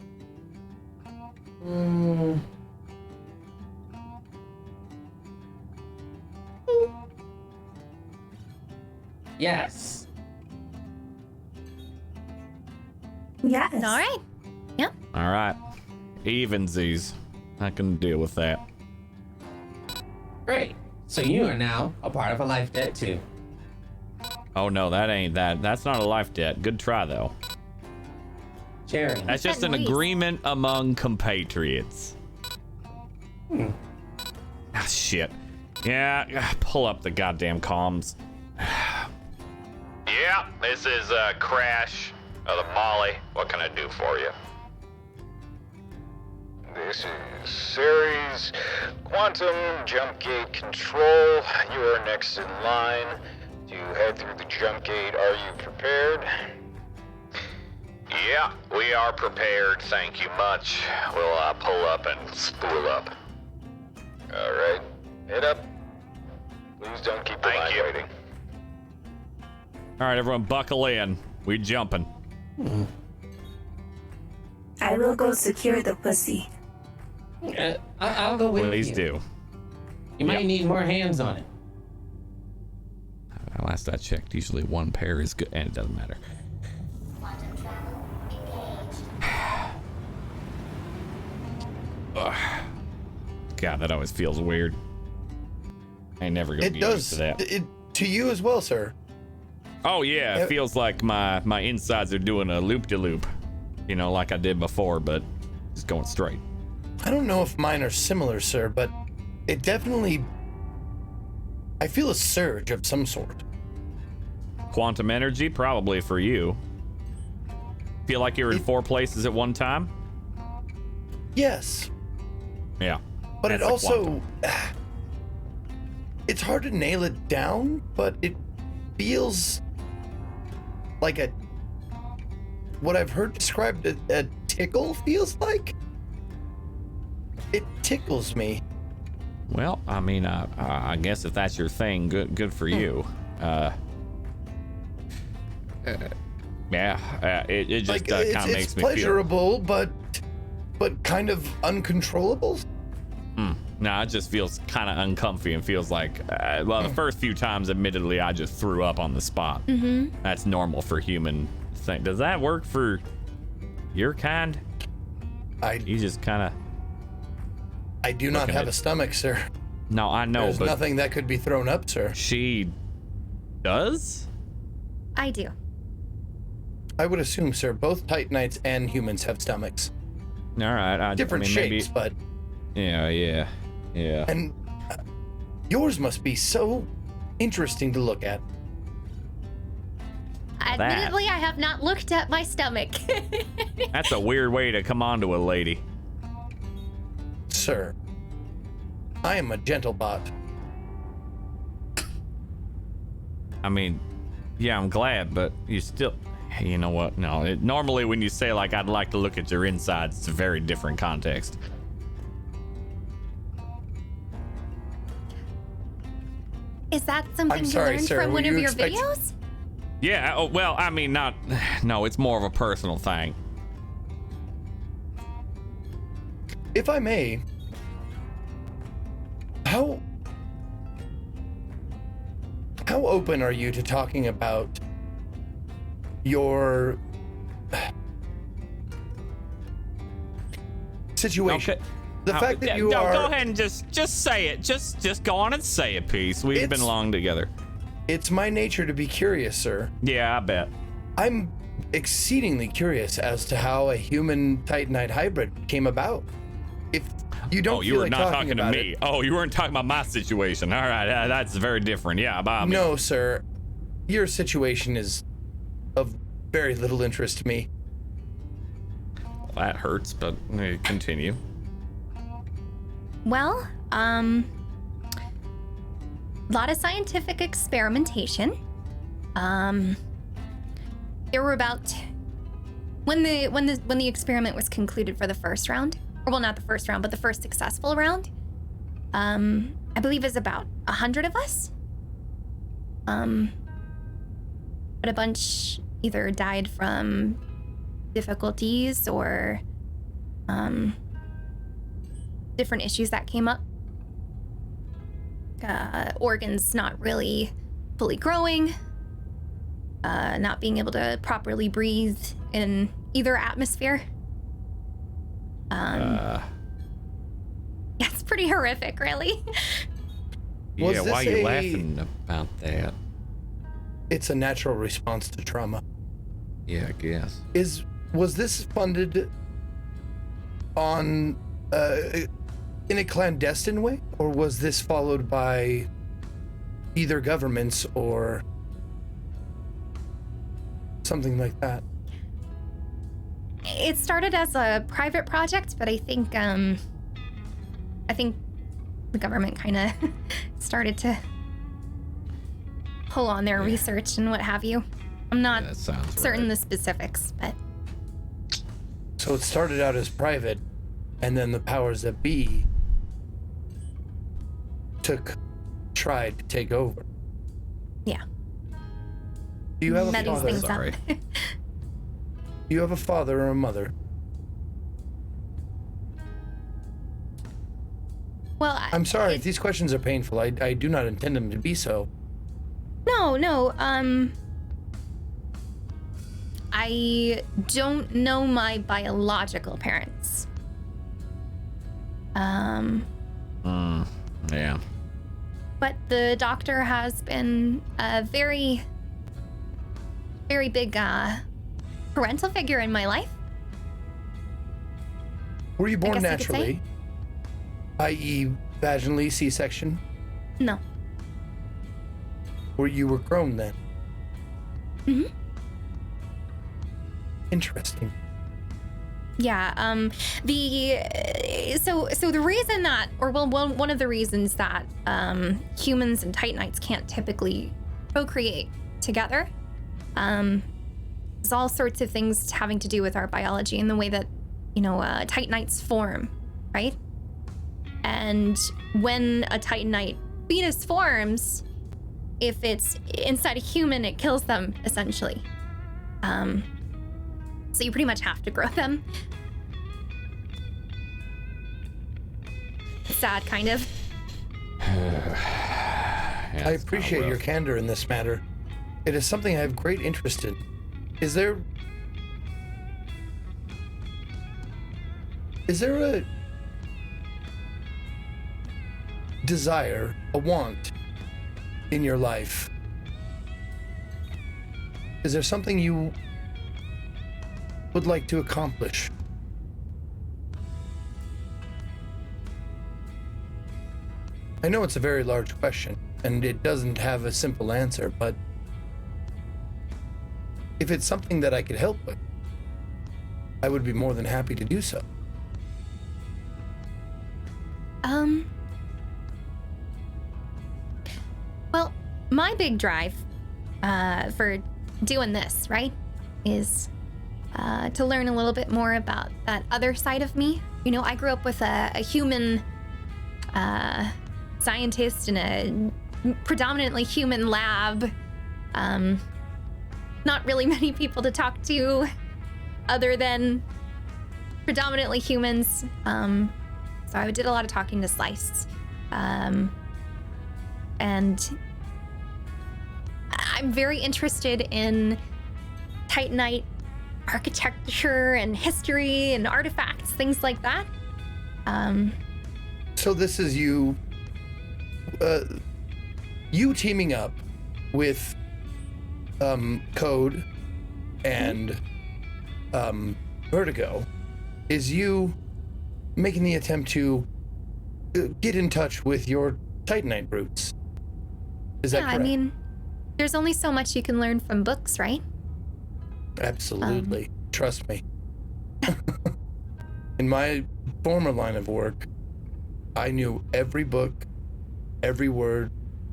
Yes. Yes. All right. Yep. All right. Evensies. I can deal with that. Great. So you are now a part of a life debt too. Oh no, that ain't that. That's not a life debt. Good try though. Sharing. That's just an noise? agreement among compatriots. Ah, shit. Yeah, pull up the goddamn comms. Yeah, this is Crash of the Molly. What can I do for you? This is Ceres Quantum Jump Gate Control. You are next in line to head through the jump gate. Are you prepared? Yeah, we are prepared. Thank you much. We'll pull up and spool up. All right, head up. Please don't keep the line waiting. All right, everyone, buckle in. We're jumping. I will go secure the pussy. I'll go with Please you. do. You might need more hands on it. Last I checked, usually one pair is good, and it doesn't matter. Ugh. God, that always feels weird. I ain't never gonna It get does. used to that. It to you as well, sir. Oh yeah, it feels like my insides are doing a loop-de-loop. You know, like I did before, but just going straight. I don't know if mine are similar, sir, but it definitely... I feel a surge of some sort. Quantum energy, probably for you. Feel like you're in 4 places at one time? Yes, Yeah. but it That's the also... quantum. It's hard to nail it down, but it feels like a... What I've heard described a tickle feels like? It tickles me. Well, I mean, I guess if that's your thing, good for you. Yeah, it just Like, kind it's of makes me pleasurable, but kind of uncontrollable. feel. No, it just feels kind of uncomfy and feels like, well, the first few times, admittedly, I just threw up on the spot. That's normal for human thing. Does that work for your kind? You just kind of... I do not Looking have at- a stomach, sir. No, I know, There's but nothing that could be thrown up, sir. she does? I do. I would assume, sir, both Titanites and humans have stomachs. All right. Different I mean, shapes, but... Yeah. And yours must be so interesting to look at. Admittedly, I have not looked at my stomach. That's a weird way to come on to a lady. Sir, I am a gentle bot. I mean, yeah, I'm glad, but you still... You know what? No, normally when you say, like, I'd like to look at your insides, it's a very different context. Is that something I'm you sorry, learned sir, from were one of you your expect- videos? Yeah, oh, well, I mean, not... No, it's more of a personal thing. If I may, how open are you to talking about your situation? Okay. The fact that you are... Go ahead and just say it. Just go on and say it, Peace. We've been It's- long together. It's my nature to be curious, sir. Yeah, I bet. I'm exceedingly curious as to how a human Titanite hybrid came about. If you don't you feel were like not talking talking to about me. it, Oh, you weren't talking about my situation. All right, that's very different. Yeah, by me. no, sir. Your situation is of very little interest to me. That hurts, but continue. Well, a lot of scientific experimentation. There were about when the experiment was concluded for the first round, or well, not the first round, but the first successful round. I believe is about 100 of us. But a bunch either died from difficulties or different issues that came up. Organs not really fully growing, not being able to properly breathe in either atmosphere. Yeah, it's pretty horrific, really. Was Yeah, this why are you a- laughing about that? It's a natural response to trauma. Yeah, I guess. Was this funded on in a clandestine way, or was this followed by either governments or something like that? It started as a private project, but I think the government kind of started to pull on their research and what have you. I'm not That sounds certain right. the specifics, but So it started out as private, and then the powers that be tried to take over. yeah. Do you have a Meddles father? things up. Sorry. Do you have a father or a mother? Well, I'm sorry if these questions are painful. I do not intend them to be so. No. I don't know my biological parents. Yeah. But the doctor has been a very, very big parental figure in my life. Were you born guess you could say. naturally? I.e., vaginally, C-section? No. Or you were grown then? Mm-hmm. Interesting. Yeah. So the reason that, or well, one of the reasons that humans and Titanites can't typically procreate together, is all sorts of things having to do with our biology and the way that Titanites form, right? And when a Titanite fetus forms, if it's inside a human, it kills them essentially. So you pretty much have to grow them. Sad, kind of. Yeah, I it's appreciate kinda your rough. candor in this matter. It is something I have great interest in. Is there a desire, a want in your life? Is there something you would like to accomplish? I know it's a very large question, and it doesn't have a simple answer, but if it's something that I could help with, I would be more than happy to do so. Well, my big drive for doing this, right, is to learn a little bit more about that other side of me. You know, I grew up with a human scientist in a predominantly human lab. Not really many people to talk to other than predominantly humans. So I did a lot of talking to Slice. And I'm very interested in Titanite architecture and history and artifacts, things like that. So this is you teaming up with code and vertigo is you making the attempt to get in touch with your Titanite roots. Is that correct? I mean, there's only so much you can learn from books, right? Absolutely. Trust me. In my former line of work, I knew every book, every word,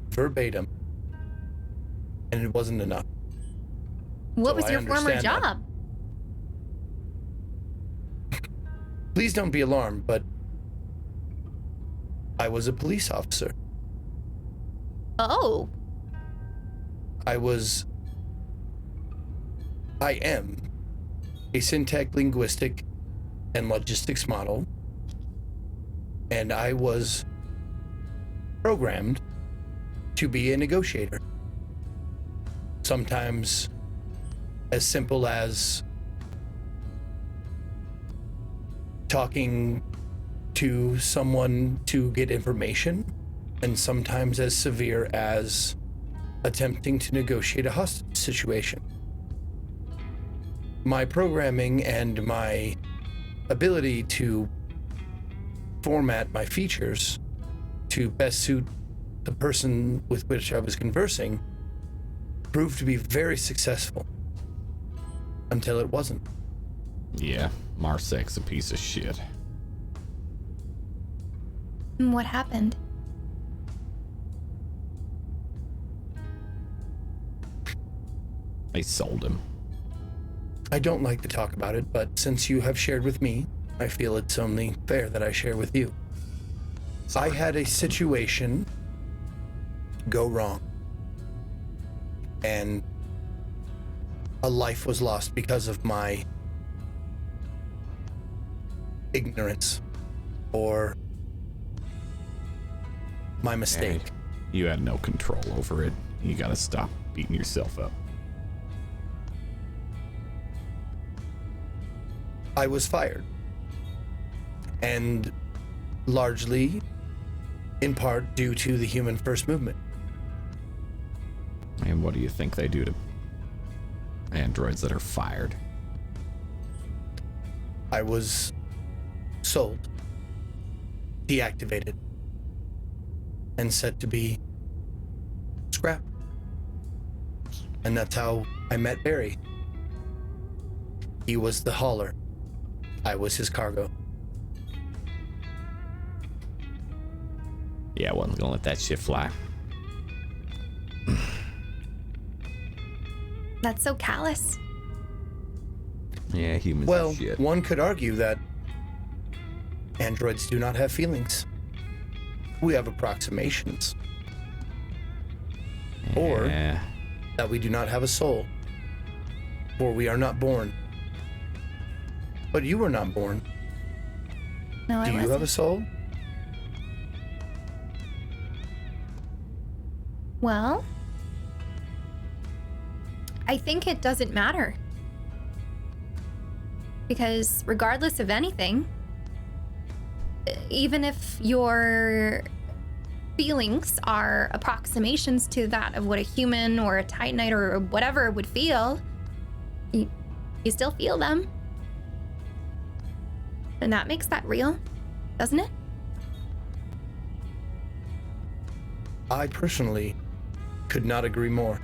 verbatim, and it wasn't enough. What So was I your former understand that. job? Please don't be alarmed, but I was a police officer. Oh, I am a syntax linguistic and logistics model, and I was programmed to be a negotiator. Sometimes as simple as talking to someone to get information, and sometimes as severe as attempting to negotiate a hostage situation. My programming and my ability to format my features to best suit the person with which I was conversing proved to be very successful until it wasn't. Yeah, Marsek's a piece of shit. what happened? They sold him. I don't like to talk about it, but since you have shared with me, I feel it's only fair that I share with you. I had a situation go wrong, and a life was lost because of my ignorance or my mistake. Hey, you had no control over it. You gotta stop beating yourself up. I was fired, and largely in part due to the human first movement. And what do you think they do to androids that are fired? I was sold, deactivated, and set to be scrap. And that's how I met Barry. He was the hauler. I was his cargo. Yeah, I wasn't gonna let that shit fly. That's so callous. Yeah, humans Well, are shit. one could argue that androids do not have feelings. We have approximations. Or Yeah. that we do not have a soul. For we are not born. But you were not born. No, Do I you wasn't. have a soul? Well, I think it doesn't matter. Because regardless of anything, even if your feelings are approximations to that of what a human or a Titanite or whatever would feel, you still feel them. And that makes that real, doesn't it? I personally could not agree more.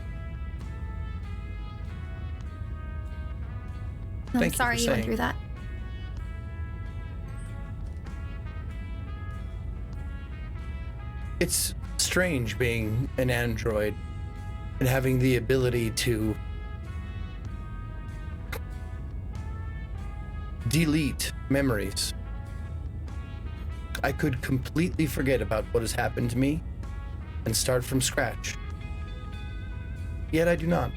I'm Thank you sorry for you went saying. through that. It's strange being an android and having the ability to delete memories. I could completely forget about what has happened to me and start from scratch. Yet I do not.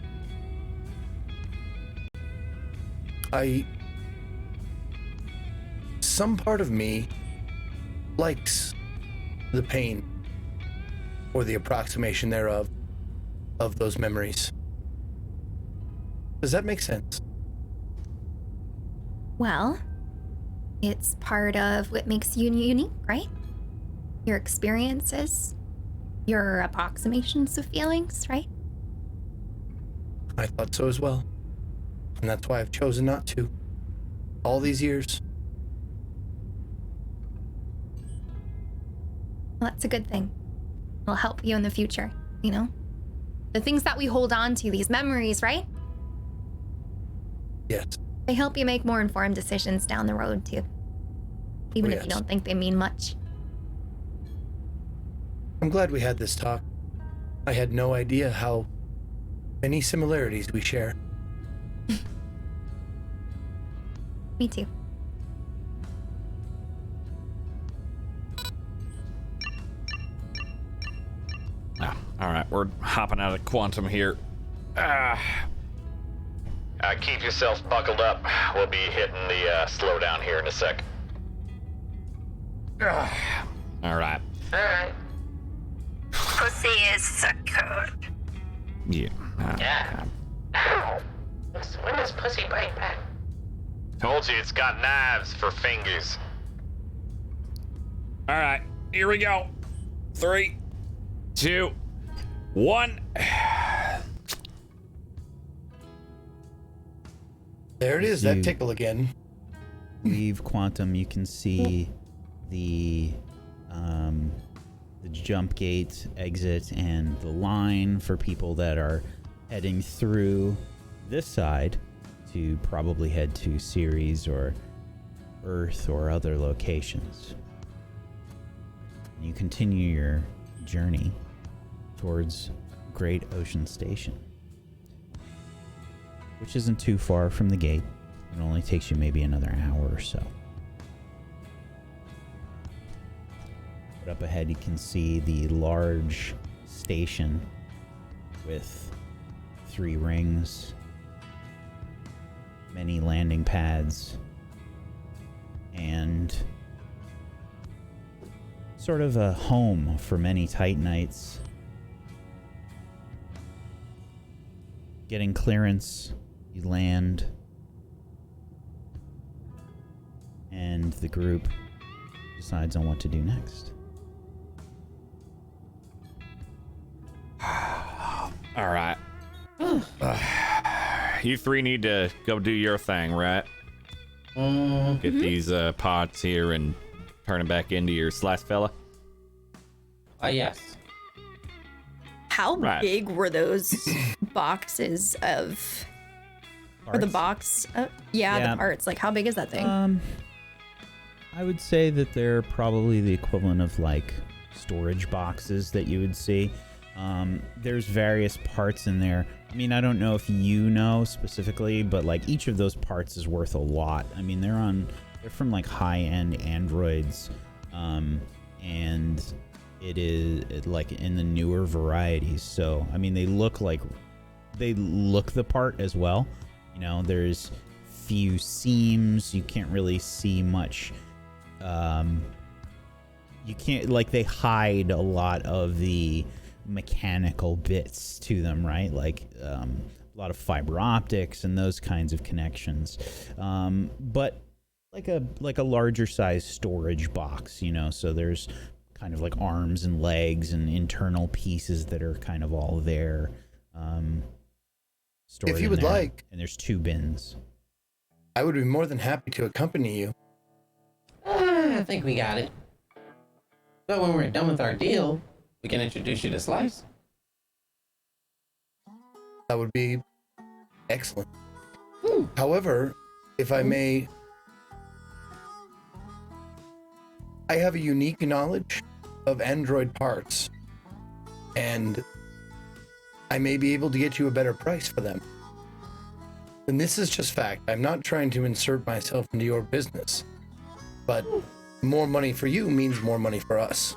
Some part of me likes the pain or the approximation thereof of those memories. Does that make sense? Well, it's part of what makes you unique, right? Your experiences, your approximations of feelings, right? I thought so as well. And that's why I've chosen not to. All these years. Well, that's a good thing. It'll help you in the future, you know? The things that we hold on to, these memories, right? Yes. They help you make more informed decisions down the road, too. Even if you don't think they mean much. I'm glad we had this talk. I had no idea how many similarities we share. Me too. All right, we're hopping out of quantum here. Keep yourself buckled up. We'll be hitting the slowdown here in a sec. All right. Alright. Pussy is so cold. Yeah. Yeah. Ow. When does pussy bite back? Told you it's got knives for fingers. All right, here we go. 3, 2, 1. There it is, that tickle again. Leave quantum. You can see the jump gate exit and the line for people that are heading through this side to probably head to Ceres or Earth or other locations. You continue your journey towards Great Ocean Station, which isn't too far from the gate. It only takes you maybe another hour or so. But up ahead, you can see the large station with 3 rings, many landing pads, and sort of a home for many Titanites. Getting clearance, you land, and the group decides on what to do next. All right. You 3 need to go do your thing, right? Get these pots here and turn them back into your slice fella. Yes. How Right. big were those boxes of... Or the box? Yeah. The parts. Like, how big is that thing? I would say that they're probably the equivalent of like storage boxes that you would see. There's various parts in there. I mean, I don't know if you know specifically, but like each of those parts is worth a lot. I mean, they're from like high-end androids, and it is like in the newer varieties. So, I mean, they look the part as well. You know, there's few seams. You can't really see much. You can't, like, they hide a lot of the mechanical bits to them, right? Like a lot of fiber optics and those kinds of connections. But like a larger size storage box, you know, so there's kind of like arms and legs and internal pieces that are kind of all there. Stored If you in would there. like. And there's 2 bins. I would be more than happy to accompany you. I think we got it. So when we're done with our deal, we can introduce you to Slice. That would be excellent. However, if I may, I have a unique knowledge of android parts, and I may be able to get you a better price for them. And this is just fact. I'm not trying to insert myself into your business, but more money for you means more money for us.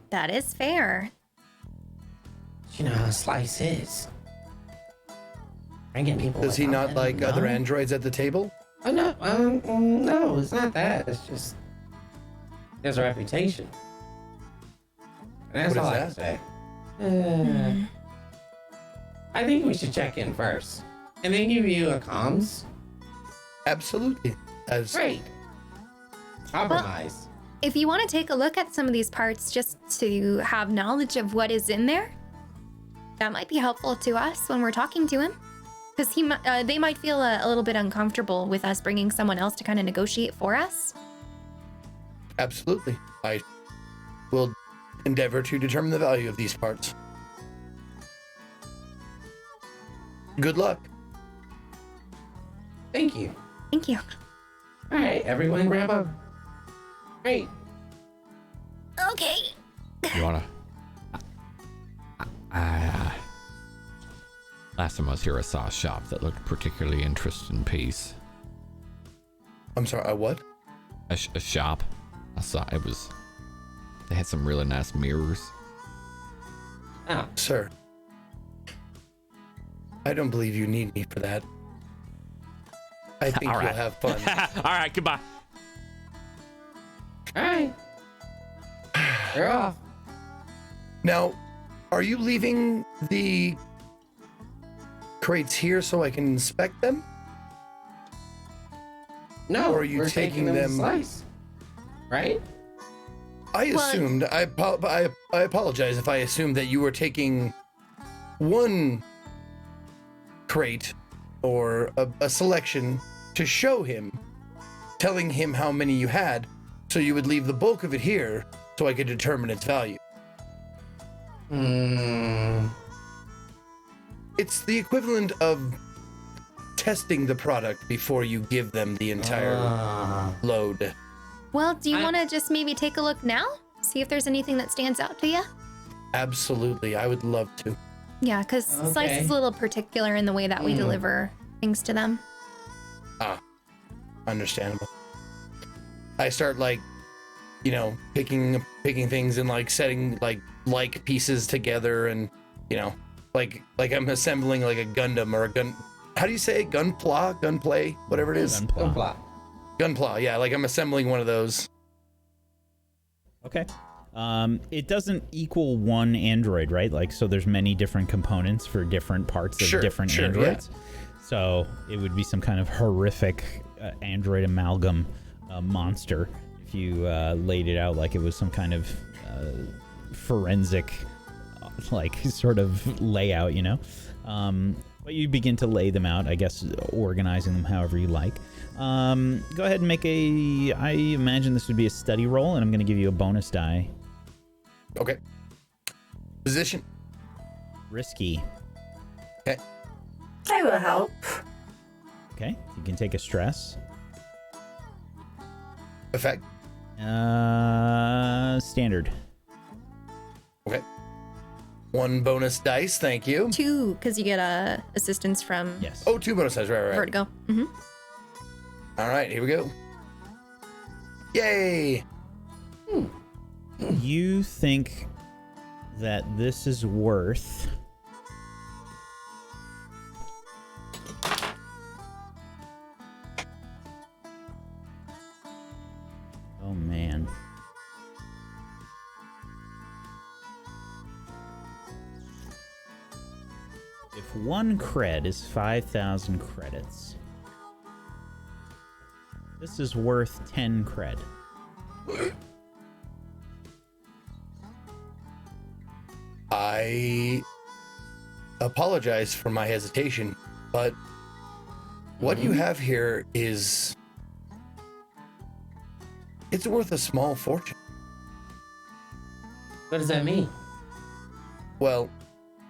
That is fair. You know how Slice is. Bringing people. Does he without not letting like them other know. androids at the table? Oh, no, no, it's not that. It's just there's a reputation. And that's What is all I that? can say. I think we should check in first, and then give you a comms. Absolutely. As Great. Compromise. If you want to take a look at some of these parts just to have knowledge of what is in there, that might be helpful to us when we're talking to him. Because they might feel a little bit uncomfortable with us bringing someone else to kind of negotiate for us. Absolutely. I will endeavor to determine the value of these parts. Good luck. Thank you. Thank you. All right, everyone grab a crate. Okay. You wanna? Last time I was here, I saw a shop that looked particularly interesting in piece. I'm sorry, a what? A shop. I saw it was. They had some really nice mirrors. Oh, Sir, I don't believe you need me for that. I think All you'll right. have fun. All right, goodbye. all right. You're off. Now, are you leaving the crates here so I can inspect them? No, Or are you we're taking them to them- slice, right? I assumed, I apologize if I assumed that you were taking one crate or a selection to show him, telling him how many you had, so you would leave the bulk of it here so I could determine its value. It's the equivalent of testing the product before you give them the entire load. Well, do you want to just maybe take a look now? See if there's anything that stands out to you? Absolutely, I would love to. Yeah, because Slice Okay. is a little particular in the way that we deliver things to them. Understandable. I start picking things and setting like pieces together, and like I'm assembling like a Gundam or a gun. How do you say it? Gunplay, whatever it is. Gunpla. Gunpla. Yeah, like I'm assembling one of those. Okay. It doesn't equal one android, right? So there's many different components for different parts of different androids. Yeah. So it would be some kind of horrific android amalgam monster if you laid it out like it was some kind of forensic sort of layout, But you begin to lay them out, I guess, organizing them however you like. Go ahead and make I imagine this would be a study roll, and I'm going to give you a bonus die. Okay. Position. Risky. Okay. I will help. Okay, you can take a stress. Effect. Standard. Okay. One bonus dice. Thank you. 2, because you get assistance from Yes. Oh, 2 bonus dice. Right. Vertigo. Mm-hmm. All right. Here we go. Yay. You think that this is worth... Oh, man. If one cred is 5,000 credits, this is worth 10 cred. I apologize for my hesitation, but what you have here is... it's worth a small fortune. What does that mean? Well,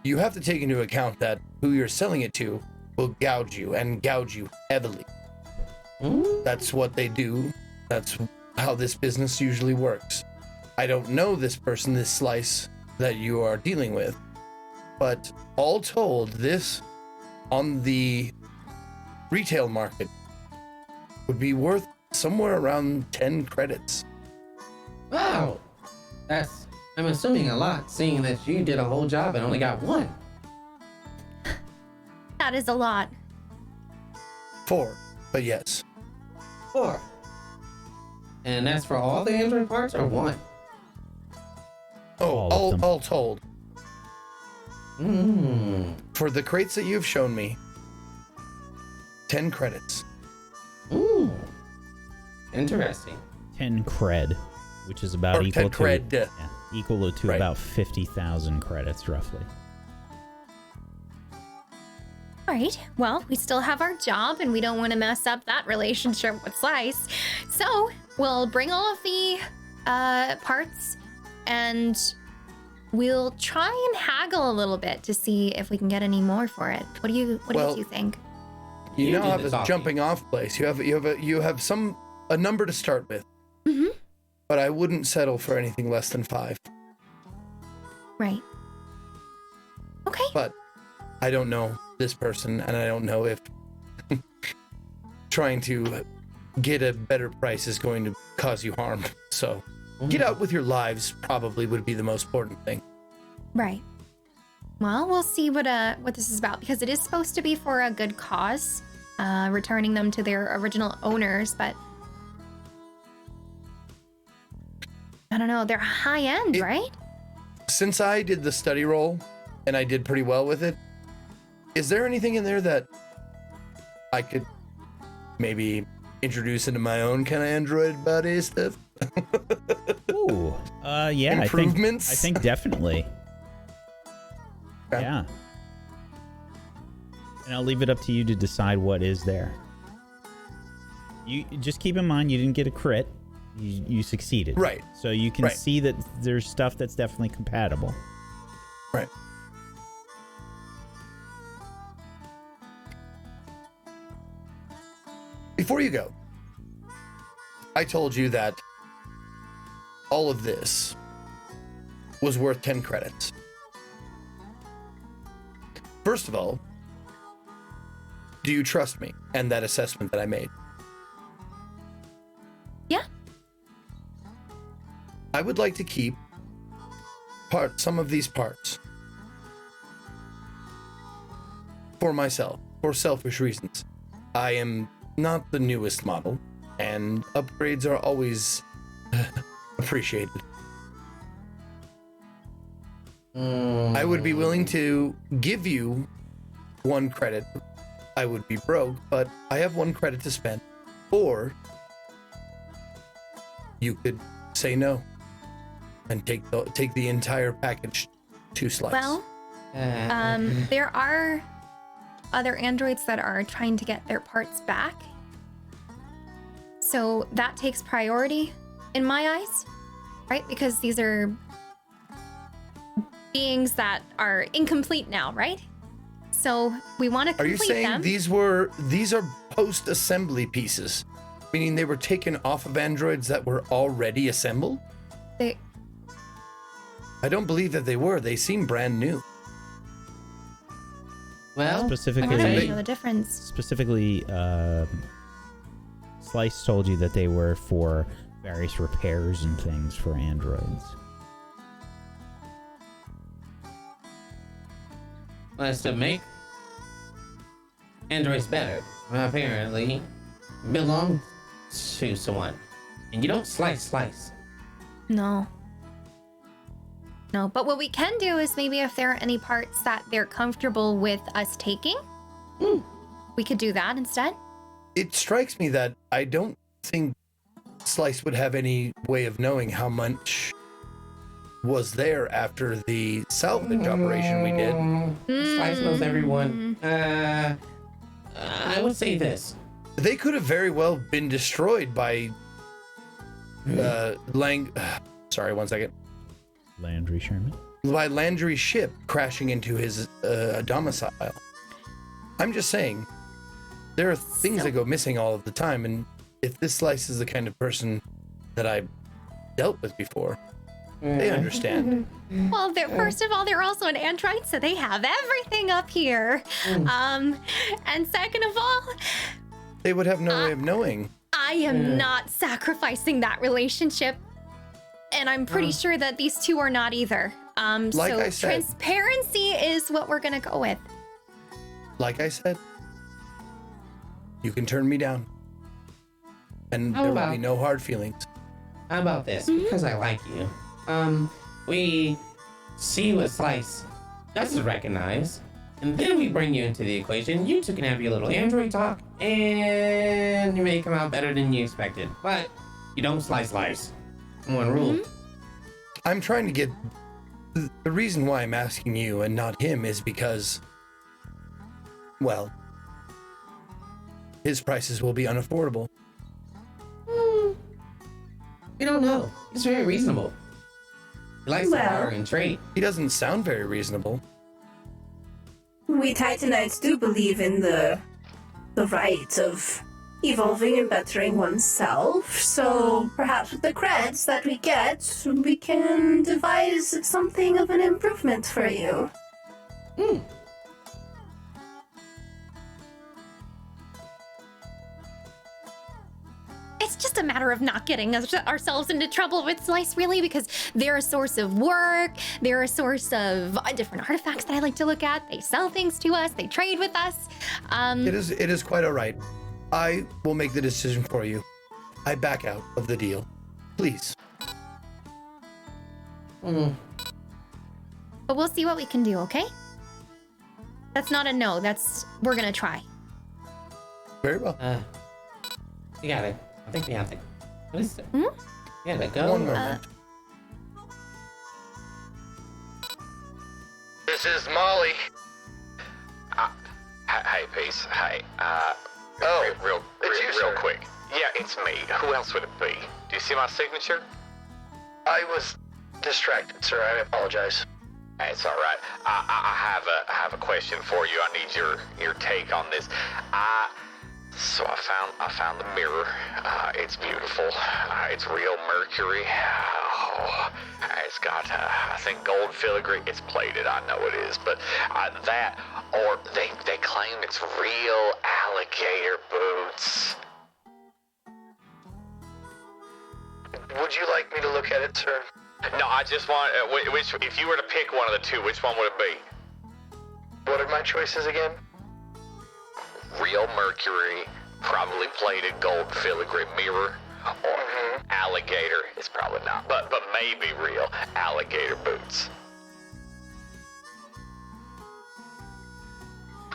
you have to take into account that who you're selling it to will gouge you, and gouge you heavily. That's what they do. That's how this business usually works. I don't know this person, this slice that you are dealing with, but all told, this on the retail market would be worth somewhere around 10 credits. Wow, that's, I'm assuming, a lot, seeing that you did a whole job and only got one. That is a lot. 4, but yes. 4. And that's for all the Android parts or one? Oh, All of them. all told. For the crates that you've shown me, 10 credits. Ooh. Interesting. 10 cred, which is about Or equal 10 cred. to equal to Right. about 50,000 credits roughly. right. Well, we still have our job, and we don't want to mess up that relationship with Slice. So we'll bring all of the parts, and we'll try and haggle a little bit to see if we can get any more for it. What do you two think? You now do have the a talking. jumping off place. You have a number to start with. Mm-hmm. But I wouldn't settle for anything less than 5. Right. Okay. But I don't know this person, and I don't know if trying to get a better price is going to cause you harm. So get out with your lives probably would be the most important thing. Right. Well, we'll see what this is about, because it is supposed to be for a good cause, returning them to their original owners, but I don't know, they're high end, right? Since I did the study roll and I did pretty well with it, is there anything in there that I could maybe introduce into my own kind of android buddy stuff? Ooh, yeah, Improvements? I think definitely. Okay. Yeah. And I'll leave it up to you to decide what is there. You just keep in mind you didn't get a crit. You succeeded. Right. So you can Right. see that there's stuff that's definitely compatible. Right. Before you go, I told you that all of this was worth 10 credits. First of all, do you trust me and that assessment that I made? Yeah. I would like to keep some of these parts for myself, for selfish reasons. I am not the newest model, and upgrades are always appreciated. I would be willing to give you 1 credit. I would be broke, but I have 1 credit to spend. Or you could say no and take the entire package to Slice. Well, there are other androids that are trying to get their parts back. So that takes priority in my eyes, right? Because these are beings that are incomplete now, right? So we want to Are complete you saying them. these are post-assembly pieces? Meaning they were taken off of androids that were already assembled? They, I don't believe that they were. They seem brand new. Well, Specifically- I don't okay. really know the difference. Specifically, Slice told you that they were for various repairs and things for androids. Well, to make androids better, apparently belong to someone. And you don't slice. No. No, but what we can do is maybe if there are any parts that they're comfortable with us taking, we could do that instead. It strikes me that I don't think Slice would have any way of knowing how much was there after the salvage operation we did. Slice knows everyone. I would say this. They could have very well been destroyed by sorry, 1 second. Landry Sherman. By Landry's ship crashing into his domicile. I'm just saying, there are things that go missing all of the time, and if this Slice is the kind of person that I dealt with before, they understand. Well, first of all, they're also an android, so they have everything up here. And second of all, They would have no way of knowing. I am not sacrificing that relationship. And I'm pretty sure that these two are not either. Like so I said. transparency is what we're gonna go with. Like I said, you can turn me down. And How there will about- be no hard feelings. How about this? Because I like you. We see what Slice doesn't recognize, and then we bring you into the equation. You two can have your little android talk, and you may come out better than you expected. But you don't slice. One rule. I'm trying to get... The reason why I'm asking you and not him is because well, his prices will be unaffordable. We don't know. He's very reasonable. He likes to barter and trade. He doesn't sound very reasonable. We Titanites do believe in the right of evolving and bettering oneself, so perhaps with the creds that we get, we can devise something of an improvement for you. It's just a matter of not getting ourselves into trouble with Slice, really, because they're a source of work. They're a source of different artifacts that I like to look at. They sell things to us. They trade with us. It is quite all right. I will make the decision for you. I back out of the deal. Please. But we'll see what we can do, okay? That's not a no. We're gonna try. Very well. You got it. I think we have to. What is it? Yeah, to go. One moment. This is Molly. Hey, Peace. Hey, real quick. Yeah, it's me. Who else would it be? Do you see my signature? I was distracted, sir. I apologize. It's all right. I have a question for you. I need your take on this. So I found the mirror. It's beautiful. It's real mercury. It's got I think gold filigree. It's plated. I know it is, but that or they claim it's real alligator boots. Would you like me to look at it, sir? No, I just want which. If you were to pick one of the two, which one would it be? What are my choices again? Real mercury, probably plated gold filigree mirror, or alligator. It's probably not, but maybe real alligator boots.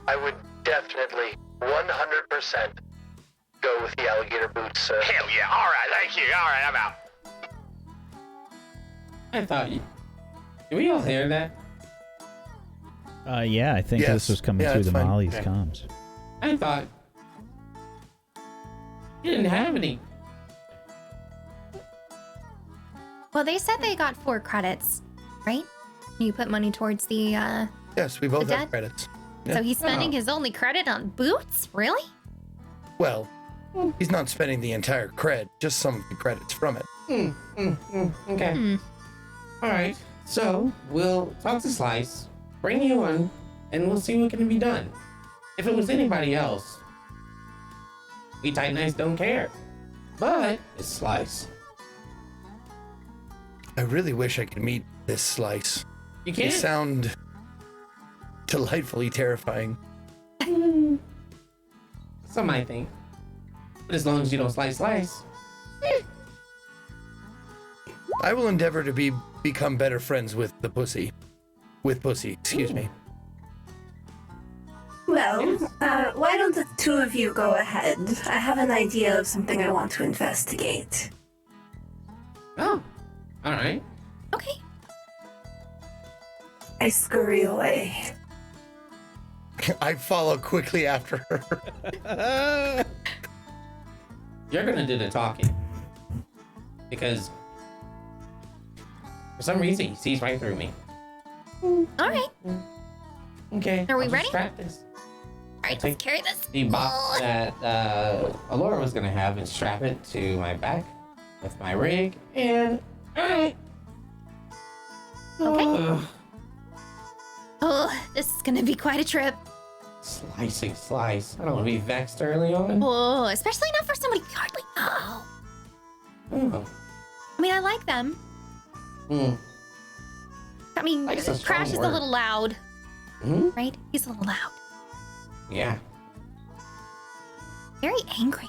I would definitely 100% go with the alligator boots, sir. Hell yeah! All right, thank you. All right, I'm out. I thought you. Did we all hear that? Yeah, I think Yes. this was coming Yeah, through it's the fine. Molly's Okay. comms. I thought you didn't have any. Well, they said they got 4 credits, right? You put money towards the. Yes, we both The have debt? credits. So he's spending Oh. his only credit on boots? Really? Well, he's not spending the entire cred, just some of the credits from it. Okay. All right. So we'll talk to Slice, bring you on, and we'll see what can be done. If it was anybody else, we Titanites don't care. But it's Slice. I really wish I could meet this Slice. You They can't. sound delightfully terrifying. Some might think. But as long as you don't slice. I will endeavor to become better friends with the pussy. With pussy, excuse me. Well, why don't the two of you go ahead? I have an idea of something I want to investigate. Oh. All right. Okay. I scurry away. I follow quickly after her. You're gonna do the talking. Because for some reason he sees right through me. All right. Okay. Are we I'll just ready? strap this. All right, let's carry this. The box that Alora was gonna have and strap it to my back with my rig and alright. Okay. Oh, this is gonna be quite a trip. Slicing slice. I don't want to be vexed early on. Oh, especially not for somebody you hardly know. Oh. I mean, I like them. I mean, Like's a strong Crash is a word. little loud, Hmm? right? He's a little loud. Yeah. Very angry.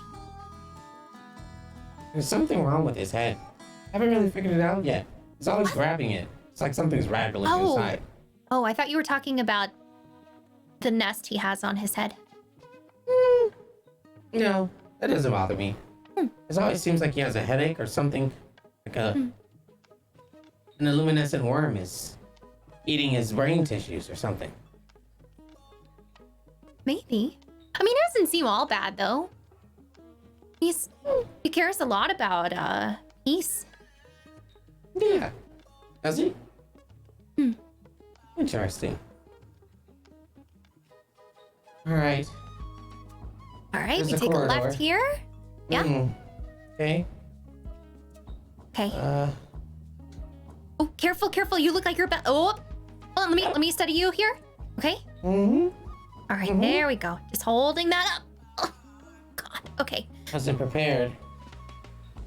There's something wrong with his head. Haven't really figured it out yet. He's always grabbing it. It's like something's rattling Oh. inside. Oh, I thought you were talking about the nest he has on his head. No, that doesn't bother me. It always seems like he has a headache or something. Like an luminescent worm is eating his brain tissues or something. Maybe. I mean, it doesn't seem all bad though. He cares a lot about peace. Yeah. Does he? Interesting. All right. All right, There's we a take a corridor. left here. Yeah. Okay. Okay. Uh, Oh, careful, careful. You look like you're about. Oh, hold on, let me study you here. Okay. mm-hmm. All right, there we go. Just holding that up. Oh, God. Okay. Wasn't prepared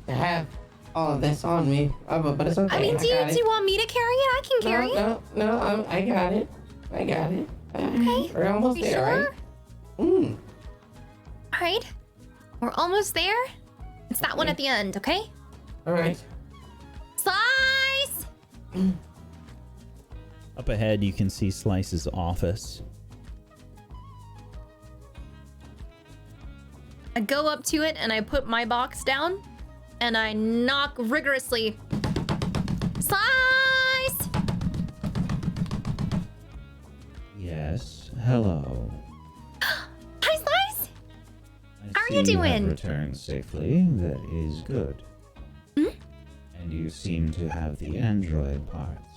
to have all of this on me, but it's okay. I mean, do got you want me to carry it? I can carry it. No, I got it. I got it. Okay. We're almost You there, sure? right? Mm. All right. We're almost there. It's that one at the end, okay? All right. Slice! Up ahead, you can see Slice's office. I go up to it and I put my box down and I knock rigorously. Slice! Yes, hello. Hi, Slice! I How are see you have doing? returned safely. That is good. And you seem to have the android parts.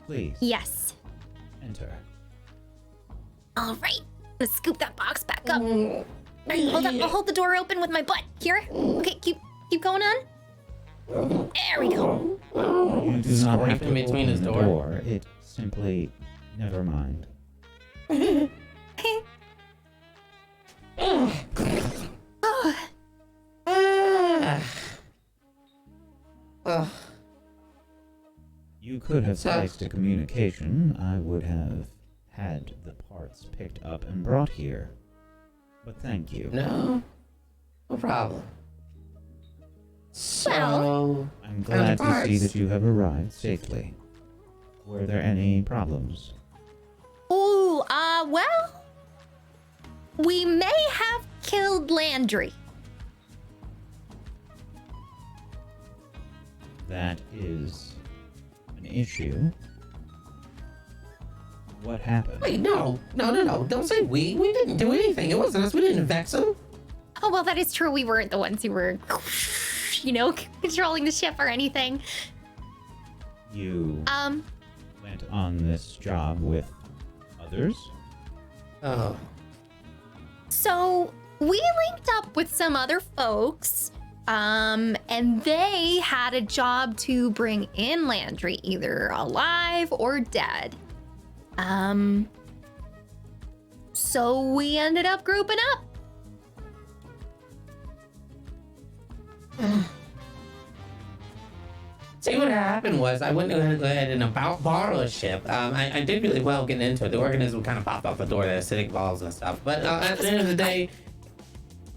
Please, Yes. enter. All right. Let's scoop that box back up. All right, hold up. I'll hold the door open with my butt. Here. Okay, keep going on. There we go. You do not have Scrape to in between open his the door. It simply, never mind. You could have placed a communication. I would have had the parts picked up and brought here. But thank you. No problem. So, Well- I'm glad to see parts. that you have arrived safely. Were there any problems? Ooh, well, we may have killed Landry. That is an issue. What happened? wait, no. Don't say we. We didn't do anything. It wasn't us. We didn't vex him. Oh, well, that is true. We weren't the ones who were, controlling the ship or anything. You went on this job with others? Oh. So we linked up with some other folks, and they had a job to bring in Landry, either alive or dead. So we ended up grouping up. See, what happened was I went ahead and borrow a ship. I did really well getting into it. The organism kind of popped off the door, the acidic balls and stuff. But at the end of the day,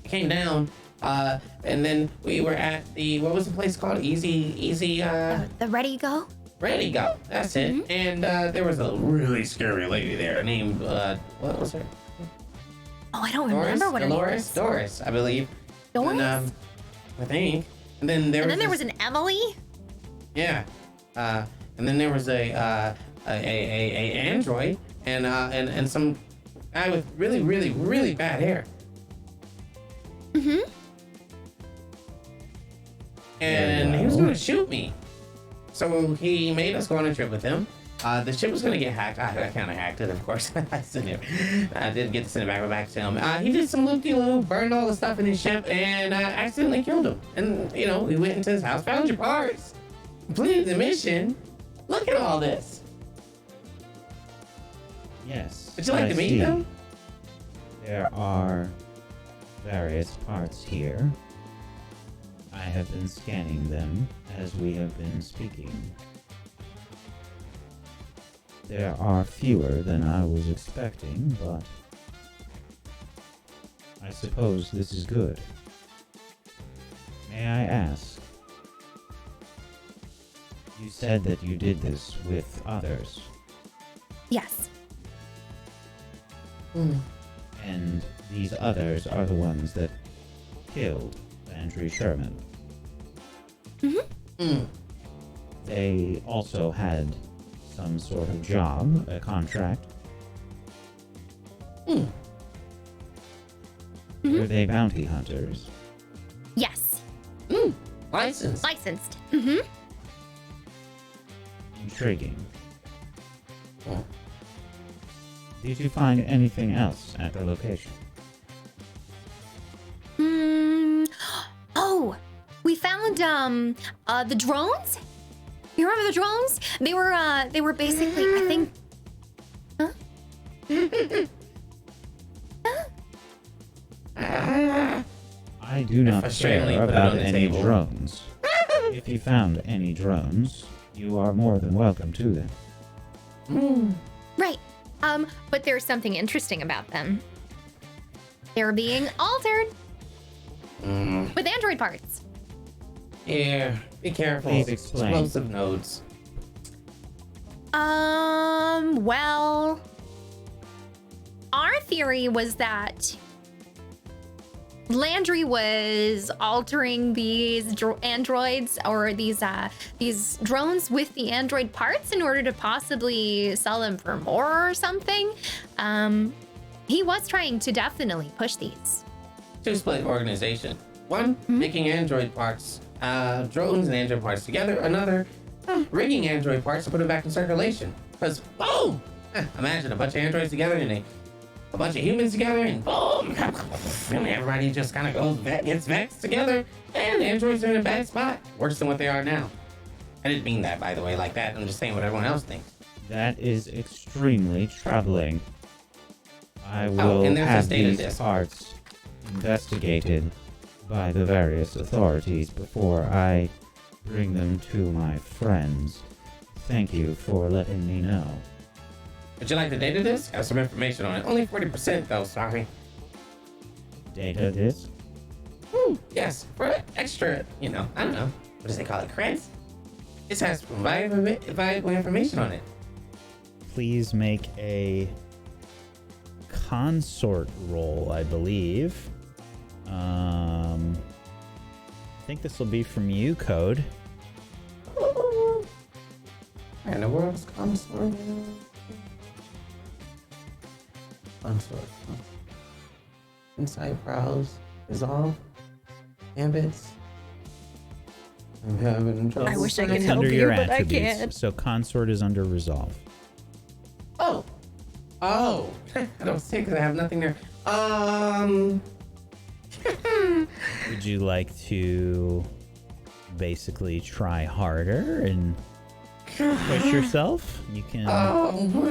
it came down. And then we were at what was the place called? Easy, The Ready Go? Ready Go. That's it. And there was a really scary lady there named, what was her? Oh, I don't remember what her name is. Doris, I believe. Doris? And, I think. And then there was an Emily. Yeah. And then there was a android and some guy with really, really, really bad hair. And he was gonna shoot me. So he made us go on a trip with him. The ship was gonna get hacked. I kind of hacked it, of course. I didn't get to send it back to him. He did some loop-de-loop, burned all the stuff in his ship, and accidentally killed him. And we went into his house, found your parts, completed the mission. Look at all this. Yes. Would you like I to meet see. them? There are various parts here. I have been scanning them as we have been speaking. There are fewer than I was expecting, but I suppose this is good. May I ask? You said that you did this with others, Yes. and these others are the ones that killed Landry Sherman. They also had some sort of job, a contract. Were they bounty hunters? Yes. License. Licensed. Intriguing. Oh. Did you find anything else at the location? Oh, we found the drones. You remember the drones? They were basically, I think. Huh? I do not Frustratingly care put it about on the any table. drones. If you found any drones, you are more than welcome to them. Right. But there's something interesting about them. They're being altered with android parts. Yeah, be careful. Please explain. Explosive nodes. Well, our theory was that Landry was altering these androids or these drones with the android parts in order to possibly sell them for more or something. He was trying to definitely push these. Two-split organization. One, making android parts, drones and android parts together. Another, rigging android parts to put them back in circulation. Because, boom! Imagine a bunch of androids together and a bunch of humans together and boom! And everybody just kind of gets vexed together and the androids are in a bad spot. Worse than what they are now. I didn't mean that, by the way, like that. I'm just saying what everyone else thinks. That is extremely troubling. I and will there's have this data these disk. parts investigated by the various authorities before I bring them to my friends. Thank you for letting me know. Would you like the data disk? Have some information on it. Only 40% though, sorry. Data disk? Yes, for extra, I don't know. What does they call it? Creds? This has valuable information on it. Please make a consort roll, I believe. I think this will be from you, Code. And the world's consort. Consort. Inside browse. Dissolve. Ambits. I'm having trouble. I wish I could It's help under you, your but I attributes. can't. So consort is under resolve. Oh. I don't think I have nothing there. Would you like to basically try harder and push yourself? You can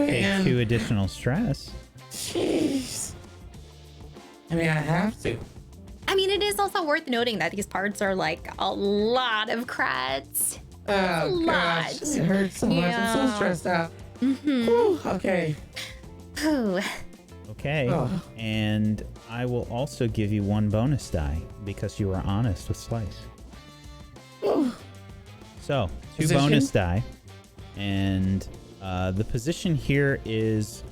take 2 additional stress. Jeez. I mean, I have to. I mean, it is also worth noting that these parts are like a lot of creds. Oh, gosh. lot. It hurts so much. I'm Yeah. so stressed out. Whew, okay. Ooh. Okay. Oh. And I will also give you 1 bonus die because you were honest with Slice. So, 2 Position? bonus die. And the position here is...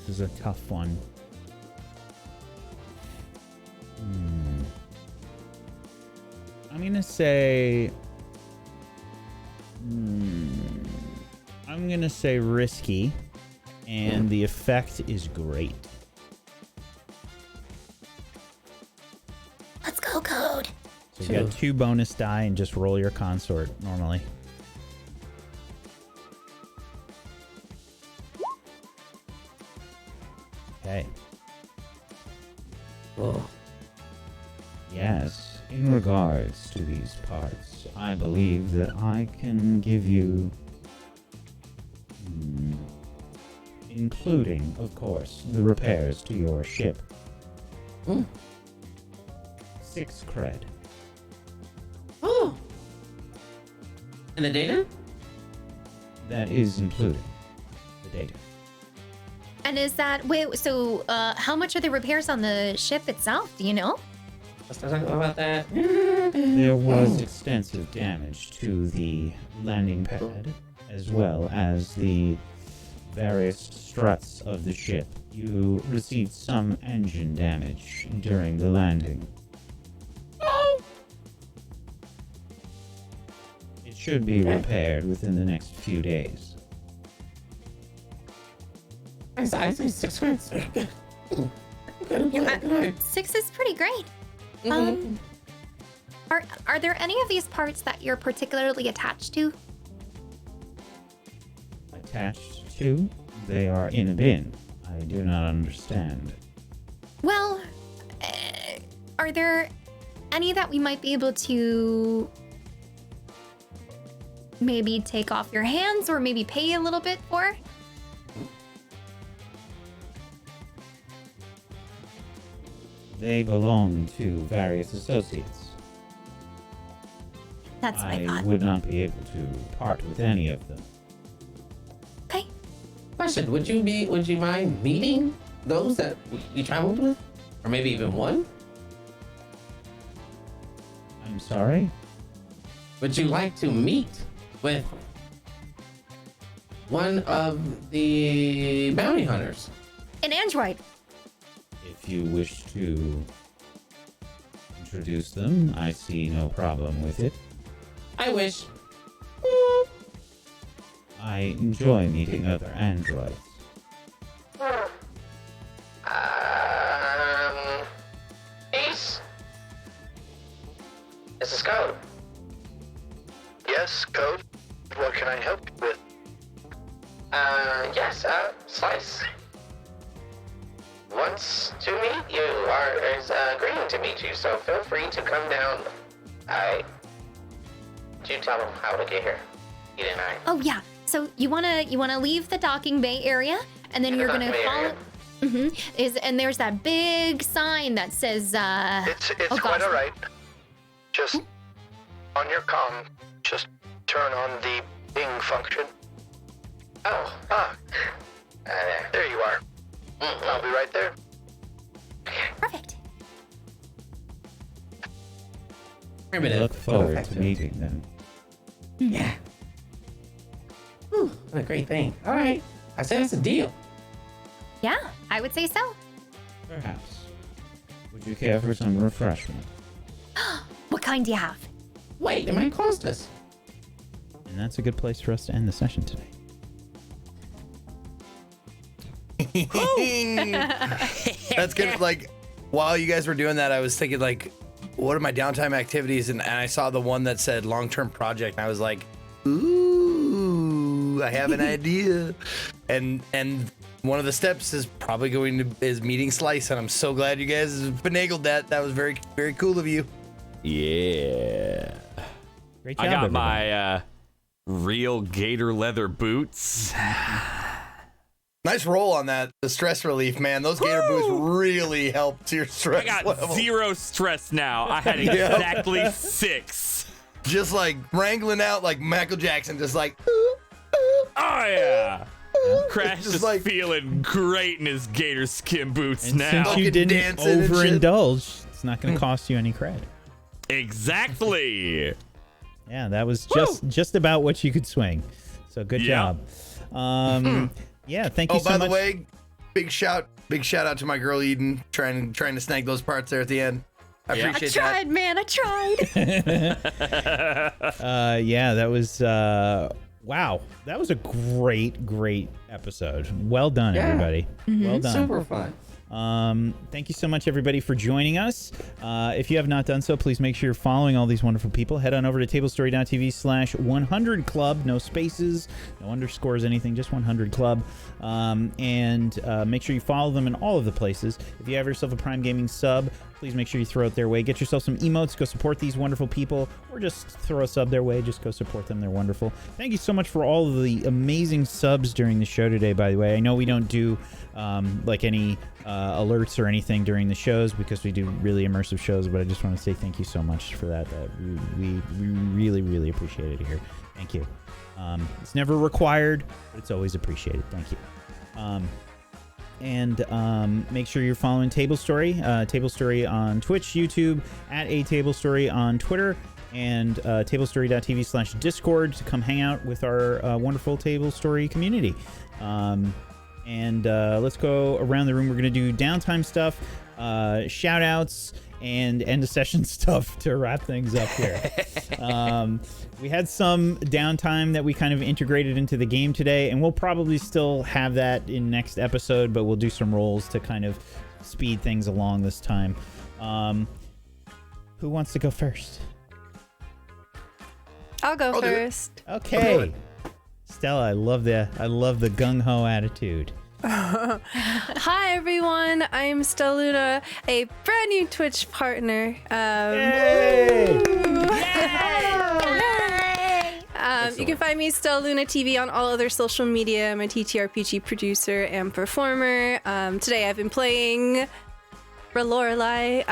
This is a tough one. I'm gonna say... I'm gonna say risky, and the effect is great. Let's go, Code. So you got 2 bonus die and just roll your consort normally. Okay. Yes, in regards to these parts, I believe that I can give you... including, of course, the repairs to your ship. 6 cred. Oh. And the data? That is included. The data. And is that so how much are the repairs on the ship itself? Do you know? Let's not talk about that. There was extensive damage to the landing pad, as well as the various struts of the ship. You received some engine damage during the landing. It should be repaired within the next few days. I say 6 grades. Good. 6 is pretty great. Are there any of these parts that you're particularly attached to? Attached to? They are in a bin. I do not understand. Well, are there any that we might be able to maybe take off your hands or maybe pay a little bit for? They belong to various associates. That's what I thought. would not be able to part with any of them. Okay. Question: would you mind meeting those that you traveled with, or maybe even one? I'm sorry? Would you like to meet with one of the bounty hunters? An android. If you wish to introduce them, I see no problem with it. I wish. I enjoy meeting other androids. Ace? This is Code. Yes, Code. What can I help you with? Yes, Slice wants to meet you, or is agreeing to meet you, so feel free to come down. Do tell him how to get here. He didn't I? Oh yeah. So you wanna leave the docking bay area, and then you're gonna follow. And there's that big sign that says. It's quite alright. Just on your comm, just turn on the ping function. There you are. I'll be right there. Perfect. I look forward to meeting them. Yeah. Whew, what a great thing. All right. I said it's a deal. Yeah, I would say so. Perhaps. Would you care for some refreshment? What kind do you have? Wait, it might cost us. And that's a good place for us to end the session today. That's good. Like, while you guys were doing that, I was thinking, like, what are my downtime activities? And I saw the one that said long-term project, and I was like, ooh, I have an idea. And one of the steps is probably is meeting Slice, and I'm so glad you guys finagled that. That was very, very cool of you. Yeah. Great job, I got everybody. my real gator leather boots. Nice roll on that. The stress relief, man. Those gator boots really helped your stress I got level. 0 stress now. I had exactly 6. Just like wrangling out like Michael Jackson, just like. Oh yeah. Crash Just is like- feeling great in his gator skin boots And now. since you Fucking didn't dancing and shit. overindulge, it's not going to cost you any credit. Exactly. Yeah, that was just about what you could swing. So good Yeah. job. Yeah, thank you Oh, so by much. the way, big shout out to my girl Eden, trying to snag those parts there at the end. I Yeah. appreciate I tried, man. I tried. Yeah, that was wow. That was a great episode. Well done, Yeah. everybody. Well done. Super fun. Thank you so much, everybody, for joining us. If you have not done so, please make sure you're following all these wonderful people. Head on over to tablestory.tv/100 club. No spaces, no underscores, anything, just 100 club. And make sure you follow them in all of the places. If you have yourself a Prime Gaming sub, please make sure you throw it their way. Get yourself some emotes. Go support these wonderful people, or just throw a sub their way. Just go support them. They're wonderful. Thank you so much for all of the amazing subs during the show today, by the way. I know we don't do like any alerts or anything during the shows because we do really immersive shows, but I just want to say thank you so much for that. We really appreciate it here. Thank you. It's never required, but it's always appreciated. Thank you. And make sure you're following Tablestory. Tablestory on Twitch, YouTube, at @Tablestory on Twitter, and tablestory.tv/Discord to come hang out with our wonderful Tablestory community. And let's go around the room. We're going to do downtime stuff, shout outs, and end of session stuff to wrap things up here. We had some downtime that we kind of integrated into the game today, and we'll probably still have that in next episode, but we'll do some rolls to kind of speed things along this time. Who wants to go first? I'll go first. Okay. Stella, I love the gung-ho attitude. Hi everyone, I'm Stelluna, a brand new Twitch partner. Yay! You can find me Stelluna TV on all other social media. I'm a TTRPG producer and performer. Today I've been playing Lorelei.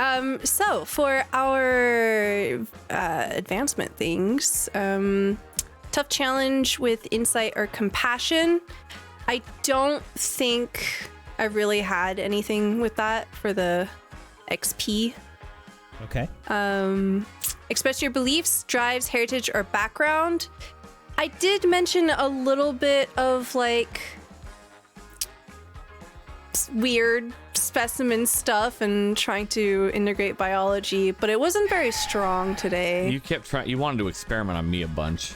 So for our advancement things, tough challenge with insight or compassion. I don't think I really had anything with that for the XP. Okay. Express your beliefs, drives, heritage, or background. I did mention a little bit of like weird specimen stuff and trying to integrate biology, but it wasn't very strong today. You kept trying. You wanted to experiment on me a bunch.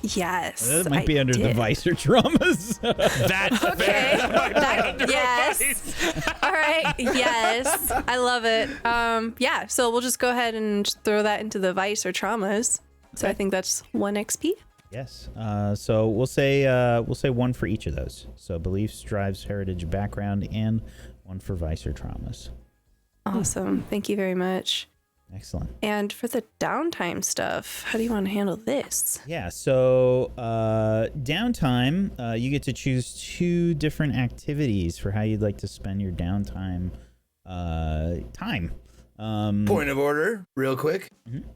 Yes. That might be under the Visor traumas. That's okay. Yes. All right. Yes. I love it. Yeah. So we'll just go ahead and throw that into the vice or traumas. So I think that's 1 XP. Yes. So we'll say 1 for each of those. So beliefs, drives, heritage, background, and 1 for vice or traumas. Awesome. Thank you very much. Excellent. And for the downtime stuff, how do you want to handle this? Yeah, so downtime, you get to choose 2 different activities for how you'd like to spend your downtime time. Point of order, real quick. Mm-hmm.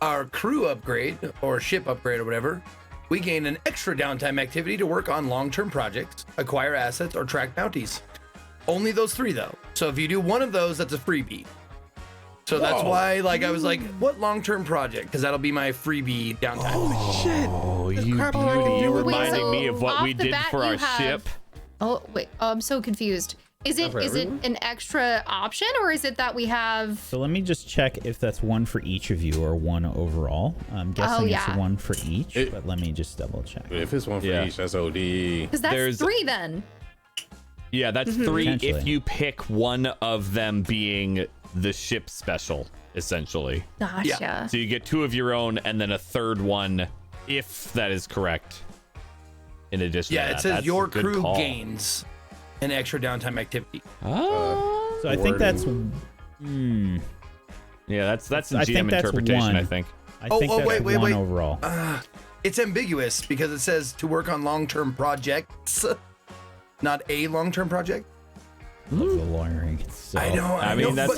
Our crew upgrade, or ship upgrade or whatever, we gain an extra downtime activity to work on long-term projects, acquire assets, or track bounties. Only those 3, though. So if you do one of those, that's a freebie. So that's why, like, I was like, what long-term project? Because that'll be my freebie downtime. Holy shit. Oh, you beauty. You're reminding me of what we did for our ship. Oh, wait. Oh, I'm so confused. Is it an extra option, or is it that we have... So let me just check if that's 1 for each of you or 1 overall. I'm guessing it's 1 for each, but let me just double check. If it's 1 for each, that's OD. Because that's 3 then. Yeah, that's 3 if you pick one of them being the ship special, essentially. Gotcha. Yeah. So you get 2 of your own and then a 3rd one, if that is correct. In addition to that. Yeah, it says your crew gains an extra downtime activity. So I think that's... Yeah, that's a GM interpretation, I think. I think that's wait. Overall. It's ambiguous because it says to work on long-term projects, not a long-term project. Love the lawyering. I don't. I mean, that's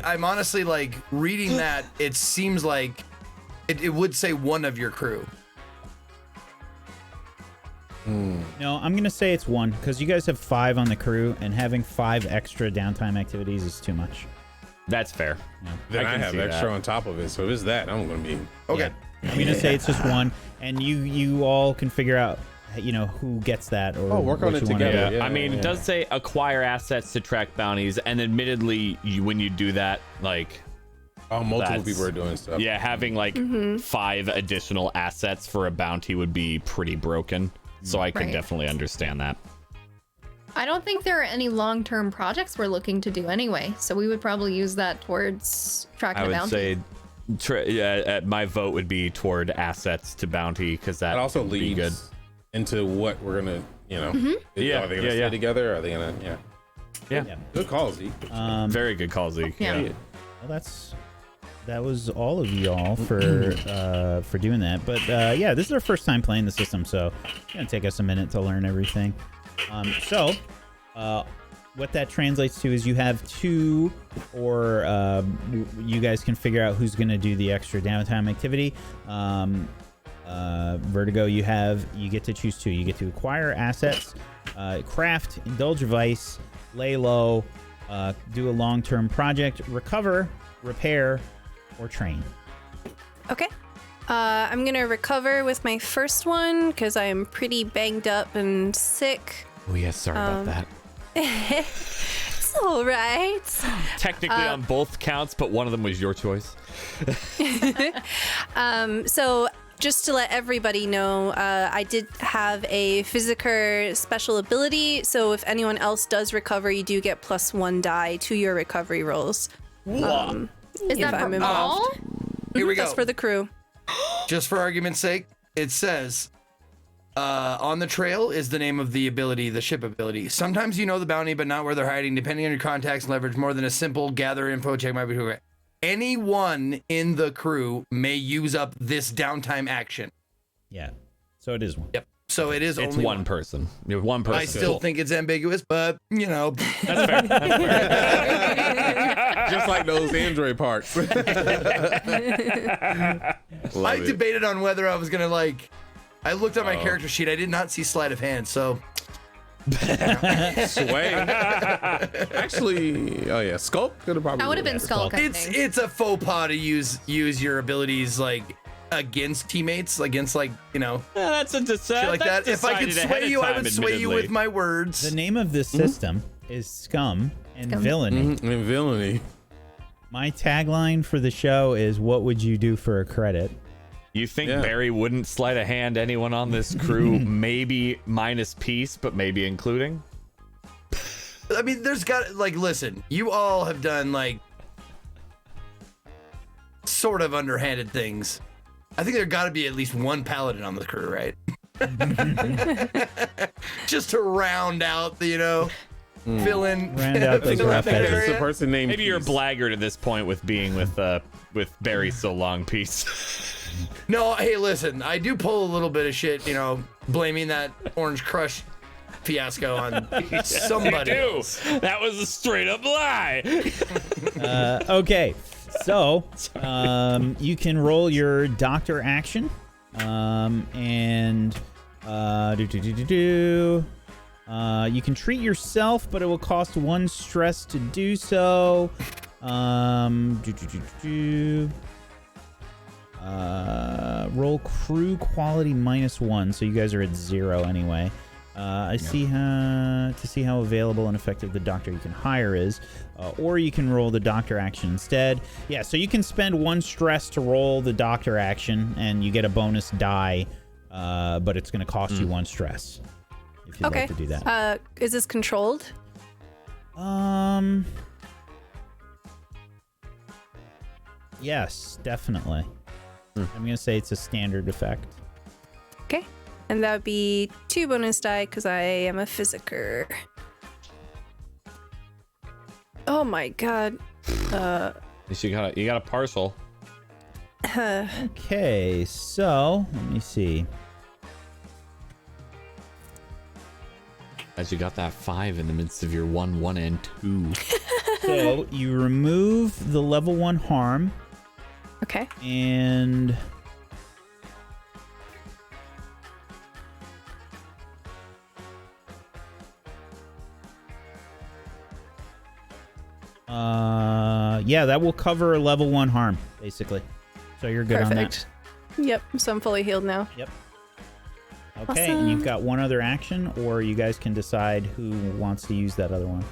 I'm honestly like reading that. It seems like it would say 1 of your crew. No, I'm gonna say it's 1 because you guys have 5 on the crew, and having 5 extra downtime activities is too much. That's fair. Yeah. Then I have extra on top of it, so if it's that, I'm gonna be okay. Yeah. I'm gonna say it's just 1, and you all can figure out, who gets that or work on it together. Yeah. I mean, it does say acquire assets to track bounties, and admittedly, when you do that, like, multiple people are doing stuff. Yeah, having like 5 additional assets for a bounty would be pretty broken. So I can definitely understand that. I don't think there are any long-term projects we're looking to do anyway, so we would probably use that towards tracking the bounty. I would say my vote would be toward assets to bounty, because that also would leads be good. into what we're gonna, are they gonna stay together? Are they gonna, Yeah. Good call, Zeke. Very good call, Zeke. Yeah. Well, that was all of y'all for doing that. But this is our first time playing the system, so it's gonna take us a minute to learn everything. So what that translates to is you have 2, or you guys can figure out who's gonna do the extra downtime activity. Vertigo, you get to choose 2. You get to acquire assets, craft, indulge a vice, lay low, do a long-term project, recover, repair, or train. Okay. I'm going to recover with my first one because I'm pretty banged up and sick. Oh, yes. Sorry about that. It's all right. Technically on both counts, but one of them was your choice. So just to let everybody know, I did have a Physiker special ability. So if anyone else does recover, you do get +1 die to your recovery rolls. Is that I'm for involved. all? Here we go. That's for the crew. Just for argument's sake, it says, on the trail is the name of the ability, the ship ability. Sometimes you know the bounty, but not where they're hiding. Depending on your contacts and leverage, more than a simple gather info check might be too great. Anyone in the crew may use up this downtime action. Yeah. So it is one. Yep. So it is It's only one person. You have one person. I still think it's ambiguous, but you know. That's fair. That's fair. Just like those Android parts. I Love it. debated on whether I was gonna I looked at my character sheet. I did not see sleight of hand, so Sway. Actually, oh yeah, Skulk could have probably. That would have been Skulk, I think. it's a faux pas to use your abilities against teammates, against That's a shit like that. If I could sway you, I would sway you with my words. The name of this system is Scum and Villainy. And Villainy. My tagline for the show is, "What would you do for a credit?" You think Barry wouldn't sleight of hand anyone on this crew, maybe minus peace, but maybe including? I mean, there's got listen, you all have done sort of underhanded things. I think there got to be at least one paladin on the crew, right? Just to round out the fill in. Round out those rough edges. It's a person named Maybe you're a Peace. blaggard at this point with being with Barry so long, peace. No, hey, listen, I do pull a little bit of shit, blaming that Orange Crush fiasco on somebody else. That was a straight up lie. Okay, so you can roll your doctor action, and you can treat yourself, but it will cost 1 stress to do so. Roll crew quality -1, so you guys are at 0 anyway. See how available and effective the doctor you can hire is, or you can roll the doctor action instead. Yeah, so you can spend 1 stress to roll the doctor action, and you get a bonus die, but it's going to cost you 1 stress if you'd like to do that. Is this controlled? Yes, definitely. I'm gonna say it's a standard effect. Okay. And that would be 2 bonus die because I am a Physiker. Oh my god. At least you got a partial. Okay, so let me see. As you got that 5 in the midst of your 1, 1, and 2. So you remove the level 1 harm. Okay. And yeah, that will cover level 1 harm, basically. So you're good on that. Yep, so I'm fully healed now. Yep. Okay, and you've got 1 other action, or you guys can decide who wants to use that other one.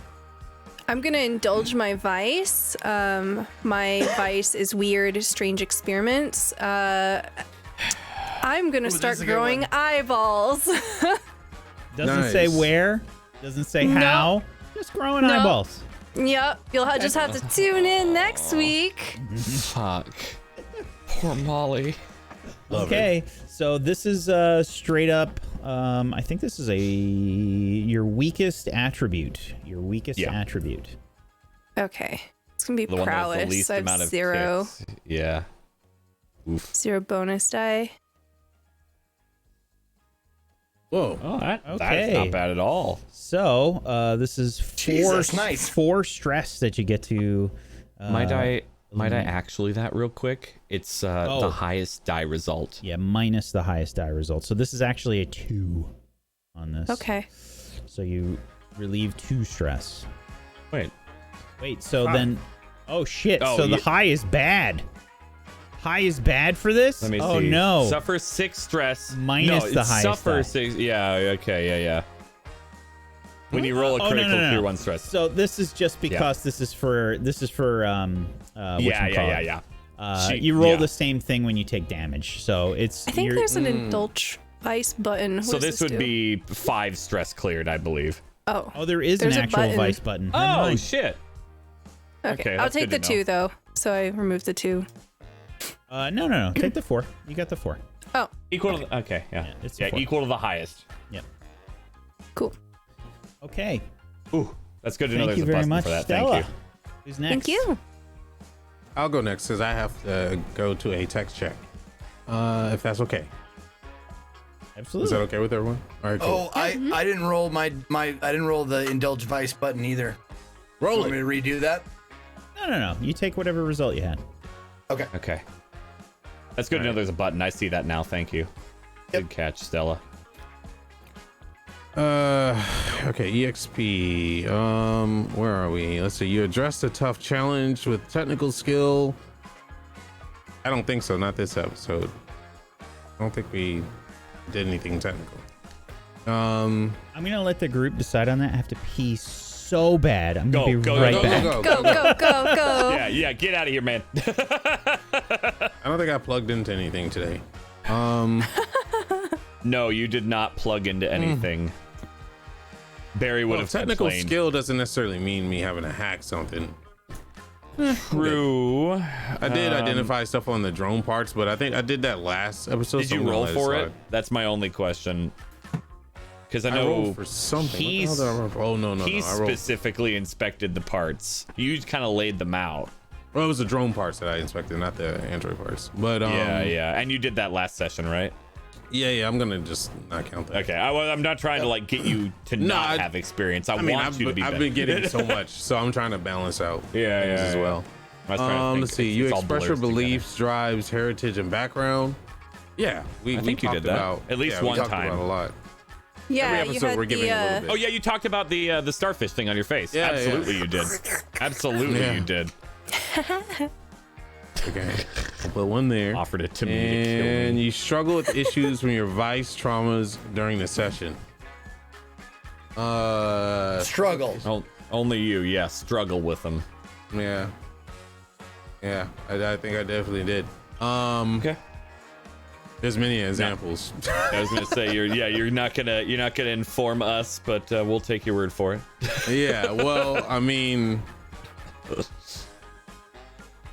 I'm gonna indulge my vice. My vice is weird, strange experiments. I'm gonna start growing eyeballs. Doesn't say where, doesn't say how, just growing eyeballs. Yep, you'll just have to tune in next week. Fuck. Poor Molly. Okay, so this is straight up. I think this is your weakest attribute. Your weakest attribute. Okay, it's gonna be The one that has prowess. the least I have amount of 0. ticks. Yeah. Oof. 0 bonus die. Whoa. Oh, that's Okay. not bad at all. So this is 4 Jesus, nice. 4 stress that you get to. Might I actually that real quick? It's the highest die result. Yeah, minus the highest die result. So this is actually a 2 on this. Okay. So you relieve 2 stress. Wait. So then, oh shit! Oh, so the high is bad. High is bad for this. Let me oh see. no! Suffer 6 stress. Minus no, the it's highest suffer die. 6. Yeah. Okay. Yeah. When you roll a critical, no. clear 1 stress. So this is just because this is for Yeah. You roll the same thing when you take damage. So it's I think there's an indulge vice button. What So does this would do? be 5 stress cleared, I believe. Oh, there is there's an a actual button. vice button. Never Oh mind. shit. Okay, I'll that's take good the to know. 2 though. So I removed the 2. No. Take the 4. You got the 4. Oh, Equal to the, okay, yeah. it's Yeah, a 4. equal to the highest. Yep. cool. Okay. Ooh, that's good to know Thank there's you a very button much, for that. Stella. Thank you. Who's next? Thank you. I'll go next because I have to go to a text check. If that's okay. Absolutely. Is that okay with everyone? All right, cool. Oh, I didn't roll my I didn't roll the indulge vice button either. Roll Want me to redo that? No. You take whatever result you had. Okay. Okay. That's good to know there's a button. I see that now. Thank you. Good catch, Stella. Okay, EXP. Where are we? Let's see. You addressed a tough challenge with technical skill. I don't think so. Not this episode. I don't think we did anything technical. I'm gonna let the group decide on that. I have to pee so bad. I'm gonna be right back. Go. Yeah, get out of here, man. I don't think I plugged into anything today. No, you did not plug into anything. Barry would have technical complained. skill doesn't necessarily mean me having to hack something. True. I did identify stuff on the drone parts, but I think I did that last episode. Did you roll for it? That's my only question. Because I know rolled for something. What the hell did I roll for? Oh no, he I rolled. specifically inspected the parts. You kind of laid them out. Well, it was the drone parts that I inspected, not the Android parts. But yeah, and you did that last session, right? Yeah, I'm gonna just not count that. Okay, I'm not trying to like get you to not have experience. I mean, want you to be. I've been getting so much, so I'm trying to balance out things as well. I was trying to think Let's see. it's You all express your blurs beliefs, drives, heritage, and background. Yeah, I think you talked did that about, at least we one talked time. about a lot. Yeah, Every you episode had we're giving a little bit. Oh yeah, you talked about the starfish thing on your face. Yeah, Absolutely, you did. Absolutely, you did. Okay, I'll put one there. Offered it to me to kill And me. you struggle with issues from your vice traumas during the session. Struggle. Only you, yeah. Struggle with them. Yeah. I think I definitely did. Okay. There's many examples. I was gonna say you're not gonna inform us, but we'll take your word for it. Yeah. Well, I mean.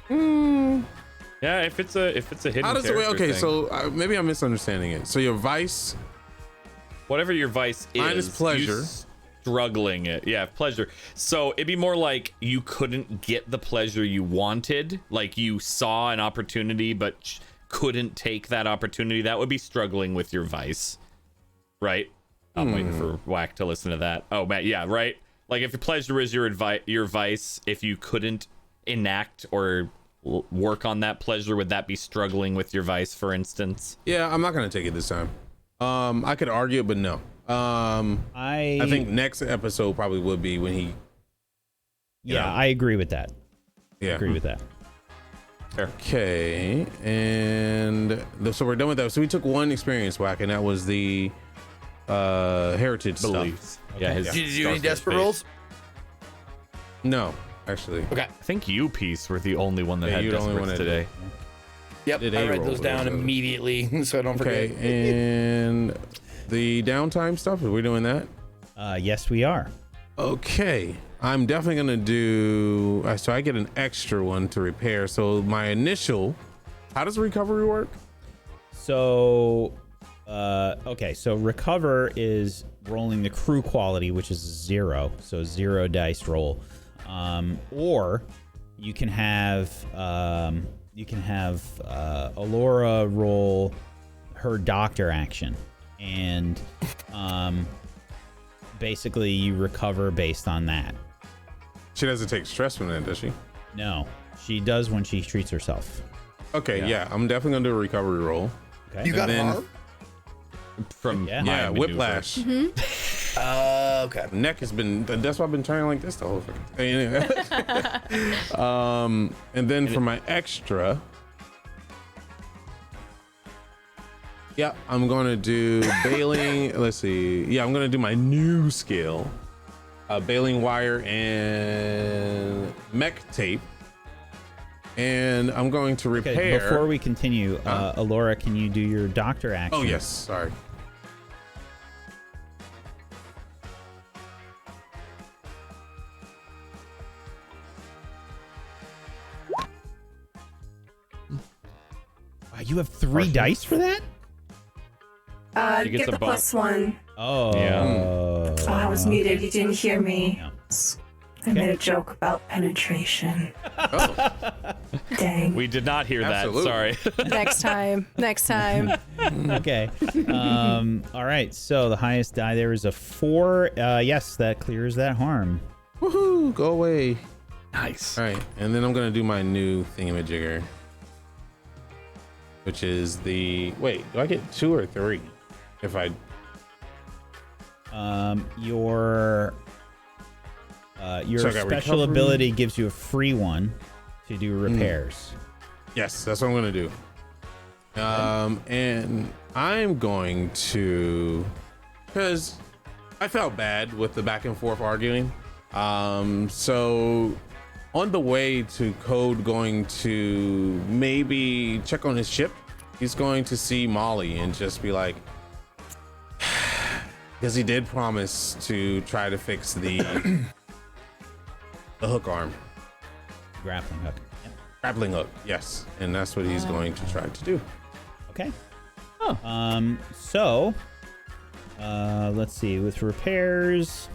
Yeah, if it's a hidden. How does it? character Okay, thing. so maybe I'm misunderstanding it. So your vice, whatever your vice is, mine is pleasure. you struggling it. Yeah, pleasure. So it'd be more like you couldn't get the pleasure you wanted, like you saw an opportunity but couldn't take that opportunity. That would be struggling with your vice, right? I'm waiting for Whack to listen to that. Oh, Matt, yeah, right. Like if your pleasure is your vice, if you couldn't enact or work on that pleasure, would that be struggling with your vice, for instance? Yeah, I'm not gonna take it this time. I could argue it, but no. I think next episode probably would be when he. Yeah, I agree with that. Yeah, I agree with that. Okay, and so we're done with that. So we took one experience, Whack, and that was the heritage Beliefs. stuff. Yeah, Did you do any desperate rolls? No, actually. Okay. I think you, Peace, were the only one that Yeah, had you're the only one desperates that today. Yep, Did I a write roll those for down those. immediately so I don't forget. Okay, and the downtime stuff, are we doing that? Yes, we are. Okay, I'm definitely gonna do. So I get an extra one to repair. So my initial. How does recovery work? So, okay, so recover is rolling the crew quality, which is 0, so 0 dice roll, or you can have Alora roll her doctor action, and basically you recover based on that. She doesn't take stress from that, does she? No, she does when she treats herself. Okay, yeah, I'm definitely gonna do a recovery roll. Okay. You got then- harm? From Yeah. my Yeah, maneuver. whiplash. Okay. Neck has been. That's why I've been turning like this the whole freaking. Anyway. And then for my extra. Yeah, I'm gonna do bailing. Let's see. Yeah, I'm gonna do my new skill. baling wire, and mech tape. And I'm going to repair. Okay, before we continue, Alora, can you do your doctor action? Oh, yes. Sorry. Wow, you have 3 dice for that? You get Get the the bonus. +1. Oh. Yeah. Oh, I was muted. You didn't hear me. No. I made a joke about penetration. Oh, Dang. We did not hear Absolutely. that. Sorry. Next time. Next time. Okay. All right. So the highest die there is a 4. Yes, that clears that harm. woohoo! Go away. Nice. All right, and then I'm gonna do my new thingamajigger, which is the wait. Do I get 2 or 3? If I Your So I got special recovery. ability gives you a free one to do repairs. yes, that's what I'm gonna do. And I'm going to, because I felt bad with the back and forth arguing. So on the way to Code going to maybe check on his ship, he's going to see Molly and just be like, because he did promise to try to fix the the hook arm. Grappling hook. Yep. Grappling hook, yes. And that's what he's going to try to do. Okay. So, let's see. With repairs,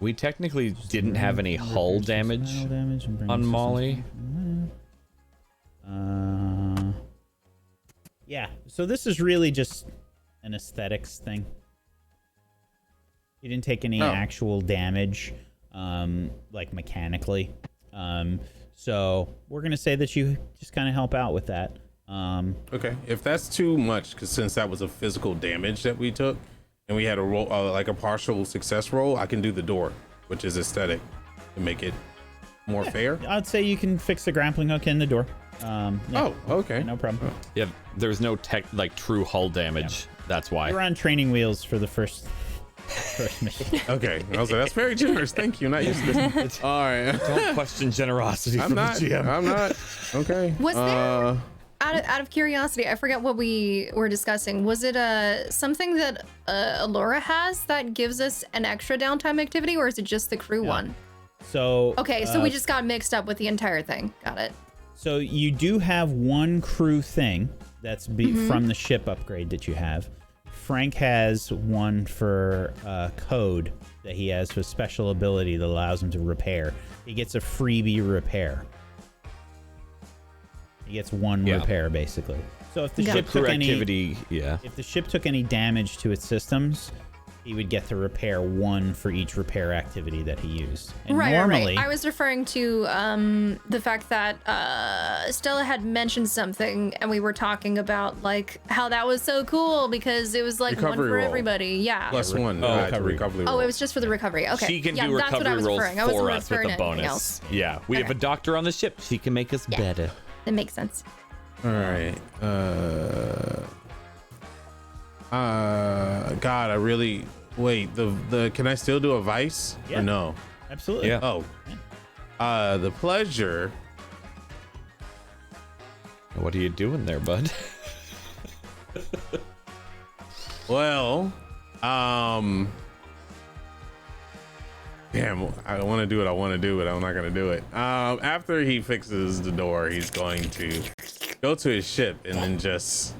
We technically didn't have any hull damage on Molly. Yeah. So this is really just an aesthetics thing. You didn't take any actual damage, like mechanically. So we're gonna say that you just kind of help out with that. Okay, if that's too much, because since that was a physical damage that we took, and we had a roll, like a partial success roll, I can do the door, which is aesthetic, to make it more fair. I'd say you can fix the grappling hook in the door. Yeah. Oh, okay. No problem. Yeah, there's no true hull damage. That's why. You're on training wheels for the first mission. Okay, I was like, that's very generous. Thank you. Not used to this. All right. Don't question generosity I'm from not. the GM. I'm not. Okay. Was there, out of curiosity, I forget what we were discussing. Was it something that Alora has that gives us an extra downtime activity, or is it just the crew one? So Okay, so we just got mixed up with the entire thing. Got it. So you do have one crew thing that's from the ship upgrade that you have. Frank has one for code that he has with special ability that allows him to repair. He gets a freebie repair. He gets one repair basically. So if the ship Crew took activity, if the ship took any damage to its systems, he would get to repair one for each repair activity that he used. And normally, I was referring to the fact that Stella had mentioned something, and we were talking about like how that was so cool because it was like Recovery one for roll. everybody. Yeah. +1. Recovery roll. Oh, it was just for the recovery. Okay. She can yeah, do that's what I recovery was rolls referring. I wasn't for us with referring a to anything bonus. else. Yeah, we have a doctor on the ship. She can make us better. That makes sense. All right. God, I really wait. The can I still do a vice or no? Absolutely. Yeah. Oh, the pleasure. What are you doing there, bud? Well, damn, I want to do what I want to do, but I'm not gonna do it. After he fixes the door, he's going to go to his ship and then just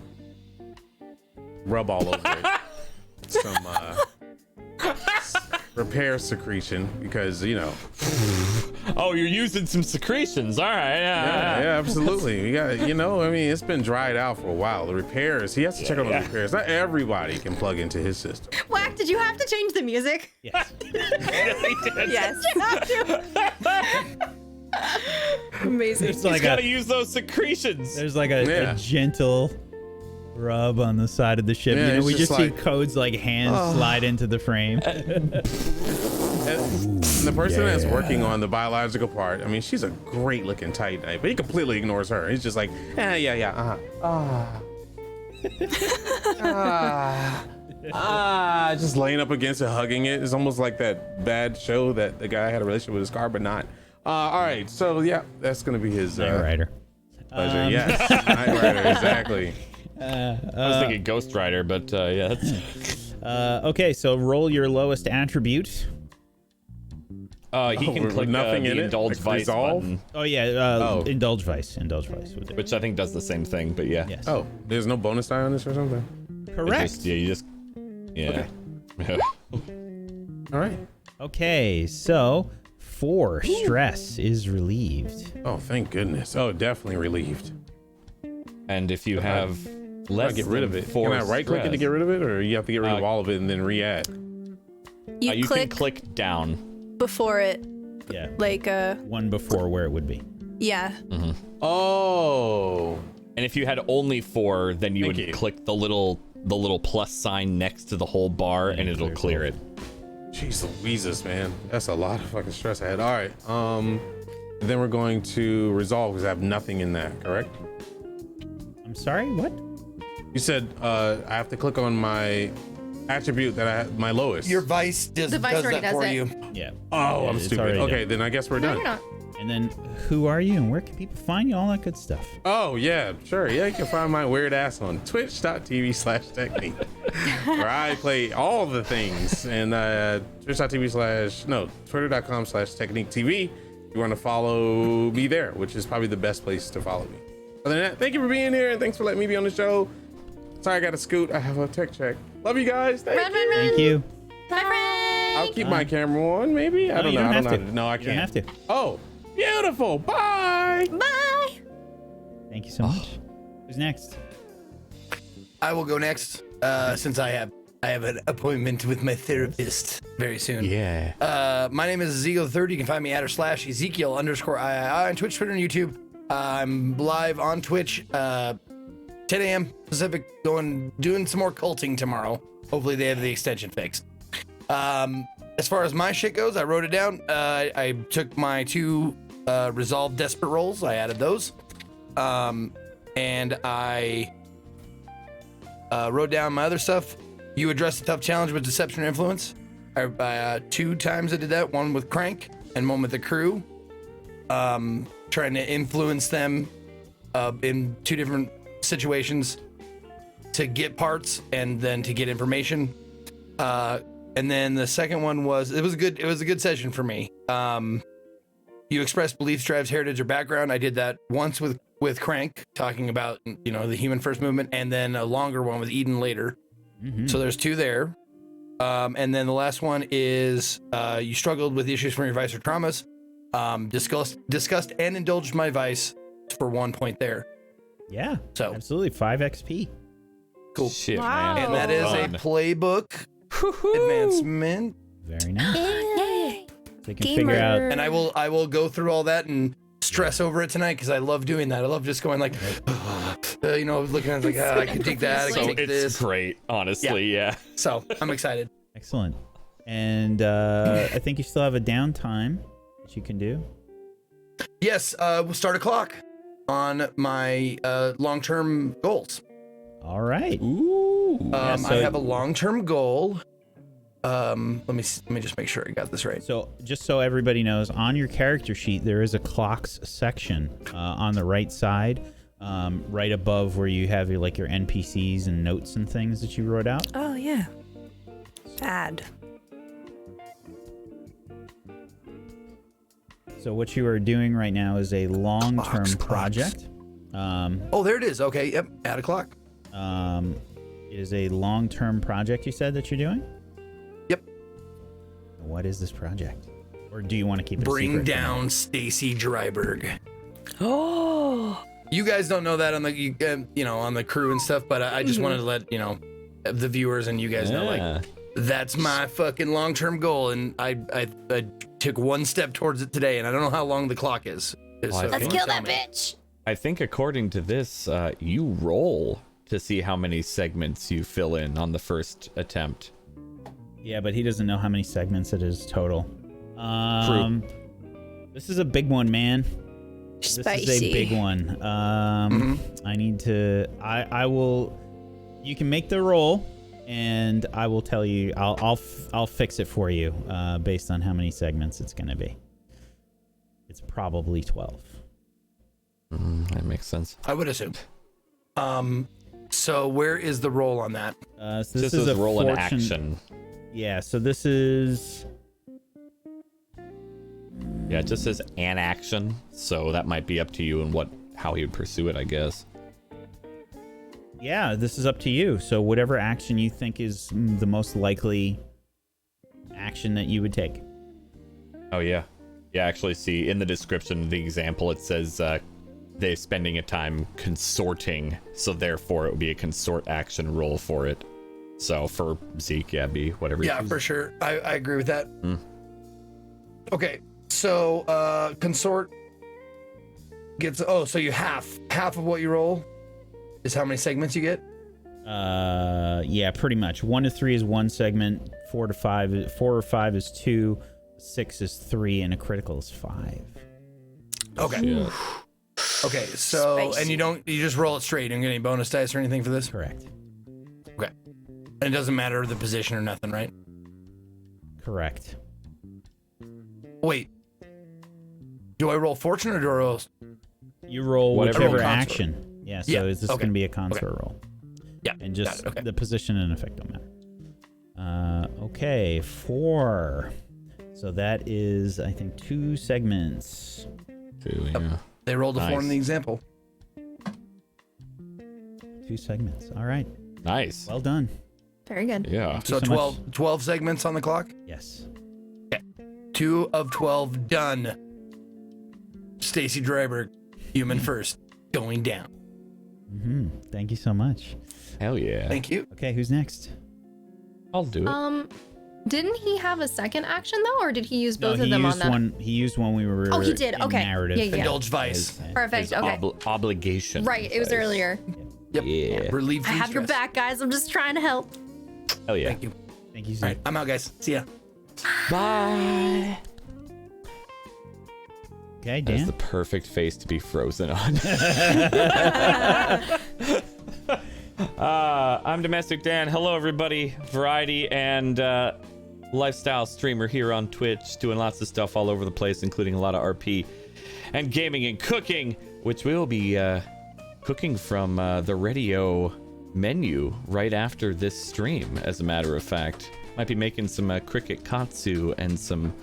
rub all over it. Some repair secretion, because you know. Oh, you're using some secretions. All right. Yeah, absolutely. We got, I mean, it's been dried out for a while. The repairs, he has to check on the repairs. Not everybody can plug into his system. Whack, did you have to change the music? Yes. Yes. You have to. Amazing. There's He's like got to use those secretions. There's like a gentle rub on the side of the ship. Yeah, we it's just just see like- Code's like hands slide into the frame. And the person that's working on the biological part, I mean, she's a great looking Titan Knight, but he completely ignores her. He's just like, just laying up against it, hugging it. It's almost like that bad show that the guy had a relationship with his car, but not. All right, so yeah, that's gonna be his Knight Rider. pleasure. Yes, Knight Rider, exactly. I was thinking Ghost Rider, but yeah. Okay, so roll your lowest attribute. He can click nothing the in it? Indulge Like Vice resolve? button, Oh yeah, Indulge Vice. which I think does the same thing, but yeah. Yes. Oh, there's no bonus die on this or something? Correct. You just yeah. All right. Okay, so 4 stress is relieved. Oh, thank goodness. Oh, definitely relieved. And if you have less Get rid of it. than 4 Can I right click it to get rid of it, or you have to get rid of Uh, all of it and then re-add? you click can click down. before it, Yeah. like One before where it would be. yeah. Oh. And if you had only 4, then you Thank would you. click the little plus sign next to the whole bar, and it'll clear it. Jeez Louises, man. That's a lot of fucking stress I had. All right. Then we're going to resolve because I have nothing in that, correct? I'm sorry, what? You said I have to click on my attribute that I have, my lowest. Your vice does The vice that already does for it. you. Yeah. Oh, I'm it's stupid. already Okay, done. then I guess we're No, done. you're not. And then who are you and where can people find you? All that good stuff. Oh, yeah, sure. Yeah, you can find my weird ass on twitch.tv/technique, where I play all the things. And twitter.com/technique TV. You want to follow me there, which is probably the best place to follow me. Other than that, thank you for being here and thanks for letting me be on the show. Sorry, I got to scoot. I have a tech check. Love you guys. Thank you. Thank you. Bye, friend. I'll keep my camera on, maybe. I don't you know. don't I don't have know. to. No, I You can't. don't have to. Oh, beautiful. Bye. Bye. Thank you so much. Who's next? I will go next, since I have an appointment with my therapist very soon. Yeah. My name is Ezekiel30. You can find me at or / Ezekiel_III on Twitch, Twitter, and YouTube. I'm live on Twitch, 10 a.m. Pacific, doing some more culting tomorrow. Hopefully they have the extension fixed. As far as my shit goes, I wrote it down. I took my 2 resolved desperate rolls. I added those. And I wrote down my other stuff. You addressed the tough challenge with deception or influence. I 2 times I did that, one with Crank and one with the crew. Trying to influence them in 2 different situations to get parts and then to get information. And then the second one was it was a good session for me. You expressed beliefs, drives, heritage, or background. I did that once with Crank, talking about the human first movement, and then a longer one with Eden later. Mm-hmm. So there's 2 there. And then the last one is you struggled with issues from your vice or traumas. Discussed and indulged my vice for 1 point there. Yeah. So absolutely 5 XP. cool. Shit, Wow. man. And that is a Fun. playbook advancement. Very nice. Yay. So you can figure out. And I will go through all that and stress over it tonight because I love doing that. I love just going like, looking at it like, I can take that, I So can take it's this. great, honestly. Yeah. So I'm excited. Excellent. And I think you still have a downtime that you can do. Yes, we'll start a clock on my long-term goals. All right. Ooh. Yeah, so- I have a long-term goal. Let me just make sure I got this right. So just so everybody knows, on your character sheet, there is a clocks section on the right side, right above where you have your NPCs and notes and things that you wrote out. Oh yeah. Sad. So what you are doing right now is a long-term Clocks. project. Oh, there it is. Okay, yep, add a clock. It is a long-term project you said that you're doing? Yep. What is this project? Or do you want to keep it a Bring secret? down Stacy Dryberg. Oh. You guys don't know that on the on the crew and stuff, but I just wanted to let the viewers and you guys know like that's my fucking long-term goal, and I took 1 step towards it today, and I don't know how long the clock is. Well, Let's kill that bitch. I think according to this, you roll to see how many segments you fill in on the first attempt. Yeah, but he doesn't know how many segments it is total. This is a big one, man. Spicy. This is a big one. I need to. I will. You can make the roll, and I will tell you. I'll fix it for you, based on how many segments it's going to be. It's probably 12. That makes sense. I would assume. So where is the roll on that? So this is a roll in action. Yeah. So this is. Yeah, it just says an action, so that might be up to you and how he would pursue it, I guess. Yeah, this is up to you. So whatever action you think is the most likely action that you would take. Oh yeah. Yeah, actually, see in the description of the example it says they're spending a time consorting, so therefore it would be a consort action roll for it. So for Zeke, yeah, be whatever. Yeah, for sure. I agree with that. Okay. So, consort gets. Oh, so you half of what you roll is how many segments you get? Yeah, pretty much. 1 to 3 is 1 segment. 4 or 5 is 2. 6 is 3, and a critical is 5. Okay. Shit. Okay. So, Spicy. and you just roll it straight. You don't get any bonus dice or anything for this. Correct. Okay. And it doesn't matter the position or nothing, right? Correct. Wait. Do I roll fortune or do I roll? You roll Whatever. whichever Roll consort. action. Yeah. So Yeah, is this okay. going to be a consort roll? Yeah. And just got it, okay. the position and effect don't matter. Okay, 4. So that is, I think, 2 segments. 2, yeah. They rolled a 4 in Nice. the example. 2 segments. All right. Nice. Well done. Very good. Yeah. So so 12 segments on the clock. Yes. 2 of 12 done. Stacy Dryberg, human first, going down. Thank you so much. Hell yeah. Thank you. Okay, who's next? I'll do it. Didn't he have a second action though, or did he use both No, of them on used that? one. He used one we were. Oh, he did. in Okay. Narrative. Yeah, yeah. Indulge vice. Perfect. His Okay. obligation. Right. It was Nice. earlier. Yep. Yeah. Relieve I the have your stress. back, guys. I'm just trying to help. Hell yeah. Thank you. Thank you, All Zeke. right, I'm out, guys. See ya. Bye. Okay, That's Dan. the perfect face to be frozen on. I'm Domestic Dan. Hello, everybody. Variety and lifestyle streamer here on Twitch, doing lots of stuff all over the place, including a lot of RP and gaming and cooking, which we'll be cooking from the radio menu right after this stream, as a matter of fact. Might be making some cricket katsu and some...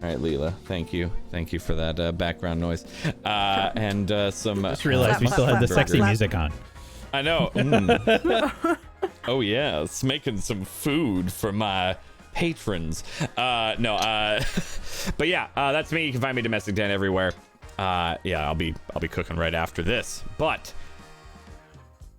All right, Leela, thank you. Thank you for that background noise. And some... Just realized we still had the sexy burgers. music on. I know. Oh, yeah. It's making some food for my patrons. But yeah, that's me. You can find me Domestic Dan everywhere. Yeah, I'll be cooking right after this. But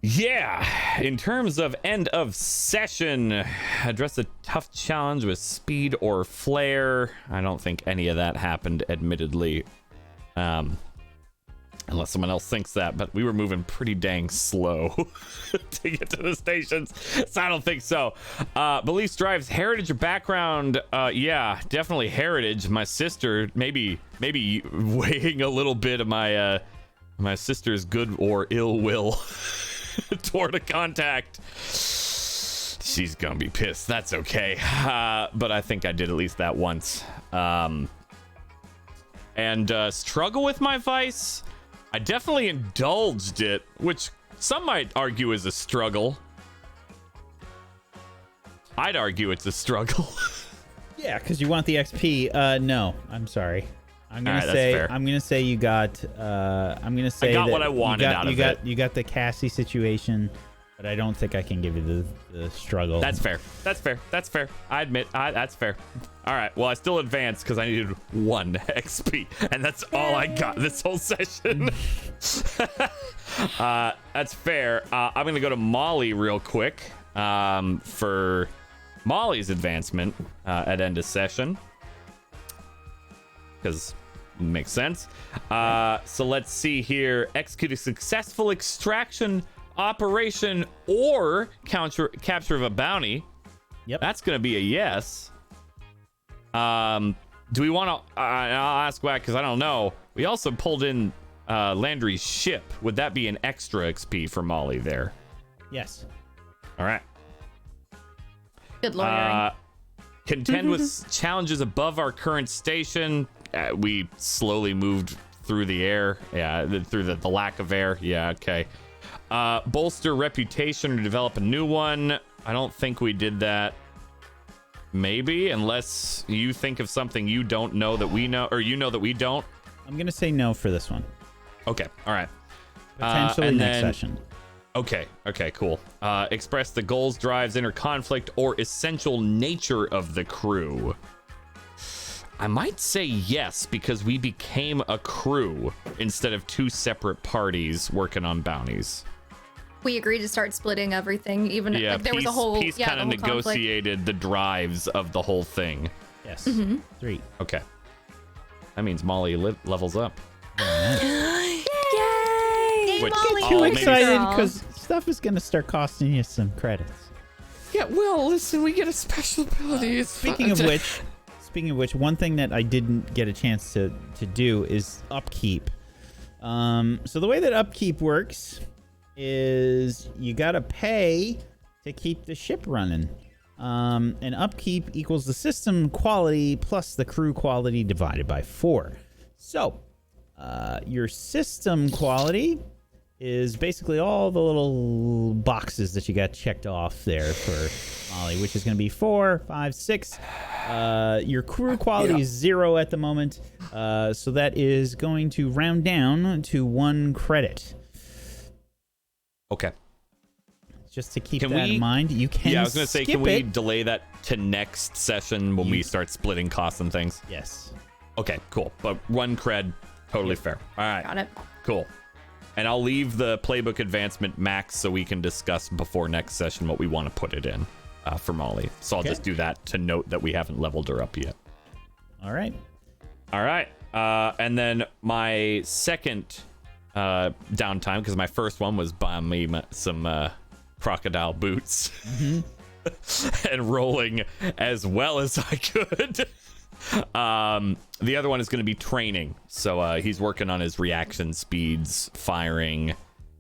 yeah, in terms of end of session, address a tough challenge with speed or flair. I don't think any of that happened, admittedly. Unless someone else thinks that, but we were moving pretty dang slow to get to the stations, so I don't think so. Beliefs drives heritage or background. Yeah, definitely heritage. My sister, maybe weighing a little bit of my my sister's good or ill will toward a contact. She's gonna be pissed. That's okay. But I think I did at least that once. And struggle with my vice. I definitely indulged it, which some might argue is a struggle. I'd argue it's a struggle. Yeah, because you want the XP. No, I'm sorry. I'm gonna All right, that's say fair. I'm gonna say you got. I'm gonna say I got that what I wanted you got, out you of got, it. You got the Cassie situation, but I don't think I can give you the struggle. That's fair. That's fair. That's fair. I admit, that's fair. All right. Well, I still advanced because I needed 1 XP, and that's all I got this whole session. That's fair. I'm gonna go to Molly real quick for Molly's advancement at end of session, because it makes sense. So let's see here. Execute a successful extraction operation or capture of a bounty. Yep. That's gonna be a yes. Do we want to? I'll ask Wack because I don't know. We also pulled in Landry's ship. Would that be an extra XP for Molly there? Yes. All right. Good lawyering. Contend with challenges above our current station. We slowly moved through the air. Yeah, through the lack of air. Yeah, okay. Bolster reputation or develop a new one. I don't think we did that. Maybe, unless you think of something you don't know that we know, or you know that we don't. I'm going to say no for this one. Okay, all right. Potentially next session. Okay, cool. Express the goals, drives, inner conflict, or essential nature of the crew. I might say yes, because we became a crew instead of two separate parties working on bounties. We agreed to start splitting everything, even like there was a whole Peace kind of negotiated the drives of the whole thing. Yes. 3. Okay. That means Molly levels up. Yay! Which Molly, Too maybe- excited because stuff is going to start costing you some credits. Yeah, well, listen, we get a special ability. Speaking of which, one thing that I didn't get a chance to do is upkeep. So the way that upkeep works is you gotta pay to keep the ship running. And upkeep equals the system quality plus the crew quality divided by 4. So your system quality is basically all the little boxes that you got checked off there for Molly, which is going to be 4, 5, 6. Your crew quality is 0 at the moment, so that is going to round down to 1 credit. Okay. Just to keep that in mind, you can. Yeah, I was going to say, can we it. delay that to next session when we start splitting costs and things? Yes. Okay, cool. But 1 cred, totally fair. All right. Got it. Cool. And I'll leave the playbook advancement max so we can discuss before next session what we want to put it in for Molly. So I'll just do that to note that we haven't leveled her up yet. All right. All right. And then my second downtime, because my first one was buying me some crocodile boots and rolling as well as I could. The other one is going to be training. So he's working on his reaction speeds, firing,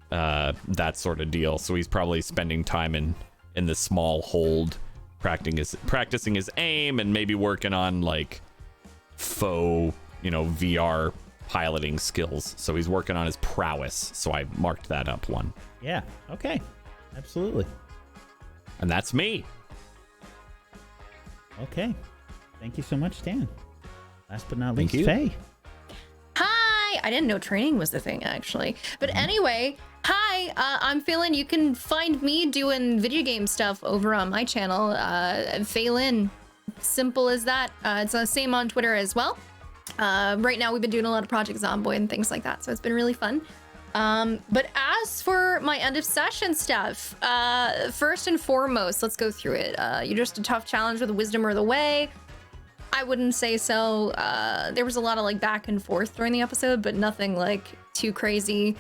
that sort of deal. So he's probably spending time in the small hold, practicing his aim, and maybe working on like faux, VR piloting skills. So he's working on his prowess. So I marked that up 1. Yeah. Okay. Absolutely. And that's me. Okay. Thank you so much, Dan. Last but not Thank least, you. Faye. Hi! I didn't know training was the thing, actually. But anyway, hi! I'm Phelan. You can find me doing video game stuff over on my channel, Phelan. Simple as that. It's the same on Twitter as well. Right now, we've been doing a lot of Project Zomboid and things like that, so it's been really fun. But as for my end of session stuff, first and foremost, let's go through it. You're just a tough challenge with wisdom or the way. I wouldn't say so. There was a lot of like back and forth during the episode, but nothing like too crazy.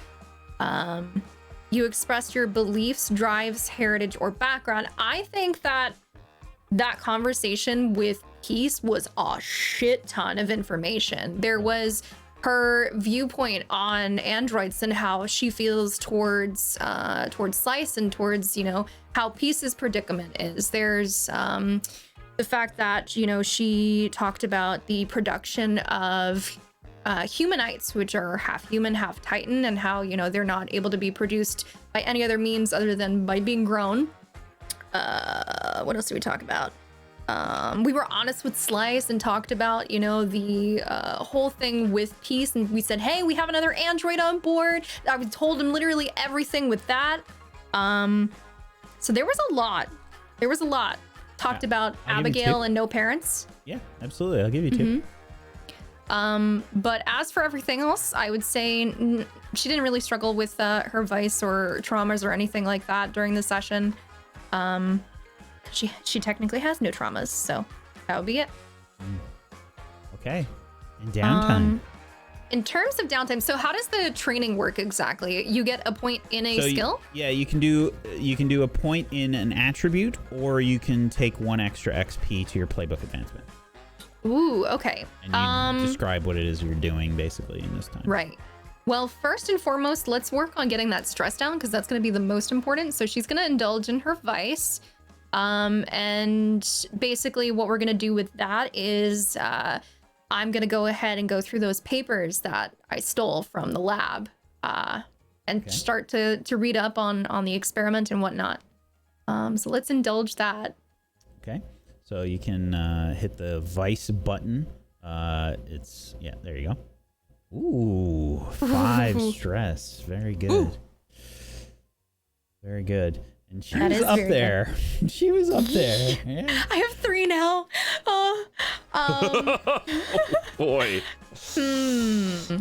You expressed your beliefs, drives, heritage, or background. I think that conversation with Peace was a shit ton of information. There was her viewpoint on androids and how she feels towards Slice and towards how Peace's predicament is. There's the fact that she talked about the production of humanites, which are half human, half Titan, and how they're not able to be produced by any other means other than by being grown. What else did we talk about? We were honest with Slice and talked about, the whole thing with Peace. And we said, hey, we have another android on board. I told him literally everything with that. So there was a lot. Talked about Abigail and no parents. Yeah, absolutely. I'll give you 2. But as for everything else, I would say she didn't really struggle with her vice or traumas or anything like that during the session. She technically has no traumas, so that would be it. Okay. And downtime. In terms of downtime, so how does the training work exactly? You get a point in a skill? You can do a point in an attribute, or you can take 1 extra XP to your playbook advancement. Ooh, okay. And you describe what it is you're doing basically in this time. Right. Well, first and foremost, let's work on getting that stress down because that's going to be the most important. So she's going to indulge in her vice. And basically what we're going to do with that is I'm going to go ahead and go through those papers that I stole from the lab and start to read up on the experiment and whatnot. So let's indulge that. Okay. So you can hit the vice button. There you go. Ooh, 5 stress. Very good. Ooh. Very good. And she was up there. She was up there. Yeah. I have 3 now. Oh boy. So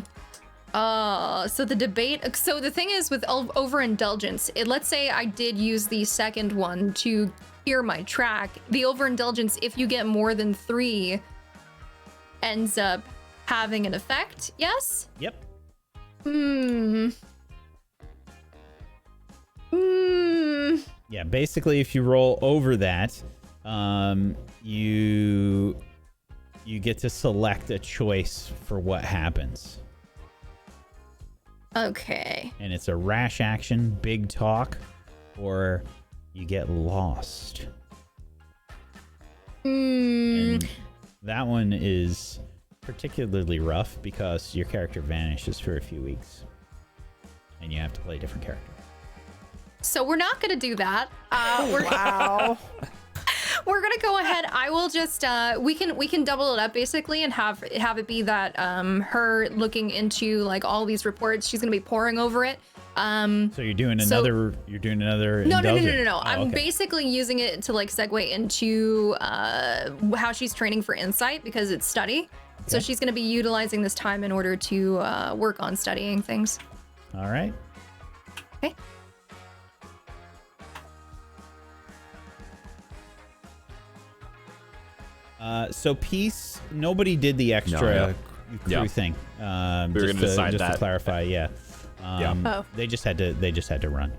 the debate. So the thing is with overindulgence, let's say I did use the second one to clear my track. The overindulgence, if you get more than 3, ends up having an effect. Yes. Yep. Yeah, basically if you roll over that, you get to select a choice for what happens. Okay. And it's a rash action, big talk, or you get lost. And that one is particularly rough because your character vanishes for a few weeks. And you have to play a different character. So we're not going to do that. Wow. We're going to go ahead. I will just we can double it up basically and have it be that her looking into like all these reports, she's going to be poring over it. So you're doing another No. Oh, I'm basically using it to like segue into how she's training for insight because it's study. Okay. So she's going to be utilizing this time in order to work on studying things. All right. Okay. So peace. Nobody did the extra crew thing. We were going to decide just that. to clarify. Yeah. They just had to run.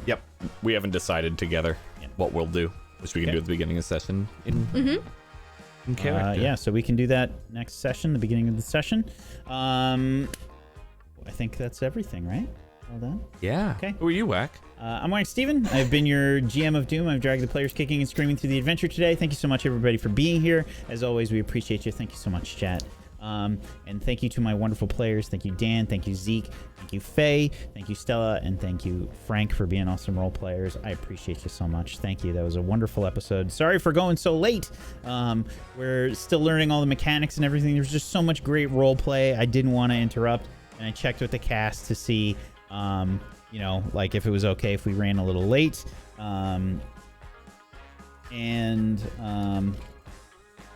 Yep. We haven't decided together what we'll do, which we can do at the beginning of the session. In character. Yeah. So we can do that next session, the beginning of the session. I think that's everything, right? All done? Yeah. Okay. Who are you, Wack? I'm Warren Steven. I've been your GM of Doom. I've dragged the players kicking and screaming through the adventure today. Thank you so much, everybody, for being here. As always, we appreciate you. Thank you so much, chat. And thank you to my wonderful players. Thank you, Dan. Thank you, Zeke. Thank you, Faye. Thank you, Stella. And thank you, Frank, for being awesome role players. I appreciate you so much. Thank you. That was a wonderful episode. Sorry for going so late. We're still learning all the mechanics and everything. There's just so much great role play. I didn't want to interrupt. And I checked with the cast to see, like if it was okay if we ran a little late.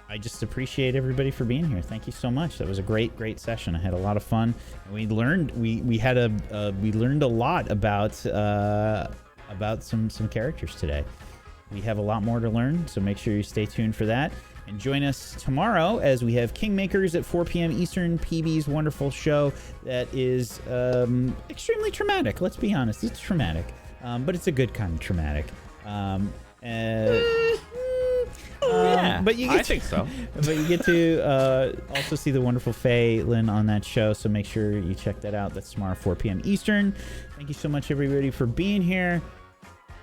I just appreciate everybody for being here. Thank you so much. That was a great session. I had a lot of fun. And we learned we learned a lot about some characters today. We have a lot more to learn, so make sure you stay tuned for that. And join us tomorrow as we have Kingmakers at 4 p.m. Eastern, PB's wonderful show that is extremely traumatic. Let's be honest, it's traumatic, but it's a good kind of traumatic. But you get I think so. But you get to also see the wonderful Faye Lynn on that show, so make sure you check that out. That's tomorrow, 4 p.m. Eastern. Thank you so much, everybody, for being here.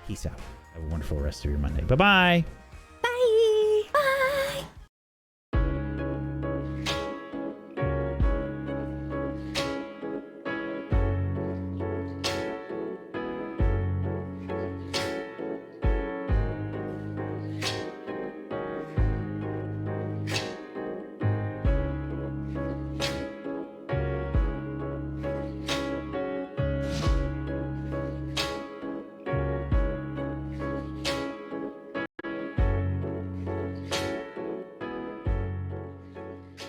Peace out. Have a wonderful rest of your Monday. Bye-bye.